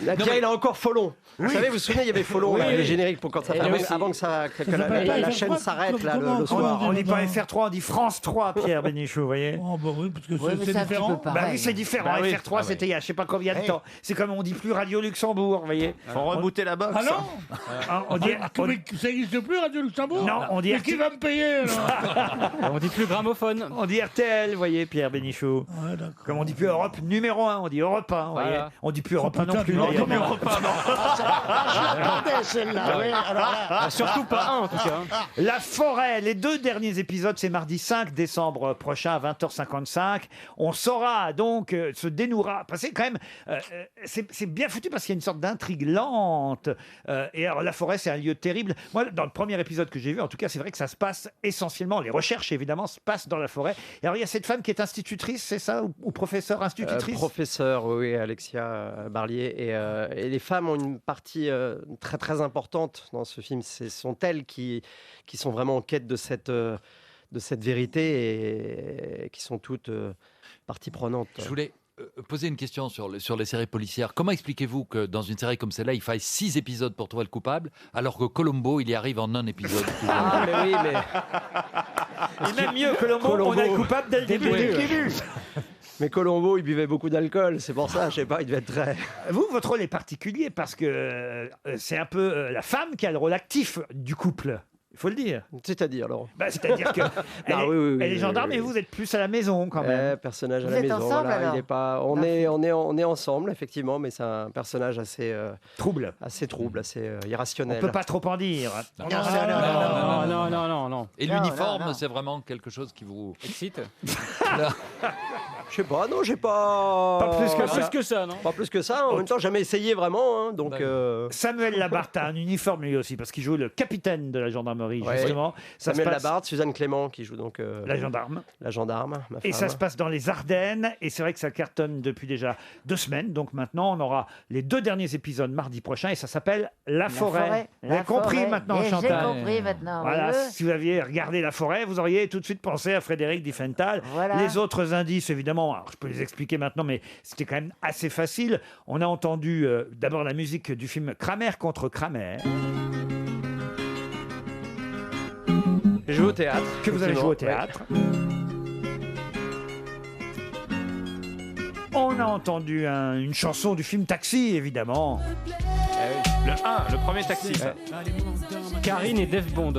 Speaker 19: Là, Pierre, il a encore Folon. Vous savez, vous vous souvenez, il y avait Folon,
Speaker 2: Oui,
Speaker 19: là,
Speaker 2: oui.
Speaker 19: les génériques pour quand ça,
Speaker 2: Et
Speaker 19: avant,
Speaker 2: aussi-
Speaker 19: avant que la chaîne s'arrête là, le soir.
Speaker 2: On dit pas FR3, on dit France 3, Pierre Bénichou, vous voyez?
Speaker 3: Oh, bah oui, parce que
Speaker 5: Oui, mais
Speaker 3: c'est
Speaker 5: c'est un petit
Speaker 3: différent.
Speaker 5: peu pareil.
Speaker 2: Bah oui, c'est différent.
Speaker 6: Bah oui.
Speaker 2: FR3,
Speaker 6: Ah
Speaker 2: c'était il y a je sais pas combien de
Speaker 7: Hey.
Speaker 2: temps. C'est comme on dit plus Radio Luxembourg, vous voyez?
Speaker 6: Faut rebooter la box.
Speaker 3: Ah non
Speaker 2: On dit...
Speaker 3: Mais ça n'existe plus, Radio Luxembourg?
Speaker 2: Non, on dit
Speaker 3: Mais qui va me payer, alors?
Speaker 4: On dit plus gramophone.
Speaker 2: On dit RTL, vous voyez, Pierre Bénichou.
Speaker 3: Ouais, d'accord.
Speaker 2: Comme on dit plus Europe numéro 1, on dit Europe 1, vous voyez.
Speaker 4: Voilà.
Speaker 2: On dit plus Europe 1 non
Speaker 3: putain,
Speaker 2: plus.
Speaker 3: tu
Speaker 2: d'ailleurs.
Speaker 3: l'entends,
Speaker 2: Europe 1, non.
Speaker 7: Je l'attendais, celle-là. Oui, alors là.
Speaker 4: Ah, surtout pas un en tout cas.
Speaker 2: La forêt, les 2 derniers épisodes, c'est mardi 5 décembre prochain à 20h55. On saura donc, se dénouera. Parce que c'est quand même, c'est bien foutu parce qu'il y a une sorte d'intrigue lente. Et alors la forêt, c'est un lieu terrible. Moi, dans le premier épisode que j'ai vu, en tout cas, c'est vrai que ça se passe essentiellement, les recherches évidemment se passent dans la forêt. Et alors il y a cette femme qui est institutrice, c'est ça, ou professeur institutrice?
Speaker 19: Professeur, oui, Alexia Barlier. Et les femmes ont une partie très très importante dans ce film. Ce sont elles qui sont vraiment en quête de cette vérité et qui sont toutes partie prenante.
Speaker 8: Je voulais poser une question sur les séries policières. Comment expliquez-vous que dans une série comme celle-là, il faille 6 épisodes pour trouver le coupable, alors que Columbo, il y arrive en un épisode?
Speaker 19: Ah, mais oui, mais...
Speaker 2: Et même mieux, Colombo, on a le coupable dès le début.
Speaker 19: Mais Colombo, il buvait beaucoup d'alcool, c'est pour ça, je sais pas, il devait être très...
Speaker 2: Vous, votre rôle est particulier parce que c'est un peu la femme qui a le rôle actif du couple. Il faut le dire.
Speaker 19: C'est-à-dire, alors
Speaker 2: C'est-à-dire que elle est gendarme et vous êtes plus à la maison quand même.
Speaker 19: Personnage à
Speaker 5: Vous
Speaker 19: la
Speaker 5: êtes
Speaker 19: maison.
Speaker 5: ensemble,
Speaker 19: Voilà,
Speaker 5: alors
Speaker 19: il est pas. On est ensemble effectivement, mais c'est un personnage assez
Speaker 2: trouble,
Speaker 19: assez
Speaker 2: On
Speaker 19: irrationnel.
Speaker 2: peut pas trop en dire.
Speaker 4: Non.
Speaker 8: Et
Speaker 5: Non,
Speaker 8: l'uniforme,
Speaker 5: non.
Speaker 8: c'est vraiment quelque chose qui vous
Speaker 4: Excite.
Speaker 19: Je sais pas, non, j'ai pas.
Speaker 2: Pas plus que
Speaker 4: Pas
Speaker 2: ça.
Speaker 4: plus que ça, non?
Speaker 19: Pas plus que ça. En même temps, jamais essayé vraiment. Hein, donc.
Speaker 2: Samuel Labarthe a un uniforme lui aussi parce qu'il joue le capitaine de la gendarmerie
Speaker 19: Ouais.
Speaker 2: justement. Ça
Speaker 19: Samuel
Speaker 2: se passe-
Speaker 19: Labarthe, Suzanne Clément qui joue donc
Speaker 2: La gendarme.
Speaker 19: La gendarme. Ma
Speaker 2: Et
Speaker 19: femme.
Speaker 2: ça se passe dans les Ardennes, et c'est vrai que ça cartonne depuis déjà 2 semaines. Donc maintenant, on aura les 2 derniers épisodes mardi prochain, et ça s'appelle La Forêt. Vous avez compris maintenant,
Speaker 5: J'ai
Speaker 2: Chantal?
Speaker 5: compris maintenant.
Speaker 2: Voilà,
Speaker 5: oui.
Speaker 2: si vous aviez regardé La Forêt, vous auriez tout de suite pensé à Frédéric Diffenthal.
Speaker 5: Voilà.
Speaker 2: Les autres indices, évidemment, alors, je peux les expliquer maintenant, mais c'était quand même assez facile. On a entendu d'abord la musique du film Kramer contre Kramer.
Speaker 19: J'ai joué au théâtre.
Speaker 2: Que vous avez joué au
Speaker 19: effectivement,
Speaker 2: théâtre. On a entendu une chanson du film Taxi, évidemment.
Speaker 6: Le 1, le premier taxi.
Speaker 4: Karine et Dave Bond.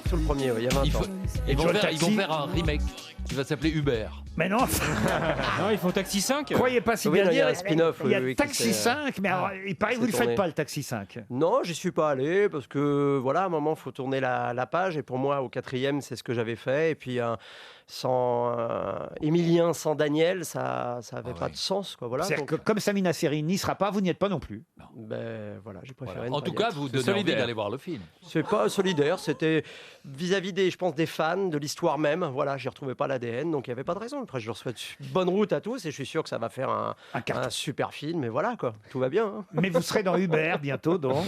Speaker 19: Sur le premier, il y a 20 ans.
Speaker 8: Ils vont
Speaker 2: Joe
Speaker 8: faire
Speaker 2: Taxi.
Speaker 8: un remake qui va s'appeler Uber.
Speaker 2: Mais non,
Speaker 4: Non, ils font Taxi 5.
Speaker 2: croyez pas si
Speaker 19: Oui,
Speaker 2: bien
Speaker 19: non, il y a
Speaker 2: dire.
Speaker 19: un spin-off,
Speaker 2: Il y a
Speaker 19: oui, qui
Speaker 2: Taxi
Speaker 19: s'est,
Speaker 2: 5, mais alors, il paraît que vous ne le
Speaker 19: s'est
Speaker 2: faites
Speaker 19: tourné.
Speaker 2: pas, le Taxi 5.
Speaker 19: Non, j'y suis pas allé parce que voilà, à un moment, il faut tourner la page. Et pour moi, au 4e, c'est ce que j'avais fait. Et puis, sans Émilien, sans Daniel, ça avait pas de sens. Quoi, voilà,
Speaker 2: C'est-à-dire
Speaker 19: donc,
Speaker 2: que comme Samina Seri n'y sera pas, vous n'y êtes pas non plus.
Speaker 19: ben, voilà, j'ai préféré.
Speaker 8: En
Speaker 19: ne
Speaker 8: tout
Speaker 19: pas y
Speaker 8: cas,
Speaker 19: être.
Speaker 8: vous donnez envie d'aller voir le film.
Speaker 19: C'est pas solidaire, c'était vis-à-vis je pense, des fans, de l'histoire même. Voilà, j'y retrouvais pas l'ADN, donc il n'y avait pas de raison. Après, je leur souhaite bonne route à tous et je suis sûr que ça va faire un super film. Et voilà, quoi, tout va bien. Hein.
Speaker 2: Mais vous serez dans Uber bientôt, donc.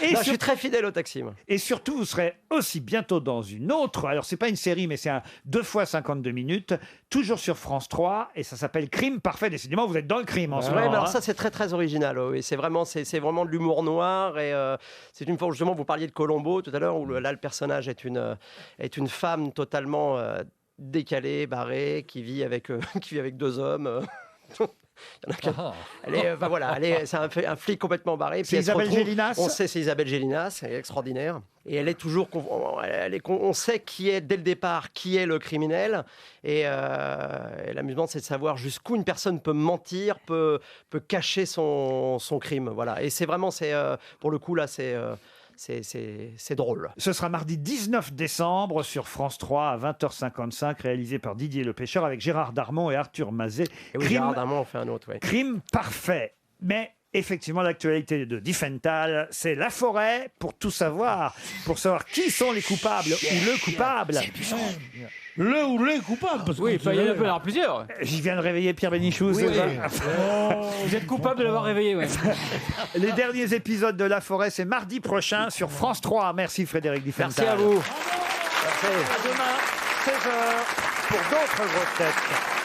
Speaker 2: Et
Speaker 19: Non, je suis très fidèle au taxi, moi.
Speaker 2: Et surtout, vous serez aussi bientôt dans une autre. Alors, c'est pas une série, mais c'est un 2 fois 52 minutes, toujours sur France 3, et ça s'appelle Crime Parfait. Décidément, vous êtes dans le crime en ce
Speaker 19: Ouais,
Speaker 2: moment.
Speaker 19: mais alors
Speaker 2: hein.
Speaker 19: ça c'est très très original. Oui. C'est vraiment de l'humour noir et c'est une fois justement vous parliez de Colombo tout à l'heure où là le personnage est une femme totalement décalée, barrée, qui vit avec 2 hommes. Elle est, c'est un flic complètement barré.
Speaker 2: C'est Isabelle Gélinas.
Speaker 19: On sait, c'est Isabelle Gélinas, elle est extraordinaire. Et elle est toujours, on sait qui est dès le départ, qui est le criminel. Et l'amusement, c'est de savoir jusqu'où une personne peut mentir, peut cacher son crime. Voilà. Et c'est vraiment, pour le coup là, c'est drôle.
Speaker 2: Ce sera mardi 19 décembre sur France 3 à 20h55, réalisé par Didier Le Pêcheur avec Gérard Darmon et Arthur Mazet.
Speaker 19: Et oui, Gérard Darmon en fait un autre. Ouais.
Speaker 2: Crime parfait. Mais effectivement, l'actualité de Diffenthal, c'est la forêt pour tout savoir, pour savoir qui sont les coupables ou le coupable.
Speaker 3: Le ou les coupables. Parce
Speaker 4: Oui,
Speaker 3: que
Speaker 4: il y en a avoir plusieurs.
Speaker 2: J'y viens de réveiller Pierre Bénichou.
Speaker 4: Oui,
Speaker 2: c'est
Speaker 4: oui.
Speaker 2: ça
Speaker 4: Vous êtes coupable de l'avoir réveillé, ouais.
Speaker 2: Les derniers épisodes de La Forêt, c'est mardi prochain sur France 3. Merci Frédéric Diffenthal.
Speaker 19: Merci à vous.
Speaker 2: À demain, 16h, pour d'autres grosses têtes.